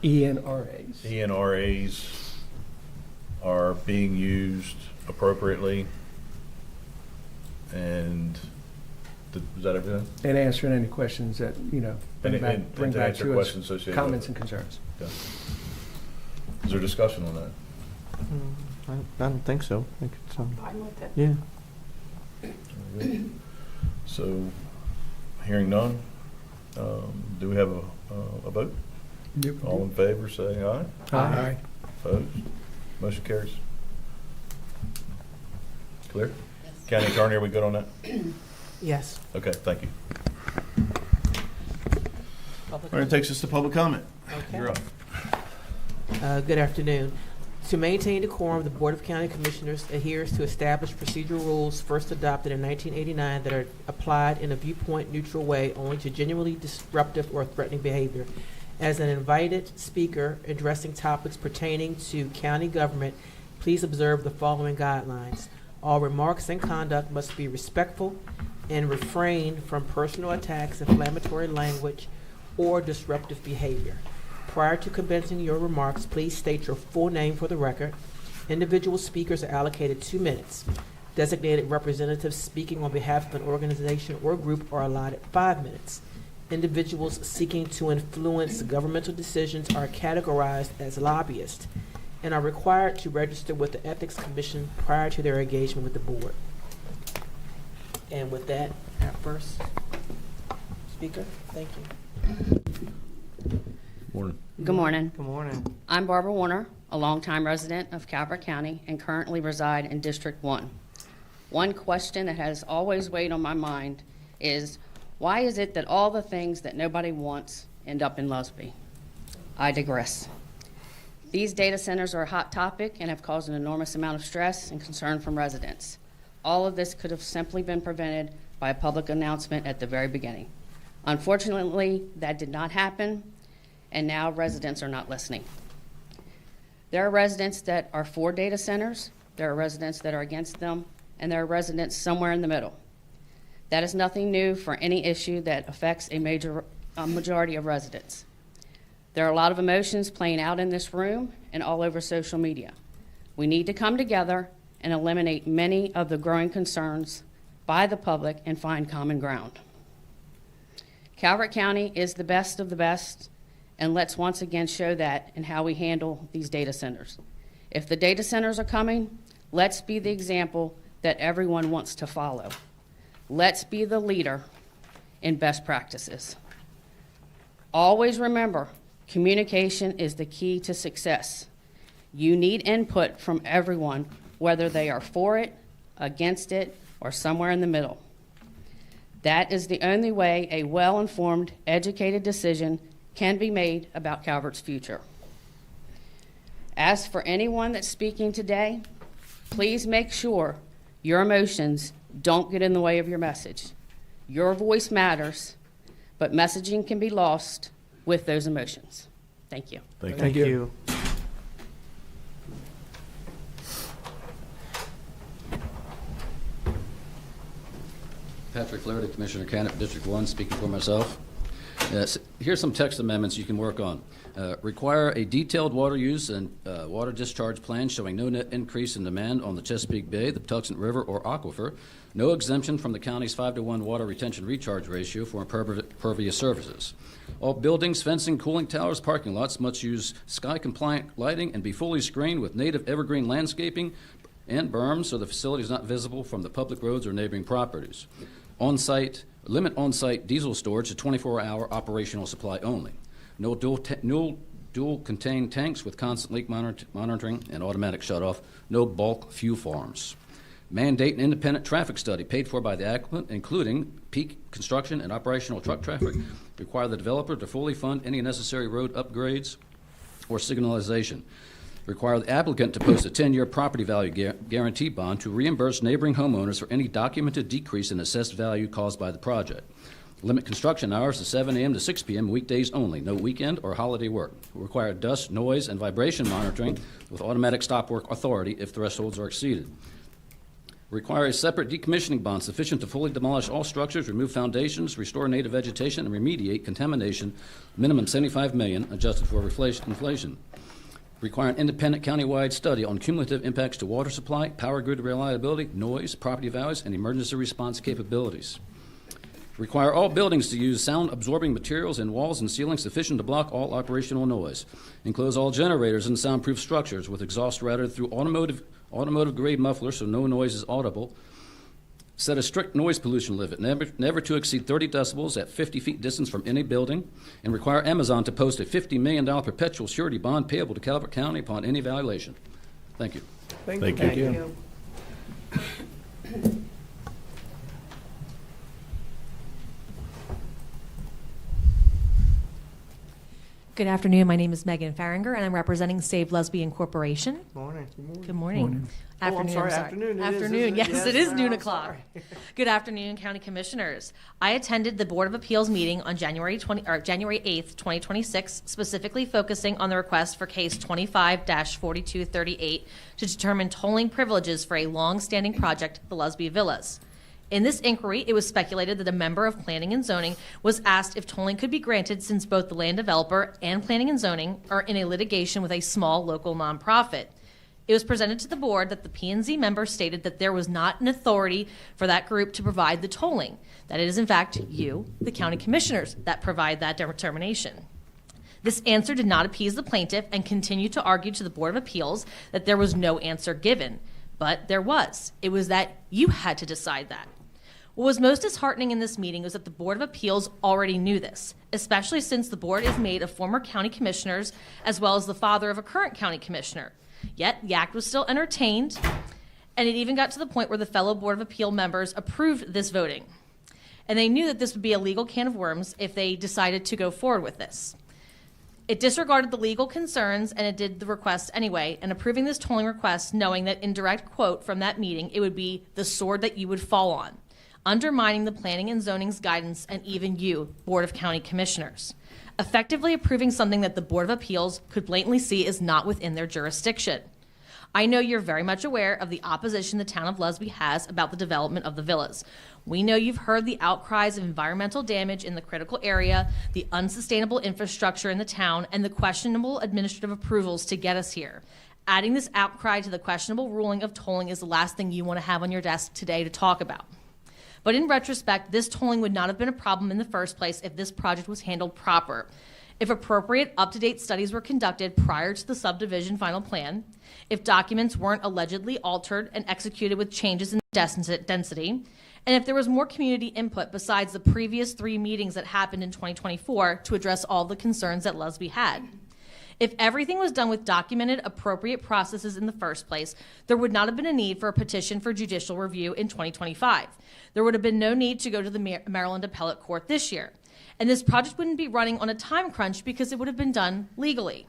ENRAs. ENRAs are being used appropriately. And is that everything? And answering any questions that, bring And back to answer to us, questions associated with comments it. and concerns. Okay. Is there discussion on that? I don't think so. I think it's, Fine with it. yeah. Very good. So, hearing none, do we have a vote? Yep. All in favor, say aye. Aye. Opposed? Motion carries. Clear? County Attorney, are we good on that? Yes. Okay, thank you. Public All right, takes us to public comment. Okay. You're up. Good afternoon. To maintain the quorum, the Board of County Commissioners adheres to established procedural rules first adopted in 1989 that are applied in a viewpoint-neutral way only to genuinely disruptive or threatening behavior. As an invited speaker addressing topics pertaining to county government, please observe the following guidelines. All remarks and conduct must be respectful and refrain from personal attacks, inflammatory language, or disruptive behavior. Prior to commencing your remarks, please state your full name for the record. Individual speakers are allocated 2 minutes. Designated representatives speaking on behalf of an organization or group are allotted 5 minutes. Individuals seeking to influence governmental decisions are categorized as lobbyists and are required to register with the Ethics Commission prior to their engagement with the board. And with that, our first speaker, thank you. Morning. Good morning. Good morning. I'm Barbara Warner, a longtime resident of Calvert County and currently reside in District 1. One question that has always weighed on my mind is, why is it that all the things that nobody wants end up in Lusby? I digress. These data centers are a hot topic and have caused an enormous amount of stress and concern from residents. All of this could have simply been prevented by a public announcement at the very beginning. Unfortunately, that did not happen, and now residents are not listening. There are residents that are for data centers, there are residents that are against them, and there are residents somewhere in the middle. That is nothing new for any issue that affects a majority of residents. There are a lot of emotions playing out in this room and all over social media. We need to come together and eliminate many of the growing concerns by the public and find common ground. Calvert County is the best of the best, and let's once again show that in how we handle these data centers. If the data centers are coming, Let's be the example that everyone wants to follow. Let's be the leader in best practices. Always remember, communication is the key to success. You need input from everyone, whether they are for it, against it, or somewhere in the middle. That is the only way a well-informed, educated decision can be made about Calvert's future. As for anyone that's speaking today, please make sure your emotions don't get in the way of your message. Your voice matters, but messaging can be lost with those emotions. Thank you. Thank you. Patrick Flaherty, Commissioner Candidate, District 1, speaking for myself. Yes, here's some text amendments you can work on. Require a detailed water use and water discharge plan showing no net increase in demand on the Chesapeake Bay, the Patuxent River, or aquifer. No exemption from the county's 5-to-1 water retention recharge ratio for impervious surfaces. All buildings, fencing, cooling towers, parking lots must use sky-compliant lighting and be fully screened with native evergreen landscaping and berms so the facility is not visible from the public roads or neighboring properties. Limit on-site diesel storage to 24-hour operational supply only. No dual contained tanks with constant leak monitoring and automatic shutoff. No bulk fuel farms. Mandate an independent traffic study paid for by the applicant, including peak construction and operational truck traffic. Require the developer to fully fund any necessary road upgrades or signalization. Require the applicant to post a 10-year property value guarantee bond to reimburse neighboring homeowners for any documented decrease in assessed value caused by the project. Limit construction hours to 7 a.m. to 6 p.m. weekdays only, no weekend or holiday work. Require dust, noise, and vibration monitoring with automatic stop work authority if thresholds are exceeded. Require a separate decommissioning bond sufficient to fully demolish all structures, remove foundations, restore native vegetation, and remediate contamination, minimum $75 million, adjusted for inflation. Require an independent countywide study on cumulative impacts to water supply, power grid reliability, noise, property values, and emergency response capabilities. Require all buildings to use sound-absorbing materials in walls and ceilings sufficient to block all operational noise. Enclose all generators in soundproof structures with exhaust routed through automotive-grade mufflers so no noise is audible. Set a strict noise pollution limit, never to exceed 30 decibels at 50 feet distance from any building, and require Amazon to post a $50 million perpetual surety bond payable to Calvert County upon any violation. Thank you. Thank you. Good afternoon. My name is Megan Farringer, and I'm representing Save Lesbian Corporation. Morning. Good morning. Afternoon. I'm Afternoon. Afternoon. Yes, it is noon o'clock. Good afternoon, County Commissioners. I attended the Board of Appeals meeting on January 8th, 2026, specifically focusing on the request for case 25-4238 to determine tolling privileges for a long-standing project, the Lusby Villas. In this inquiry, it was speculated that a member of Planning and Zoning was asked if tolling could be granted since both the land developer and Planning and Zoning are in a litigation with a small local nonprofit. It was presented to the board that the P&Z member stated that there was not an authority for that group to provide the tolling, that it is in fact you, the county commissioners, that provide that determination. This answer did not appease the plaintiff and continued to argue to the Board of Appeals that there was no answer given. But there was. It was that you had to decide that. What was most disheartening in this meeting was that the Board of Appeals already knew this, especially since the board is made of former county commissioners as well as the father of a current county commissioner. Yet the act was still entertained, and it even got to the point where the fellow Board of Appeal members approved this voting. And they knew that this would be a legal can of worms if they decided to go forward with this. It disregarded the legal concerns, and it did the request anyway, and approving this tolling request knowing that in direct quote from that meeting, it would be the sword that you would fall on, undermining the Planning and Zoning's guidance and even you, Board of County Commissioners, effectively approving something that the Board of Appeals could blatantly see is not within their jurisdiction. I know you're very much aware of the opposition the town of Lusby has about the development of the villas. We know you've heard the outcries of environmental damage in the critical area, the unsustainable infrastructure in the town, and the questionable administrative approvals to get us here. Adding this outcry to the questionable ruling of tolling is the last thing you want to have on your desk today to talk about. But in retrospect, this tolling would not have been a problem in the first place if this project was handled proper. if appropriate, up-to-date studies were conducted prior to the subdivision final plan, if documents weren't allegedly altered and executed with changes in density, and if there was more community input besides the previous 3 meetings that happened in 2024 to address all the concerns that Lusby had. If everything was done with documented, appropriate processes in the first place, there would not have been a need for a petition for judicial review in 2025. There would have been no need to go to the Maryland Appellate Court this year. And this project wouldn't be running on a time crunch because it would have been done legally.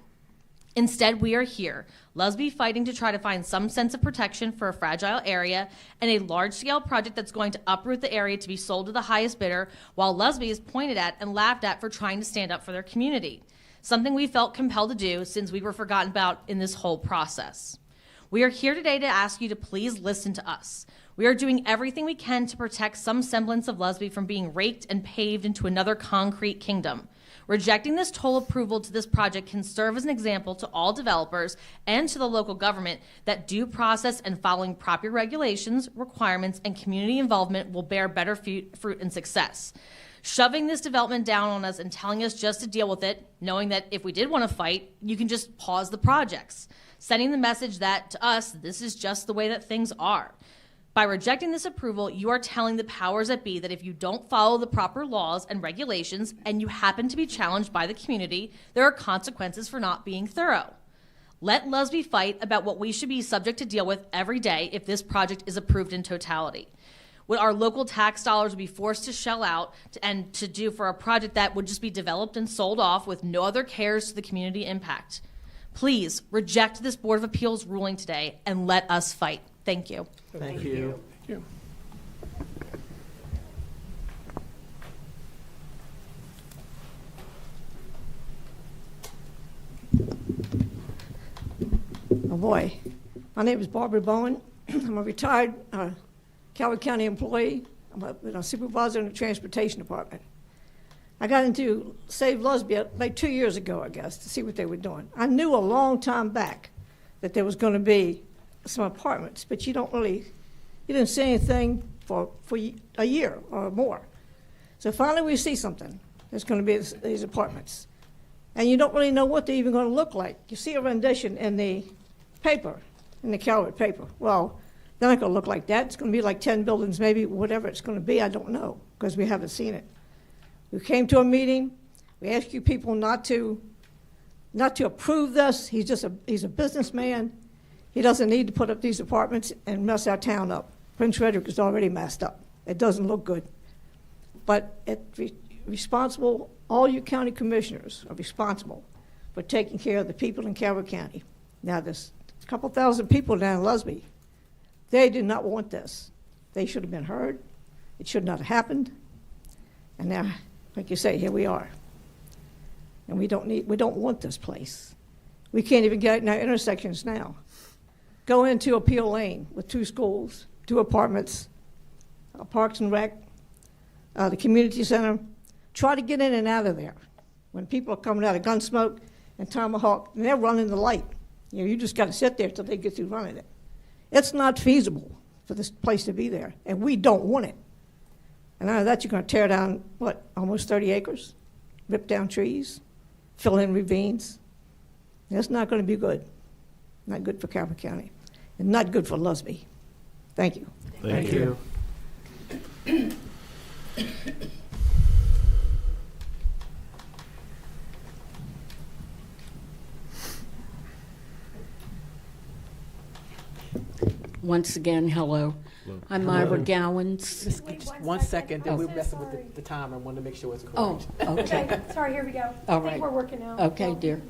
Instead, we are here, Lusby fighting to try to find some sense of protection for a fragile area and a large-scale project that's going to uproot the area to be sold to the highest bidder, while Lusby is pointed at and laughed at for trying to stand up for their community. Something we felt compelled to do since we were forgotten about in this whole process. We are here today to ask you to please listen to us. We are doing everything we can to protect some semblance of Lusby from being raked and paved into another concrete kingdom. Rejecting this toll approval to this project can serve as an example to all developers and to the local government that due process and following proper regulations, requirements, and community involvement will bear better fruit and success. Shoving this development down on us and telling us just to deal with it, knowing that if we did want to fight, you can just pause the projects. Sending the message that, to us, this is just the way that things are. By rejecting this approval, you are telling the powers that be that if you don't follow the proper laws and regulations and you happen to be challenged by the community, there are consequences for not being thorough. Let Lusby fight about what we should be subject to deal with every day if this project is approved in totality. What our local tax dollars would be forced to shell out and to do for a project that would just be developed and sold off with no other cares to the community impact. Please reject this Board of Appeals ruling today and let us fight. Thank you. Thank you. Thank you. Oh boy, my name is Barbara Bowen. I'm a retired Calvert County employee. I'm a supervisor in the transportation department. I got into Save Lusby like 2 years ago, I guess, to see what they were doing. I knew a long time back that there was going to be some apartments, but you didn't see anything for a year or more. So finally we see something. There's going to be these apartments. And you don't really know what they're even going to look like. You see a rendition in the paper, in the Calvert paper. Well, they're not going to look like that. It's going to be like 10 buildings, maybe whatever it's going to be. I don't know, because we haven't seen it. We came to a meeting. We asked you people not to approve this. He's a businessman. He doesn't need to put up these apartments and mess our town up. Prince Frederick is already messed up. It doesn't look good. But responsible, all you county commissioners are responsible for taking care of the people in Calvert County. Now, there's a couple thousand people down in Lusby. They did not want this. They should have been heard. It should not have happened. And now, like you say, here we are. And we don't want this place. We can't even get in our intersections now. Go into Appeal Lane with 2 schools, 2 apartments, Parks and Rec, the community center. Try to get in and out of there. When people are coming out of Gunsmoke and Tomahawk, and they're running the light. You just got to sit there till they get through running it. It's not feasible for this place to be there, and we don't want it. And out of that, you're going to tear down, almost 30 acres? Rip down trees, fill in ravines. That's not going to be good. Not good for Calvert County, and not good for Lusby. Thank you. Thank you. Once again, hello. I'm Myra Gowans. Just 1 second, then we're messing with the timer. I wanted to make sure it's correct. Oh, okay. Sorry, here we go. All I think right. we're working now. Okay, dear.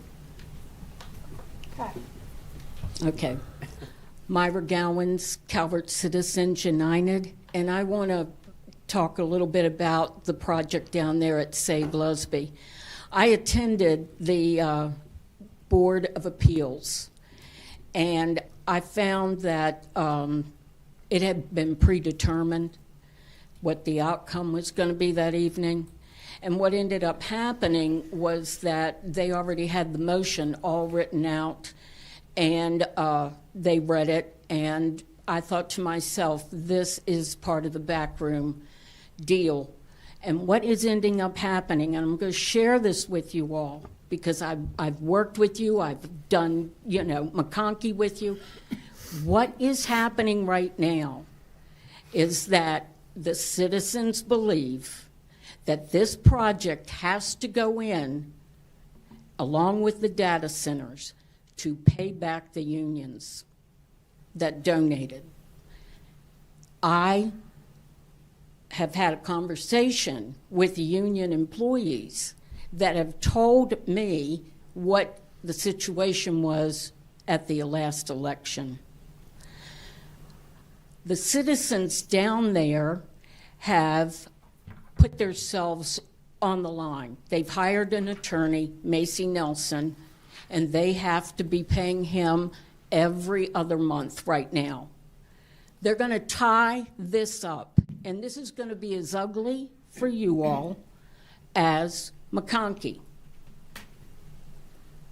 Okay. Okay. Myra Gowans, Calvert Citizens United, and I want to talk a little bit about the project down there at Save Lusby. I attended the Board of Appeals, and I found that it had been predetermined what the outcome was going to be that evening. And what ended up happening was that they already had the motion all written out, and they read it, and I thought to myself, this is part of the backroom deal. And what is ending up happening, and I'm going to share this with you all, because I've worked with you, I've done, McConkey with you. What is happening right now is that the citizens believe that this project has to go in, along with the data centers, to pay back the unions that donated. I have had a conversation with union employees that have told me what the situation was at the last election. The citizens down there have put themselves on the line. They've hired an attorney, Macy Nelson, and they have to be paying him every other month right now. They're going to tie this up, and this is going to be as ugly for you all as McConkey.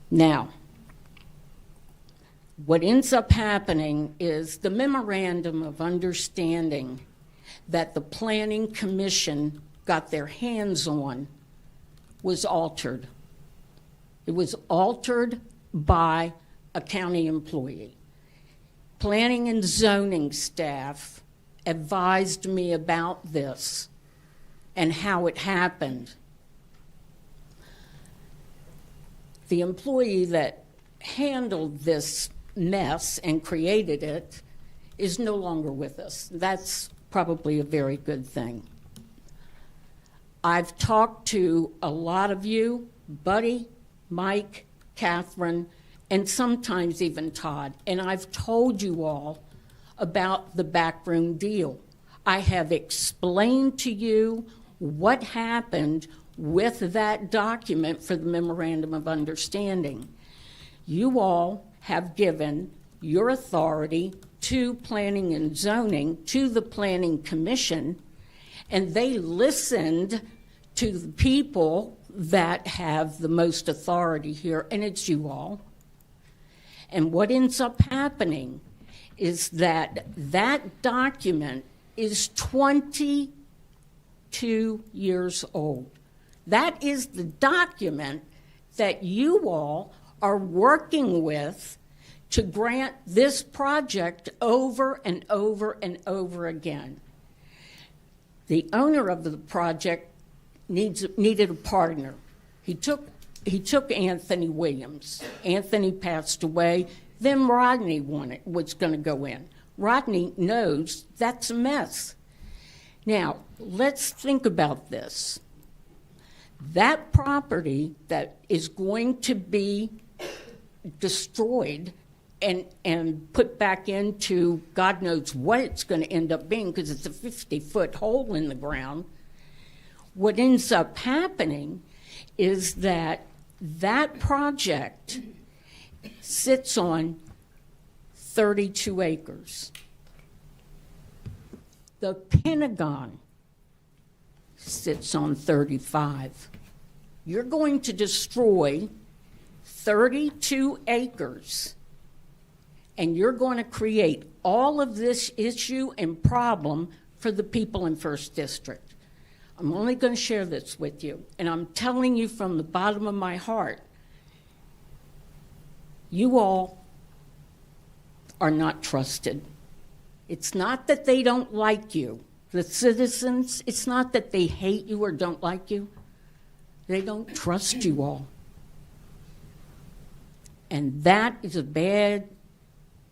Now, what ends up happening is the memorandum of understanding that the Planning Commission got their hands on was altered. It was altered by a county employee. Planning and zoning staff advised me about this and how it happened. The employee that handled this mess and created it is no longer with us. That's probably a very good thing. I've talked to a lot of you, Buddy, Mike, Catherine, and sometimes even Todd, and I've told you all about the backroom deal. I have explained to you what happened with that document for the Memorandum of Understanding. You all have given your authority to Planning and Zoning, to the Planning Commission, and they listened to the people that have the most authority here, and it's you all. And what ends up happening is that that document is 22 years old. That is the document that you all are working with to grant this project over and over and over again. The owner of the project needed a partner. He took Anthony Williams. Anthony passed away. Then Rodney was going to go in. Rodney knows that's a mess. Now, let's think about this. That property that is going to be destroyed and put back into God knows what it's going to end up being, because it's a 50-foot hole in the ground. What ends up happening is that that project sits on 32 acres. The Pentagon sits on 35. You're going to destroy 32 acres, and you're going to create all of this issue and problem for the people in First District. I'm only going to share this with you, and I'm telling you from the bottom of my heart, you all are not trusted. It's not that they don't like you. The citizens, it's not that they hate you or don't like you. They don't trust you all. And that is a bad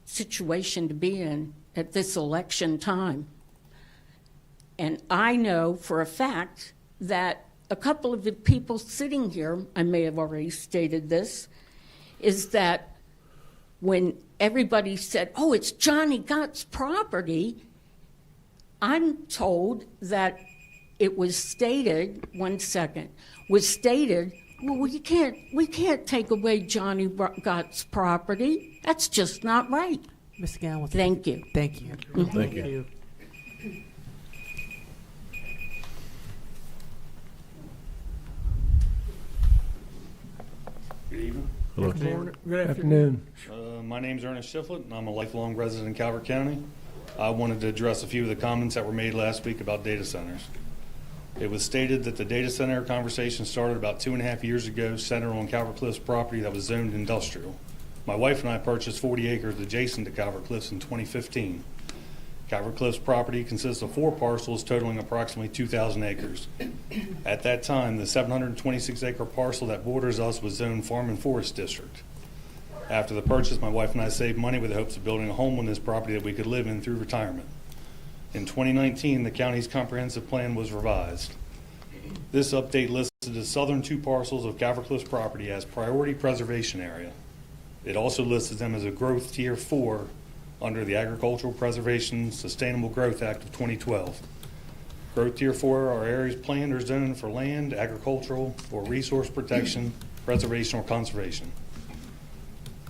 situation to be in at this election time. And I know for a fact that a couple of the people sitting here, I may have already stated this, is that when everybody said, oh, it's Johnny Gott's property, I'm told that it was stated, was stated, well, we can't take away Johnny Gott's property. That's just not right. Mr. Gowan. Thank you. Thank you. Mhm. Thank you. Good evening. Hello. Good morning. Good Afternoon. My name's Ernest Shiflett, and I'm a lifelong resident in Calvert County. I wanted to address a few of the comments that were made last week about data centers. It was stated that the data center conversation started about 2.5 years ago, centered on Calvert Cliffs property that was zoned industrial. My wife and I purchased 40 acres adjacent to Calvert Cliffs in 2015. Calvert Cliffs property consists of 4 parcels totaling approximately 2,000 acres. At that time, the 726-acre parcel that borders us was zoned Farm and Forest District. After the purchase, my wife and I saved money with the hopes of building a home on this property that we could live in through retirement. In 2019, the county's comprehensive plan was revised. This update listed the southern 2 parcels of Calvert Cliffs property as priority preservation area. It also listed them as a growth tier 4 under the Agricultural Preservation Sustainable Growth Act of 2012. Growth tier 4 are areas planned or zoned for land, agricultural, or resource protection, preservation, or conservation.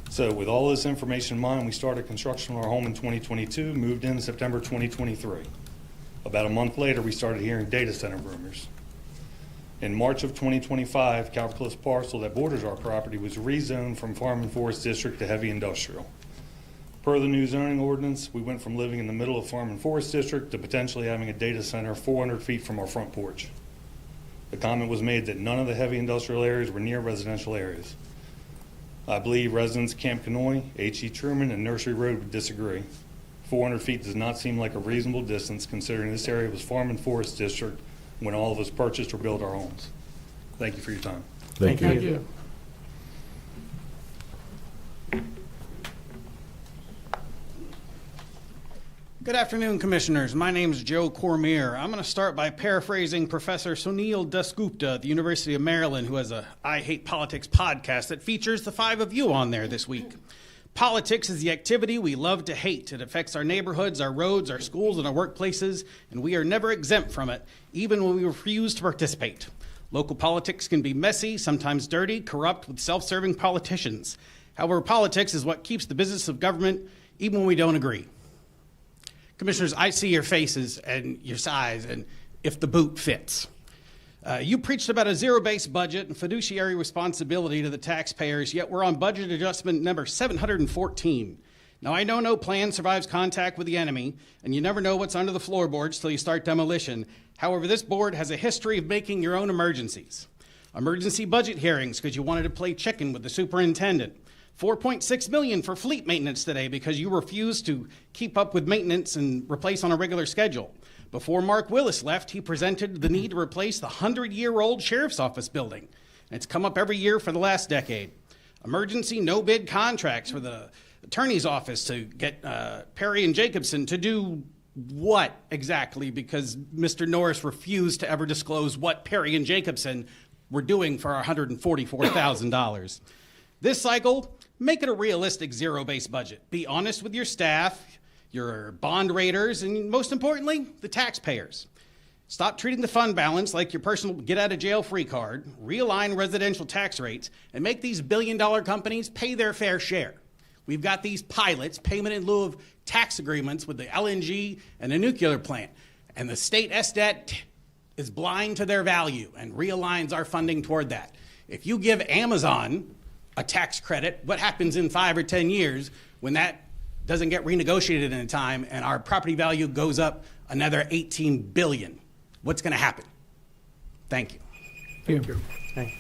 So with all this information in mind, we started construction on our home in 2022, moved in September 2023. About a month later, we started hearing data center rumors. In March of 2025, Calvert Cliffs parcel that borders our property was rezoned from Farm and Forest District to heavy industrial. Per the new zoning ordinance, we went from living in the middle of Farm and Forest District to potentially having a data center 400 feet from our front porch. The comment was made that none of the heavy industrial areas were near residential areas. I believe residents of Camp Canoy, H.E. Truman, and Nursery Road would disagree. 400 feet does not seem like a reasonable distance considering this area was Farm and Forest District when all of us purchased or built our homes. Thank you for your time. Thank you. Good afternoon, Commissioners. My name is Joe Cormier. I'm going to start by paraphrasing Professor Sunil Dasgupta at the University of Maryland, who has a I Hate Politics podcast that features the 5 of you on there this week. Politics is the activity we love to hate. It affects our neighborhoods, our roads, our schools, and our workplaces, and we are never exempt from it, even when we refuse to participate. Local politics can be messy, sometimes dirty, corrupt, with self-serving politicians. However, politics is what keeps the business of government, even when we don't agree. Commissioners, I see your faces and your size and if the boot fits. You preached about a zero-based budget and fiduciary responsibility to the taxpayers, yet we're on budget adjustment number 714. Now, I know no plan survives contact with the enemy, and you never know what's under the floorboards till you start demolition. However, this board has a history of making your own emergencies. Emergency budget hearings because you wanted to play chicken with the superintendent. $4.6 million for fleet maintenance today because you refused to keep up with maintenance and replace on a regular schedule. Before Mark Willis left, he presented the need to replace the 100-year-old sheriff's office building. And it's come up every year for the last decade. Emergency no-bid contracts for the attorney's office to get Perry and Jacobson to do what exactly? Because Mr. Norris refused to ever disclose what Perry and Jacobson were doing for our $144,000. This cycle, make it a realistic zero-based budget. Be honest with your staff, your bond raters, and most importantly, the taxpayers. Stop treating the fund balance like your personal get-out-of-jail-free card, realign residential tax rates, and make these billion-dollar companies pay their fair share. We've got these pilots, payment in lieu of tax agreements with the LNG and the nuclear plant, and the state SDET is blind to their value and realigns our funding toward that. If you give Amazon a tax credit, what happens in 5 or 10 years when that doesn't get renegotiated in time and our property value goes up another $18 billion? What's going to happen? Thank you. Thank you. Thank you.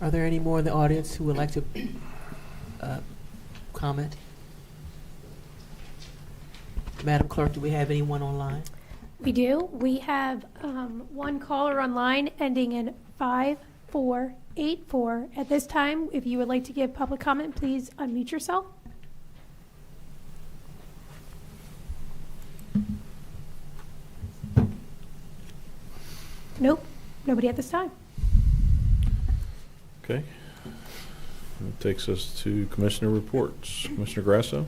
Are there any more in the audience who would like to comment? Madam Clerk, do we have anyone online? We do. We have one caller online ending in 5484. At this time, if you would like to give public comment, please unmute yourself. Nope, nobody at this time. Okay. That takes us to Commissioner reports. Commissioner Grasso.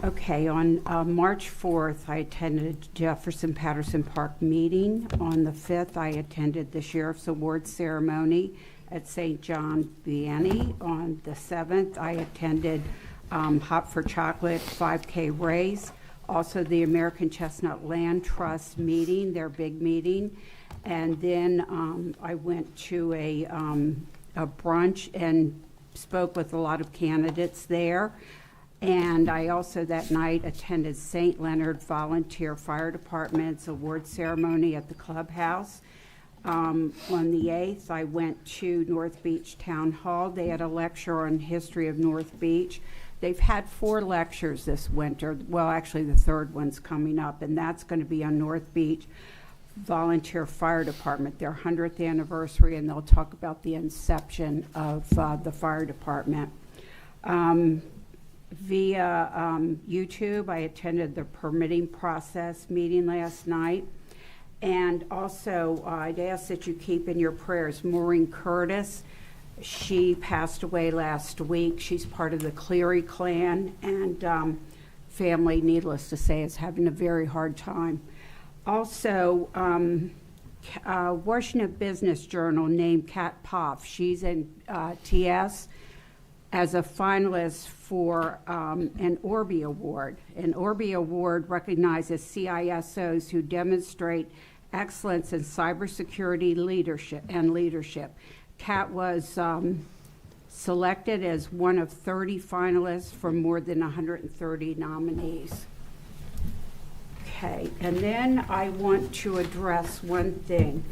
Okay, on March 4th, I attended Jefferson-Patterson Park meeting. On the 5th, I attended the Sheriff's Awards ceremony at St. John Vianney. On the 7th, I attended Hop for Chocolate 5K race. Also, the American Chestnut Land Trust meeting, their big meeting. And then I went to a a brunch and spoke with a lot of candidates there. And I also that night attended St. Leonard Volunteer Fire Department's award ceremony at the clubhouse. On the 8th, I went to North Beach Town Hall. They had a lecture on history of North Beach. They've had 4 lectures this winter. Well, actually, the 3rd one's coming up, and that's going to be on North Beach Volunteer Fire Department, their 100th anniversary, and they'll talk about the inception of the fire department. Via YouTube, I attended the permitting process meeting last night. And also, I'd ask that you keep in your prayers Maureen Curtis. She passed away last week. She's part of the Cleary clan, and family, needless to say, is having a very hard time. Also, Washington Business Journal named Kat Poff. She's in TS as a finalist for an Orby Award. An Orby Award recognizes CISOs who demonstrate excellence in cybersecurity leadership. Kat was selected as one of 30 finalists from more than 130 nominees. Okay, and then I want to address one thing.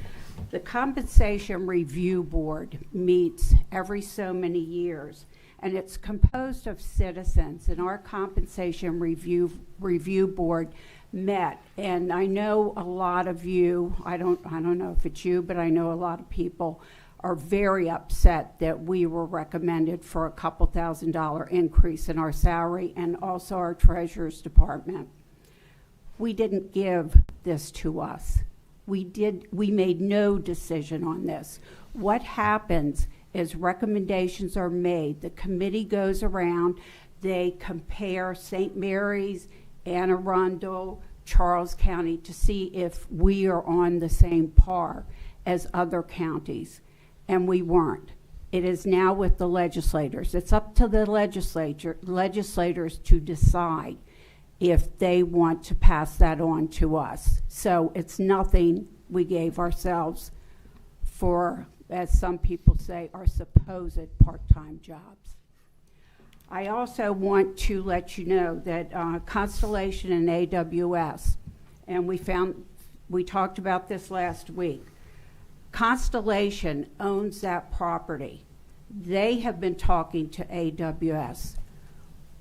The Compensation Review Board meets every so many years, and it's composed of citizens, and our Compensation Review Board met, and I know a lot of you, I don't know if it's you, but I know a lot of people are very upset that we were recommended for a couple $1,000 increase in our salary and also our treasurer's department. We didn't give this to us. We made no decision on this. What happens is recommendations are made. The committee goes around, they compare St. Mary's, Anne Arundel, Charles County to see if we are on the same par as other counties, and we weren't. It is now with the legislators. It's up to the legislators to decide if they want to pass that on to us. So it's nothing we gave ourselves for, as some people say, our supposed part-time jobs. I also want to let you know that Constellation and AWS, and we talked about this last week, Constellation owns that property. They have been talking to AWS.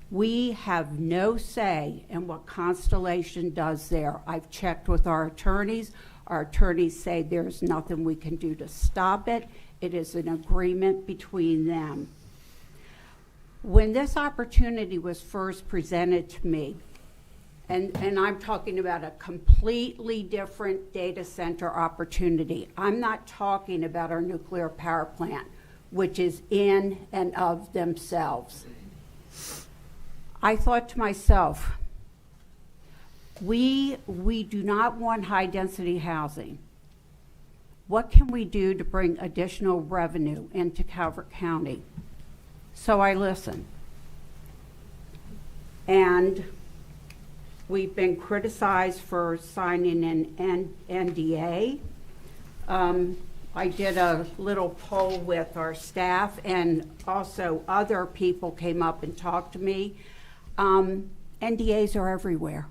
We have no say in what Constellation does there. I've checked with our attorneys. Our attorneys say there's nothing we can do to stop it. It is an agreement between them. When this opportunity was first presented to me, and I'm talking about a completely different data center opportunity. I'm not talking about our nuclear power plant, which is in and of themselves. I thought to myself, we do not want high-density housing. What can we do to bring additional revenue into Calvert County? So I listened. And we've been criticized for signing an NDA. I did a little poll with our staff, and also other people came up and talked to me. NDAs are everywhere.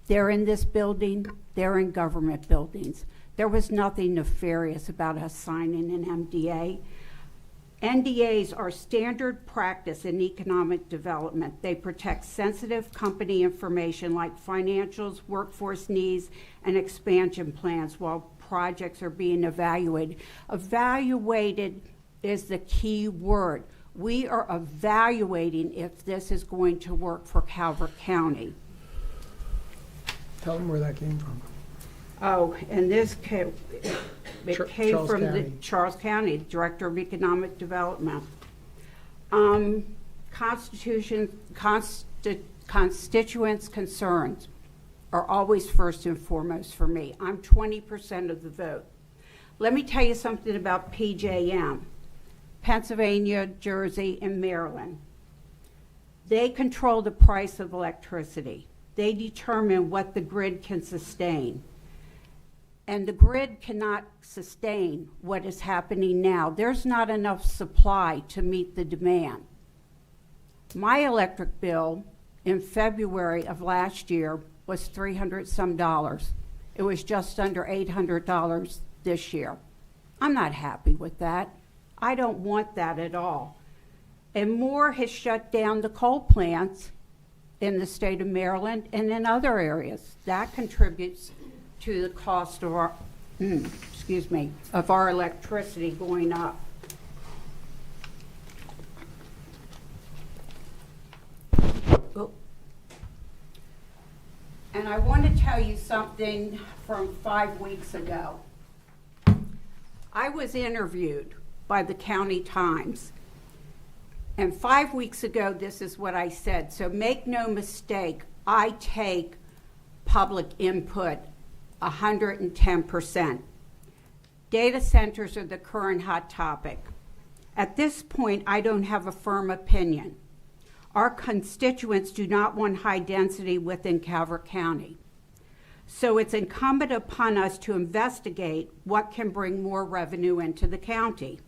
They're in this building, they're in government buildings. There was nothing nefarious about us signing an NDA. NDAs are standard practice in economic development. They protect sensitive company information like financials, workforce needs, and expansion plans while projects are being evaluated. Evaluated is the key word. We are evaluating if this is going to work for Calvert County. Tell them where that came from. Oh, and this came Charles from the County. Charles County, Director of Economic Development. Constituents' concerns are always first and foremost for me. I'm 20% of the vote. Let me tell you something about PJM, Pennsylvania, Jersey, and Maryland. They control the price of electricity. They determine what the grid can sustain. And the grid cannot sustain what is happening now. There's not enough supply to meet the demand. My electric bill in February of last year was $300 some. It was just under $800 this year. I'm not happy with that. I don't want that at all. And Moore has shut down the coal plants in the state of Maryland and in other areas. That contributes to the cost of our, of our electricity going up. Oh. And I want to tell you something from 5 weeks ago. I was interviewed by the County Times. And 5 weeks ago, this is what I said. So make no mistake, I take public input 110%. Data centers are the current hot topic. At this point, I don't have a firm opinion. Our constituents do not want high density within Calvert County. So it's incumbent upon us to investigate what can bring more revenue into the county.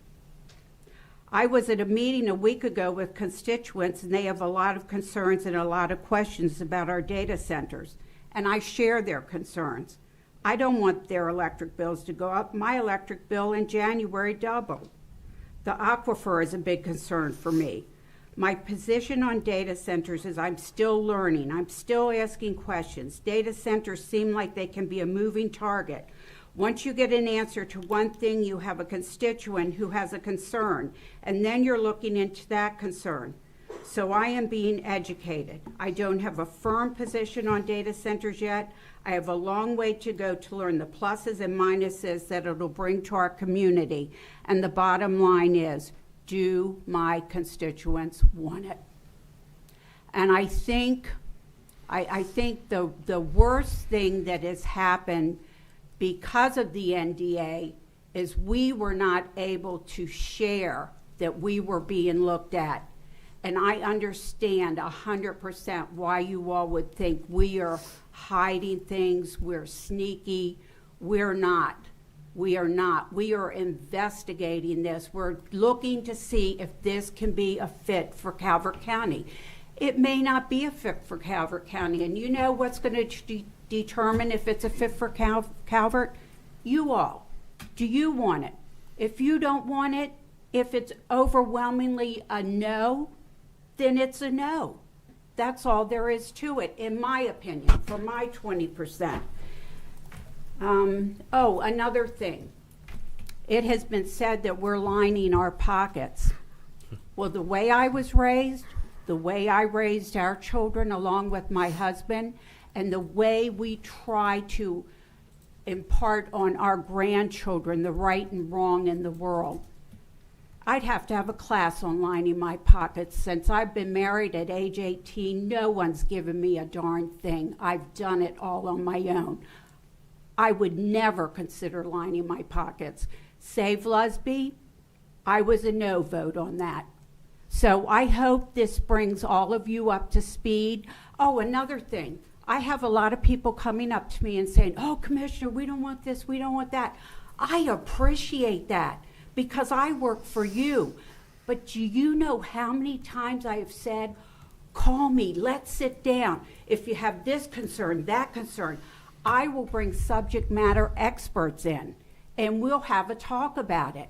I was at a meeting a week ago with constituents, and they have a lot of concerns and a lot of questions about our data centers, and I share their concerns. I don't want their electric bills to go up. My electric bill in January doubled. The aquifer is a big concern for me. My position on data centers is I'm still learning. I'm still asking questions. Data centers seem like they can be a moving target. Once you get an answer to one thing, you have a constituent who has a concern, and then you're looking into that concern. So I am being educated. I don't have a firm position on data centers yet. I have a long way to go to learn the pluses and minuses that it'll bring to our community. And the bottom line is, do my constituents want it? And I think the worst thing that has happened because of the NDA is we were not able to share that we were being looked at. And I understand 100% why you all would think we are hiding things, we're sneaky. We're not. We are not. We are investigating this. We're looking to see if this can be a fit for Calvert County. It may not be a fit for Calvert County. And you know what's going to determine if it's a fit for Calvert? You all. Do you want it? If you don't want it, if it's overwhelmingly a no, then it's a no. That's all there is to it, in my opinion, for my 20%. Another thing. It has been said that we're lining our pockets. Well, the way I was raised, the way I raised our children along with my husband, and the way we try to impart on our grandchildren the right and wrong in the world, I'd have to have a class on lining my pockets. Since I've been married at age 18, no one's given me a darn thing. I've done it all on my own. I would never consider lining my pockets. Save Lusby, I was a no vote on that. So I hope this brings all of you up to speed. Oh, another thing. I have a lot of people coming up to me and saying, oh, Commissioner, we don't want this, we don't want that. I appreciate that because I work for you. But do you know how many times I have said, call me, let's sit down. If you have this concern, that concern, I will bring subject matter experts in and we'll have a talk about it.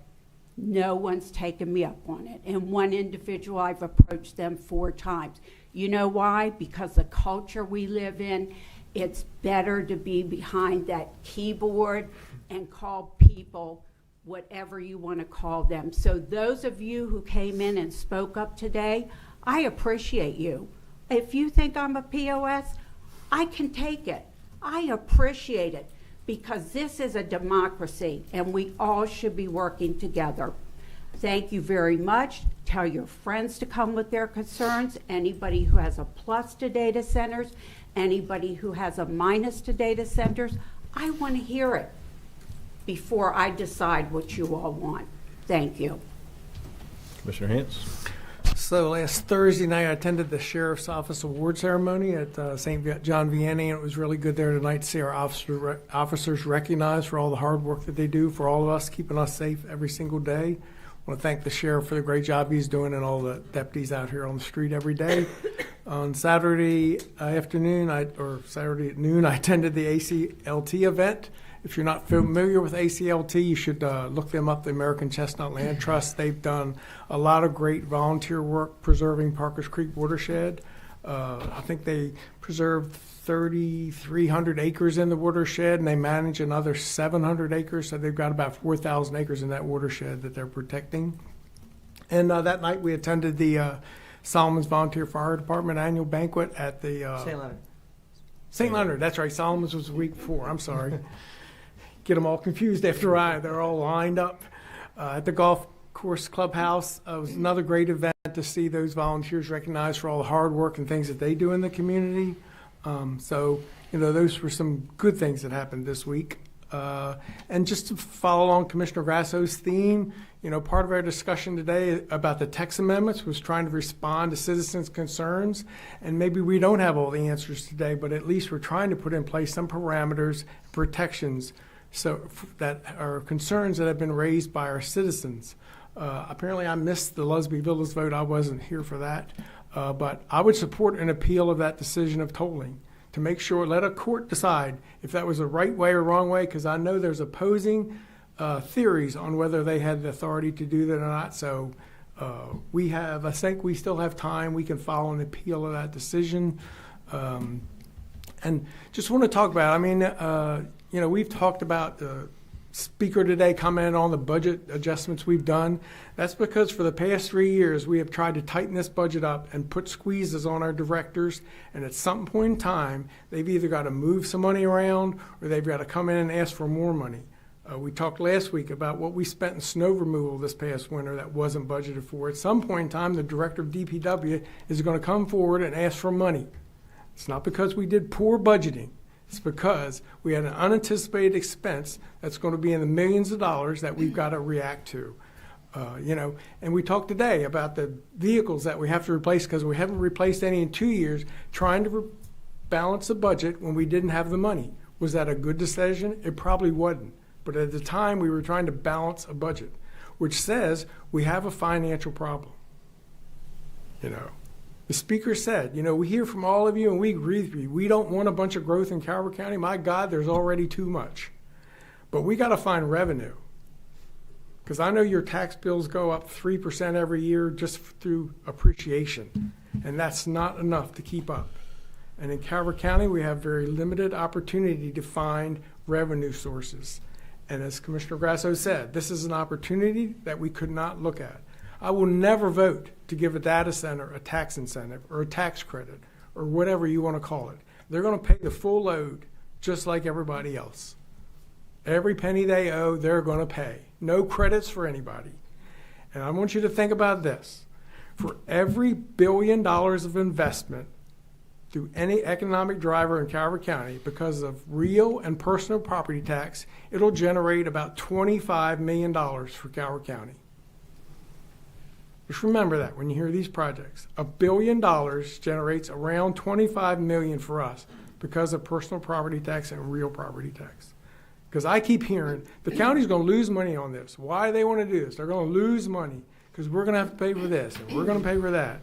No one's taken me up on it. And one individual, I've approached them 4 times. You know why? Because the culture we live in, it's better to be behind that keyboard and call people whatever you want to call them. So those of you who came in and spoke up today, I appreciate you. If you think I'm a POS, I can take it. I appreciate it because this is a democracy and we all should be working together. Thank you very much. Tell your friends to come with their concerns. Anybody who has a plus to data centers, anybody who has a minus to data centers, I want to hear it before I decide what you all want. Thank you. Commissioner Hance. So last Thursday night, I attended the Sheriff's Office Award Ceremony at St. John Vianney, and it was really good there tonight to see our officers recognized for all the hard work that they do for all of us, keeping us safe every single day. I want to thank the sheriff for the great job he's doing and all the deputies out here on the street every day. On Saturday afternoon, Saturday at noon, I attended the ACLT event. If you're not familiar with ACLT, you should look them up, the American Chestnut Land Trust. They've done a lot of great volunteer work preserving Parkers Creek watershed. I think they preserved 3,300 acres in the watershed, and they manage another 700 acres, so they've got about 4,000 acres in that watershed that they're protecting. And that night we attended the Solomon's Volunteer Fire Department annual banquet at the St. Leonard. St. Leonard, that's right. Solomon's was the week before. I'm sorry. Get them all confused after they're all lined up at the golf course clubhouse. It was another great event to see those volunteers recognized for all the hard work and things that they do in the community. So, those were some good things that happened this week. And just to follow along Commissioner Grasso's theme, part of our discussion today about the text amendments was trying to respond to citizens' concerns. And maybe we don't have all the answers today, but at least we're trying to put in place some parameters, protections, so that are concerns that have been raised by our citizens. Apparently I missed the Lusby Villas vote. I wasn't here for that. But I would support an appeal of that decision of tolling to make sure, let a court decide if that was the right way or wrong way, because I know there's opposing theories on whether they had the authority to do that or not. So I think we still have time. We can file an appeal of that decision. And just want to talk about, we've talked about the speaker today commented on the budget adjustments we've done. That's because for the past 3 years, we have tried to tighten this budget up and put squeezes on our directors. And at some point in time, they've either got to move some money around or they've got to come in and ask for more money. We talked last week about what we spent in snow removal this past winter that wasn't budgeted for. At some point in time, the director of DPW is going to come forward and ask for money. It's not because we did poor budgeting. It's because we had an unanticipated expense that's going to be in the millions of dollars that we've got to react to. And we talked today about the vehicles that we have to replace because we haven't replaced any in 2 years, trying to balance the budget when we didn't have the money. Was that a good decision? It probably wasn't. But at the time, we were trying to balance a budget, which says we have a financial problem. The speaker said, we hear from all of you and we agree with you. We don't want a bunch of growth in Calvert County. My God, there's already too much. But we got to find revenue. Because I know your tax bills go up 3% every year just through appreciation. And that's not enough to keep up. And in Calvert County, we have very limited opportunity to find revenue sources. And as Commissioner Grasso said, this is an opportunity that we could not look at. I will never vote to give a data center a tax incentive or a tax credit or whatever you want to call it. They're going to pay the full load just like everybody else. Every penny they owe, they're going to pay. No credits for anybody. And I want you to think about this. For every $1 billion of investment through any economic driver in Calvert County, because of real and personal property tax, it'll generate about $25 million for Calvert County. Just remember that when you hear these projects. $1 billion generates around $25 million for us because of personal property tax and real property tax. Because I keep hearing the county's going to lose money on this. Why do they want to do this? They're going to lose money because we're going to have to pay for this and we're going to pay for that.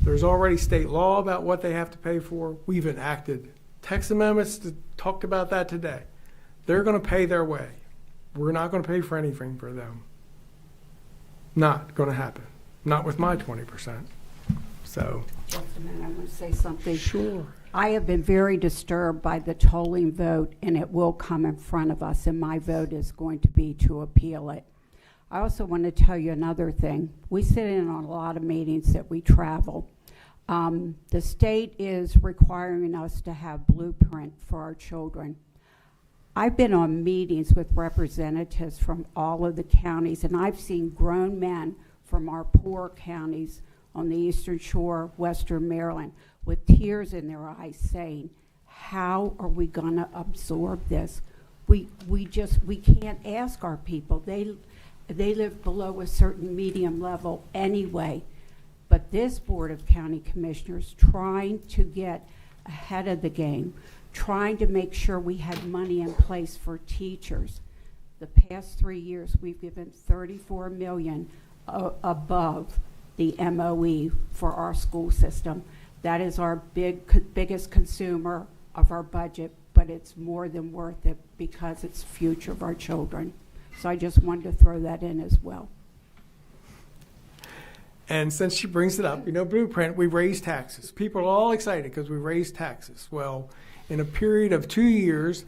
There's already state law about what they have to pay for. We've enacted text amendments that talked about that today. They're going to pay their way. We're not going to pay for anything for them. Not going to happen. Not with my 20%. So. Just a minute, I want to say something. Sure. I have been very disturbed by the tolling vote, and it will come in front of us, and my vote is going to be to appeal it. I also want to tell you another thing. We sit in on a lot of meetings that we travel. The state is requiring us to have blueprint for our children. I've been on meetings with representatives from all of the counties, and I've seen grown men from our poor counties on the Eastern Shore, Western Maryland, with tears in their eyes saying, how are we going to absorb this? We can't ask our people. They live below a certain medium level anyway. But this Board of County Commissioners trying to get ahead of the game, trying to make sure we had money in place for teachers. The past 3 years, we've given $34 million above the MOE for our school system. That is our biggest consumer of our budget, but it's more than worth it because it's the future of our children. So I just wanted to throw that in as well. And since she brings it up, Blueprint, we raised taxes. People are all excited because we raised taxes. Well, in a period of 2 years,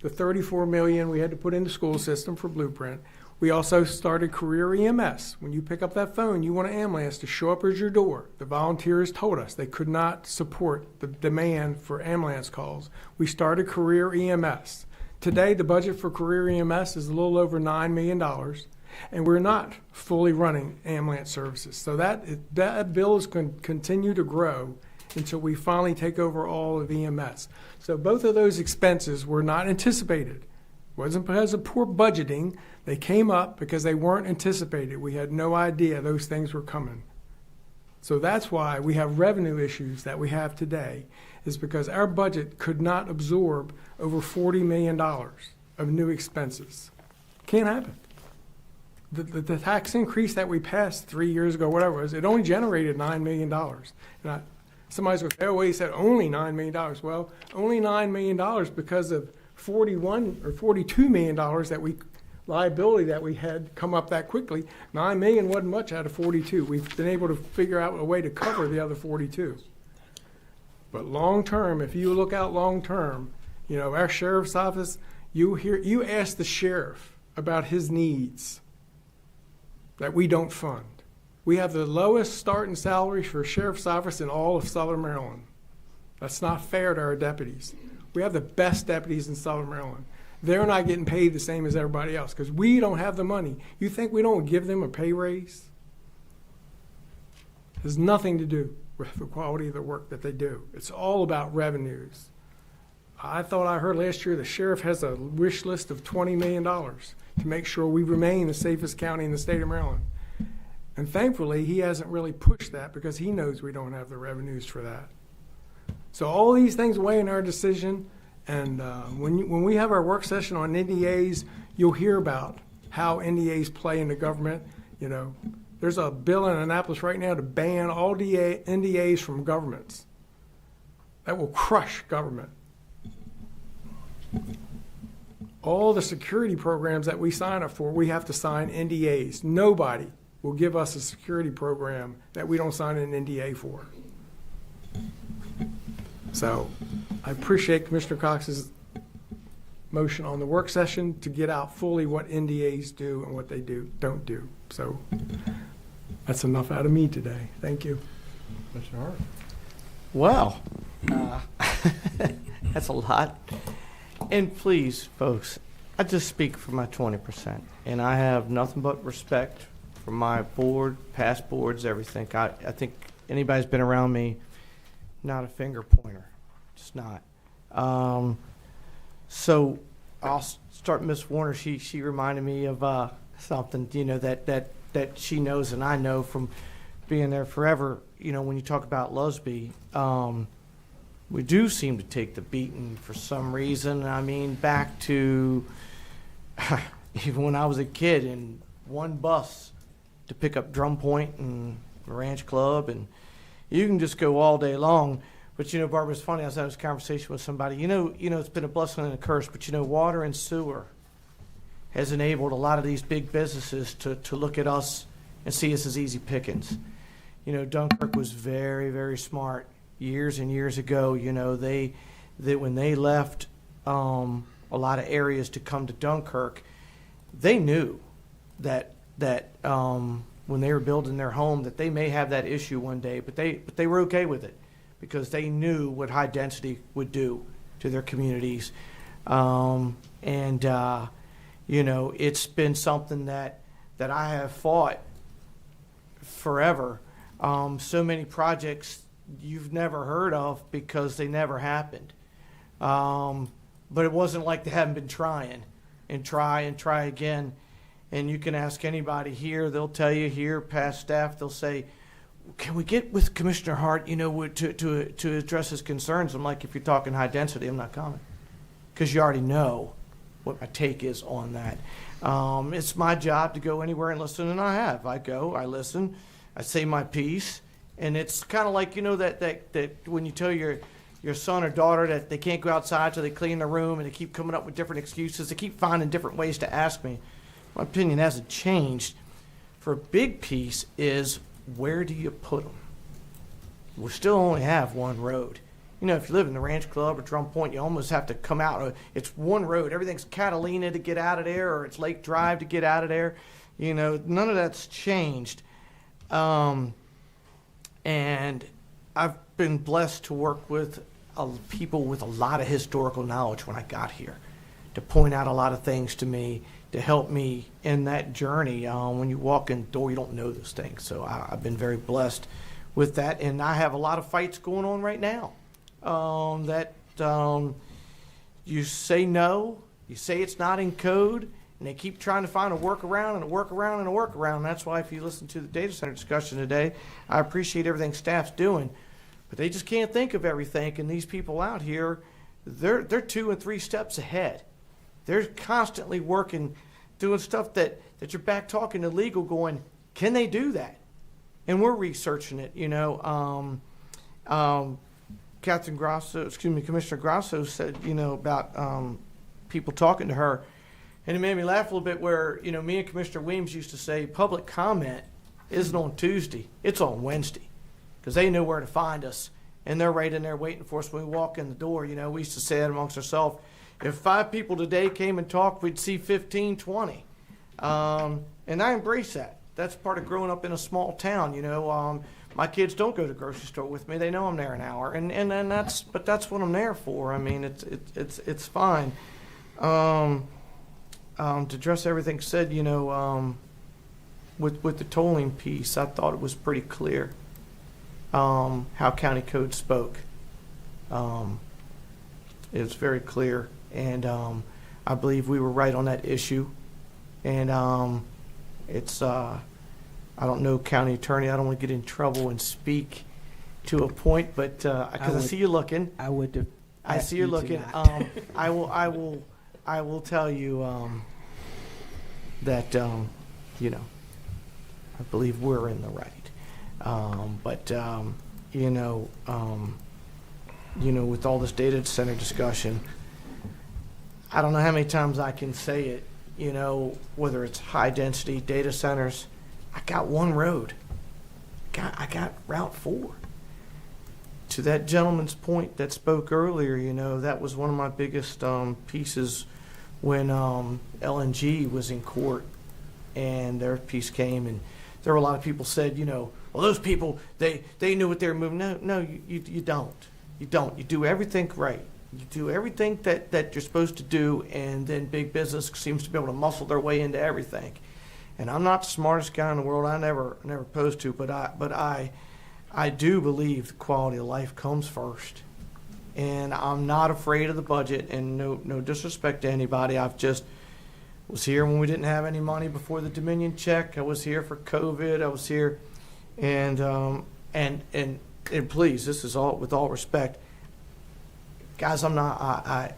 the $34 million we had to put in the school system for Blueprint. We also started Career EMS. When you pick up that phone, you want an ambulance to show up at your door. The volunteers told us they could not support the demand for ambulance calls. We started Career EMS. Today, the budget for Career EMS is a little over $9 million, and we're not fully running ambulance services. So that bill is going to continue to grow until we finally take over all of EMS. So both of those expenses were not anticipated. It wasn't because of poor budgeting. They came up because they weren't anticipated. We had no idea those things were coming. So that's why we have revenue issues that we have today, is because our budget could not absorb over $40 million of new expenses. Can't happen. The tax increase that we passed 3 years ago, whatever it was, it only generated $9 million. And somebody's going to say, oh, he said only $9 million. Well, only $9 million because of $41 or $42 million liability that we had come up that quickly. $9 million wasn't much out of 42. We've been able to figure out a way to cover the other 42. But long term, if you look out long term, our sheriff's office, you ask the sheriff about his needs that we don't fund. We have the lowest starting salary for sheriff's office in all of Southern Maryland. That's not fair to our deputies. We have the best deputies in Southern Maryland. They're not getting paid the same as everybody else because we don't have the money. You think we don't give them a pay raise? It has nothing to do with the quality of the work that they do. It's all about revenues. I thought I heard last year the sheriff has a wish list of $20 million to make sure we remain the safest county in the state of Maryland. And thankfully, he hasn't really pushed that because he knows we don't have the revenues for that. So all these things weigh in our decision. And when we have our work session on NDAs, you'll hear about how NDAs play in the government. There's a bill in Annapolis right now to ban all NDAs from governments. That will crush government. All the security programs that we sign up for, we have to sign NDAs. Nobody will give us a security program that we don't sign an NDA for. So I appreciate Commissioner Cox's motion on the work session to get out fully what NDAs do and what they don't do. So that's enough out of me today. Thank you. Commissioner Hart. Well, that's a lot. And please, folks, I just speak for my 20%. And I have nothing but respect for my board, past boards, everything. I think anybody's been around me, not a finger pointer. Just not. So I'll start Miss Warner. She reminded me of something, that she knows and I know from being there forever. When you talk about Lusby, we do seem to take the beating for some reason. I mean, back to even when I was a kid in one bus to pick up Drum Point and Ranch Club, and you can just go all day long. But Barbara, it's funny. I was having this conversation with somebody. It's been a blessing and a curse. But water and sewer has enabled a lot of these big businesses to look at us and see us as easy pickings. Dunkirk was very, very smart years and years ago. When they left a lot of areas to come to Dunkirk, they knew that when they were building their home that they may have that issue one day, but they were okay with it because they knew what high density would do to their communities. It's been something that I have fought forever. So many projects you've never heard of because they never happened. But it wasn't like they haven't been trying and try again. And you can ask anybody here, they'll tell you here, past staff, they'll say, can we get with Commissioner Hart, to address his concerns? I'm like, if you're talking high density, I'm not coming. Because you already know what my take is on that. It's my job to go anywhere and listen, and I have. I go, I listen, I say my piece, and it's kind of like, that when you tell your son or daughter that they can't go outside till they clean their room, and they keep coming up with different excuses. They keep finding different ways to ask me. My opinion hasn't changed. For a big piece is, where do you put them? We still only have one road. If you live in the Ranch Club or Drum Point, you almost have to come out. It's one road. Everything's Catalina to get out of there, or it's Lake Drive to get out of there. None of that's changed. And I've been blessed to work with people with a lot of historical knowledge when I got here, to point out a lot of things to me, to help me in that journey. When you walk in the door, you don't know those things. So I've been very blessed with that. And I have a lot of fights going on right now. You say no, you say it's not in code, and they keep trying to find a workaround and a workaround and a workaround. That's why if you listen to the data center discussion today, I appreciate everything staff's doing, but they just can't think of everything. And these people out here, they're 2 and 3 steps ahead. They're constantly working, doing stuff that you're back talking to legal going, can they do that? And we're researching it, Commissioner Grasso said, about people talking to her. And it made me laugh a little bit where, me and Commissioner Weems used to say public comment isn't on Tuesday, it's on Wednesday. Because they know where to find us. And they're right in there waiting for us when we walk in the door. We used to say that amongst ourselves. If 5 people today came and talked, we'd see 15, 20. And I embrace that. That's part of growing up in a small town, My kids don't go to the grocery store with me. They know I'm there an hour, and that's what I'm there for. I mean, it's fine. To address everything said, with the tolling piece, I thought it was pretty clear how county code spoke. It was very clear, and I believe we were right on that issue. And it's I don't know, county attorney, I don't want to get in trouble and speak to a point, but because I see you looking. I would. I see you looking. I will tell you that I believe we're in the right. But with all this data center discussion, I don't know how many times I can say it. Whether it's high density data centers. I got one road. I got Route 4. To that gentleman's point that spoke earlier, that was one of my biggest pieces when LNG was in court and their piece came, and there were a lot of people said, well, those people, they knew what they were moving. No, you don't. You don't. You do everything right. You do everything that you're supposed to do, and then big business seems to be able to muscle their way into everything. And I'm not the smartest guy in the world. I never posed to, but I do believe the quality of life comes first. And I'm not afraid of the budget, and no disrespect to anybody. I've just was here when we didn't have any money before the Dominion check. I was here for COVID. I was here, and please, this is all with all respect, guys. I'm not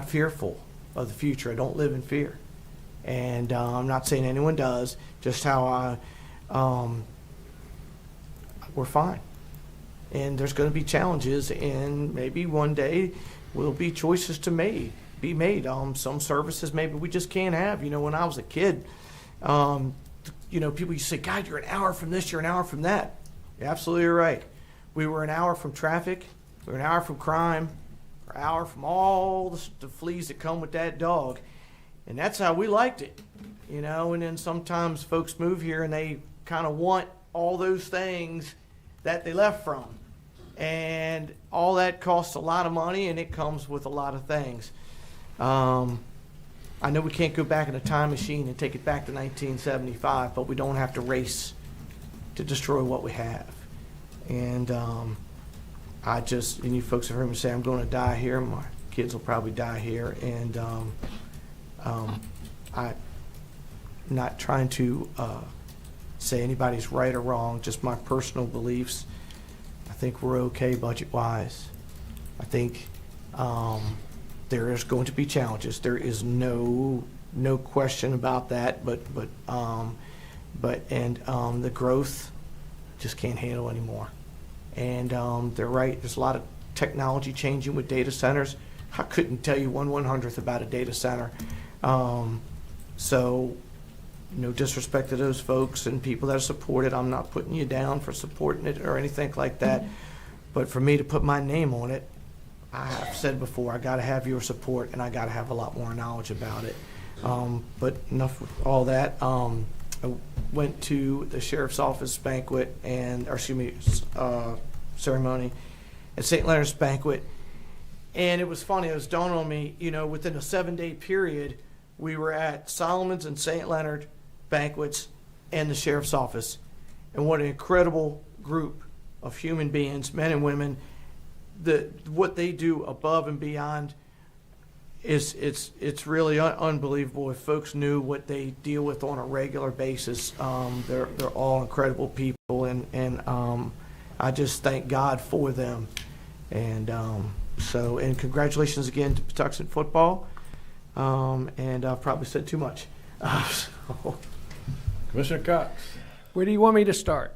fearful of the future. I don't live in fear. And I'm not saying anyone does, just how we're fine. And there's going to be challenges, and maybe one day will be choices to be made. Some services maybe we just can't have. When I was a kid, people used to say, God, you're an hour from this, you're an hour from that. You're absolutely right. We were an hour from traffic, we were an hour from crime, an hour from all the fleas that come with that dog. And that's how we liked it, and then sometimes folks move here and they kind of want all those things that they left from. And all that costs a lot of money, and it comes with a lot of things. I know we can't go back in a time machine and take it back to 1975, but we don't have to race to destroy what we have. And and you folks have heard me say I'm going to die here. My kids will probably die here. And I'm not trying to say anybody's right or wrong, just my personal beliefs. I think we're okay budget-wise. I think there is going to be challenges. There is no question about that. But the growth just can't handle anymore. And they're right. There's a lot of technology changing with data centers. I couldn't tell you 1/100th about a data center. So, no disrespect to those folks and people that support it. I'm not putting you down for supporting it or anything like that. But for me to put my name on it, I have said before, I got to have your support and I got to have a lot more knowledge about it. But enough with all that. I went to the sheriff's office banquet ceremony at St. Leonard's banquet. And it was funny, it was dawned on me, within a 7-day period, we were at Solomon's and St. Leonard banquets and the sheriff's office. And what an incredible group of human beings, men and women. What they do above and beyond it's really unbelievable. If folks knew what they deal with on a regular basis, they're all incredible people, and I just thank God for them. And and congratulations again to Patuxent football. And I've probably said too much. Commissioner Cox. Where do you want me to start?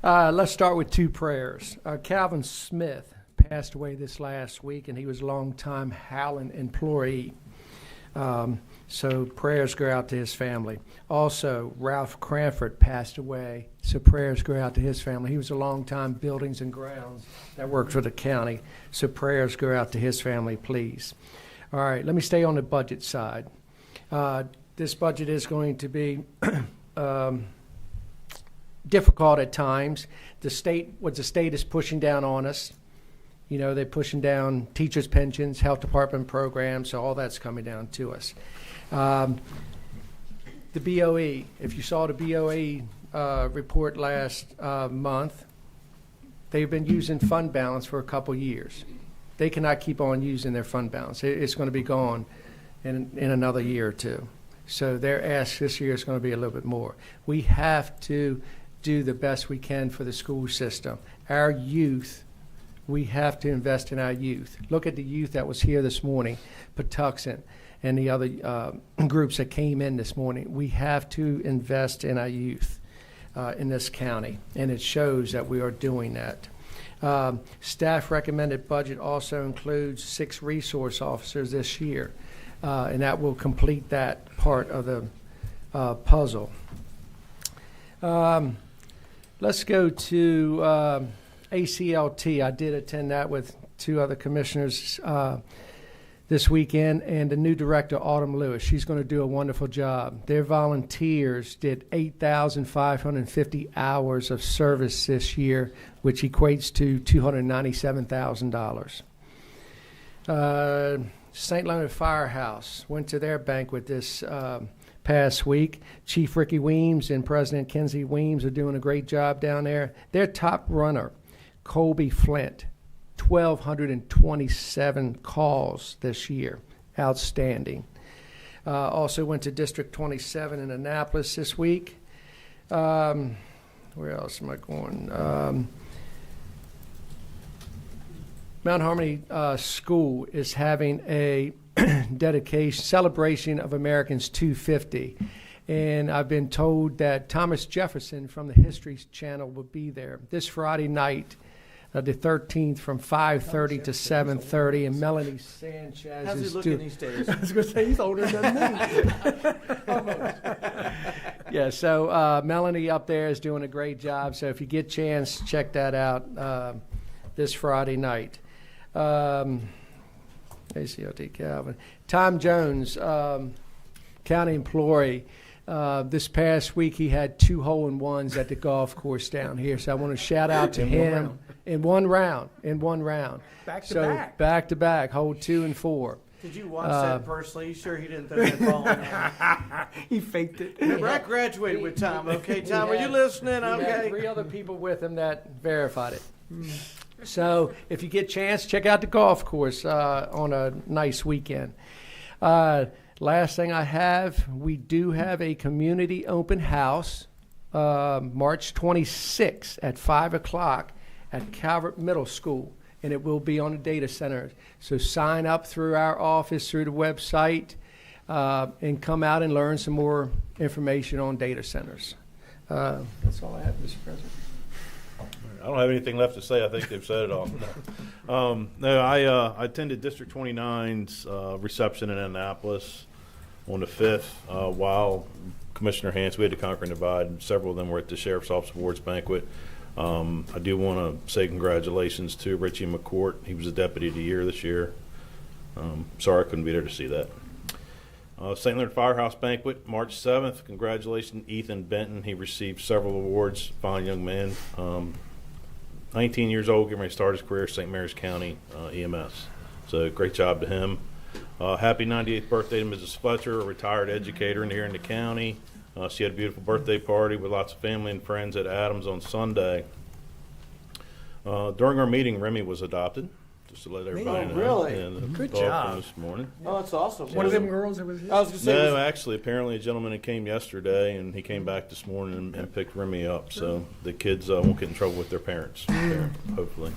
Let's start with two prayers. Calvin Smith passed away this last week, and he was a longtime Howland employee. So prayers go out to his family. Also, Ralph Cranford passed away, so prayers go out to his family. He was a longtime buildings and grounds that worked for the county, so prayers go out to his family, please. All right, let me stay on the budget side. This budget is going to be difficult at times. What the state is pushing down on us, they're pushing down teachers' pensions, health department programs, so all that's coming down to us. The BOE, if you saw the BOE report last month, they've been using fund balance for a couple years. They cannot keep on using their fund balance. It's going to be gone in another year or two. So their ask this year is going to be a little bit more. We have to do the best we can for the school system. Our youth, we have to invest in our youth. Look at the youth that was here this morning, Patuxent, and the other groups that came in this morning. We have to invest in our youth in this county, and it shows that we are doing that. Staff recommended budget also includes 6 resource officers this year, and that will complete that part of the puzzle. Let's go to ACLT. I did attend that with 2 other commissioners this weekend, and the new director, Autumn Lewis. She's going to do a wonderful job. Their volunteers did 8,550 hours of service this year, which equates to $297,000. St. Leonard Firehouse went to their banquet this past week. Chief Ricky Weems and President Kenzie Weems are doing a great job down there. Their top runner, Colby Flint, 1,227 calls this year. Outstanding. Also went to District 27 in Annapolis this week. Where else am I going? Mount Harmony School is having a celebration of Americans 250. And I've been told that Thomas Jefferson from the History Channel will be there this Friday night, the 13th, from 5:30 to 7:30. And Melanie Sanchez How's he is looking these days? I was going to say he's older than me. Yeah, so Melanie up there is doing a great job. So if you get a chance, check that out this Friday night. ACLT Calvin. Tom Jones, county employee. This past week he had 2 hole-in-ones at the golf course down here. So I want to shout out to him in one round. Back to back. Back to back, hole 2 and 4. Did you watch that personally? You sure he didn't throw that ball in there? He faked it. Remember, I graduated with Tom. Okay, Tom, are you listening? He had Okay. 3 other people with him that verified it. So if you get a chance, check out the golf course on a nice weekend. Last thing I have, we do have a community open house March 26th at 5 o'clock at Calvert Middle School, and it will be on the data center. So sign up through our office, through the website, and come out and learn some more information on data centers. That's all I have, Mr. President. I don't have anything left to say. I think they've said it all. No, I attended District 29's reception in Annapolis on the 5th while Commissioner Hans, we had to conquer and divide. Several of them were at the Sheriff's Office Awards banquet. I do want to say congratulations to Richie McCourt. He was a Deputy of the Year this year. Sorry I couldn't be there to see that. St. Leonard Firehouse Banquet, March 7th. Congratulations, Ethan Benton. He received several awards. Fine young man. 19 years old, getting ready to start his career at St. Mary's County EMS. So great job to him. Happy 98th birthday to Mrs. Fletcher, a retired educator here in the county. She had a beautiful birthday party with lots of family and friends at Adams on Sunday. During our meeting, Remy was adopted, just to let everybody know. Really? And Good dog from job. This morning. Oh, that's awesome. One of them girls that was here? I was gonna say, No, actually, apparently a gentleman that came yesterday, and he came back this morning and picked Remy up. So the kids won't get in trouble with their parents, hopefully.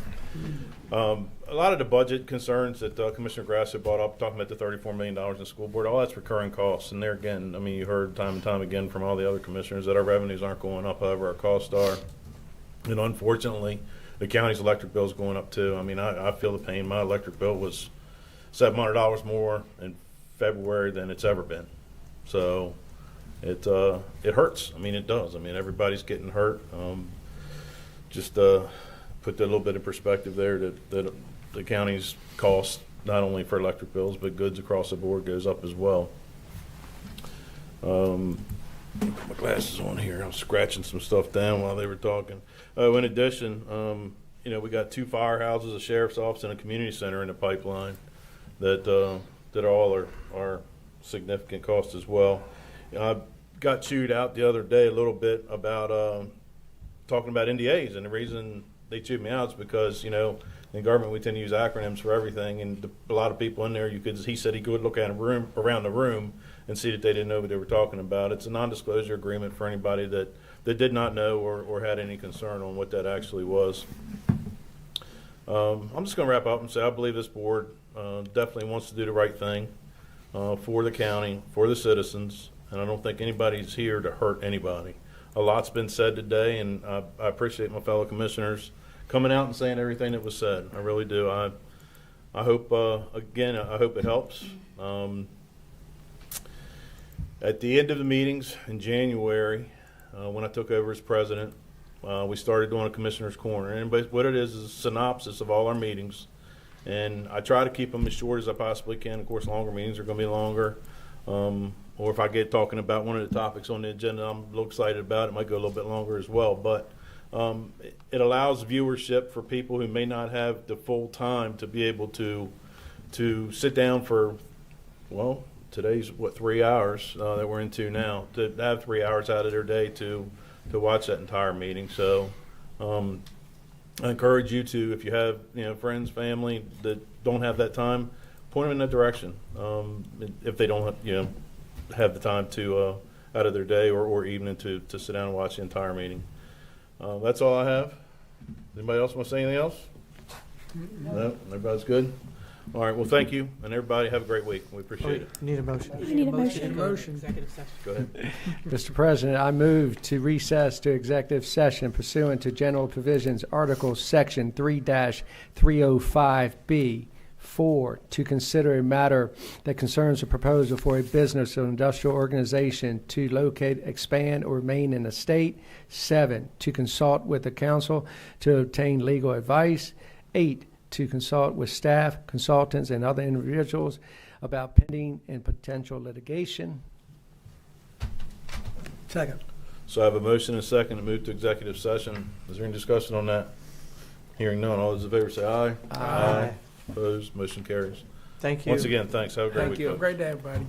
A lot of the budget concerns that Commissioner Grass had brought up, talking about the $34 million in the school board, all that's recurring costs. And there again, I mean, you heard time and time again from all the other commissioners that our revenues aren't going up, however, our costs are. And unfortunately, the county's electric bill is going up too. I mean, I feel the pain. My electric bill was $700 more in February than it's ever been. So it hurts. I mean, it does. I mean, everybody's getting hurt. Just put that a little bit of perspective there that the county's cost, not only for electric bills, but goods across the board goes up as well. Put my glasses on here. I was scratching some stuff down while they were talking. In addition, we got 2 firehouses, a sheriff's office, and a community center in the pipeline that all are significant costs as well. I got chewed out the other day a little bit about talking about NDAs, and the reason they chewed me out is because, in government we tend to use acronyms for everything, and a lot of people in there, he said he could look at around the room and see that they didn't know what they were talking about. It's a non-disclosure agreement for anybody that did not know or had any concern on what that actually was. I'm just going to wrap up and say I believe this board definitely wants to do the right thing for the county, for the citizens, and I don't think anybody's here to hurt anybody. A lot's been said today, and I appreciate my fellow commissioners coming out and saying everything that was said. I really do. I hope, again, I hope it helps. At the end of the meetings in January, when I took over as president, we started doing a commissioner's corner. And what it is a synopsis of all our meetings. And I try to keep them as short as I possibly can. Of course, longer meetings are going to be longer. Or if I get talking about one of the topics on the agenda I'm a little excited about, it might go a little bit longer as well. But it allows viewership for people who may not have the full time to be able to sit down for, today's 3 hours that we're into now, to have 3 hours out of their day to watch that entire meeting. So I encourage you to, if you have friends, family that don't have that time, point them in that direction. If they don't have the time to out of their day or evening to sit down and watch the entire meeting. That's all I have. Anybody else want to say anything else? No? Everybody's good? All right. Well, thank you, and everybody have a great week. We appreciate it. Need a motion. I need a motion. Executive session. Go ahead. Mr. President, I move to recess to executive session pursuant to General Provisions, Article Section 3-305B. 4, to consider a matter that concerns a proposal for a business or industrial organization to locate, expand, or remain in a state. 7, to consult with the council to obtain legal advice. 8, to consult with staff, consultants, and other individuals about pending and potential litigation. Second. So I have a motion and a second to move to executive session. Is there any discussion on that? Hearing none. All those in favor say aye. Aye. Opposed? Motion carries. Thank you. Once again, thanks. Have a great week. Have a great day, everybody.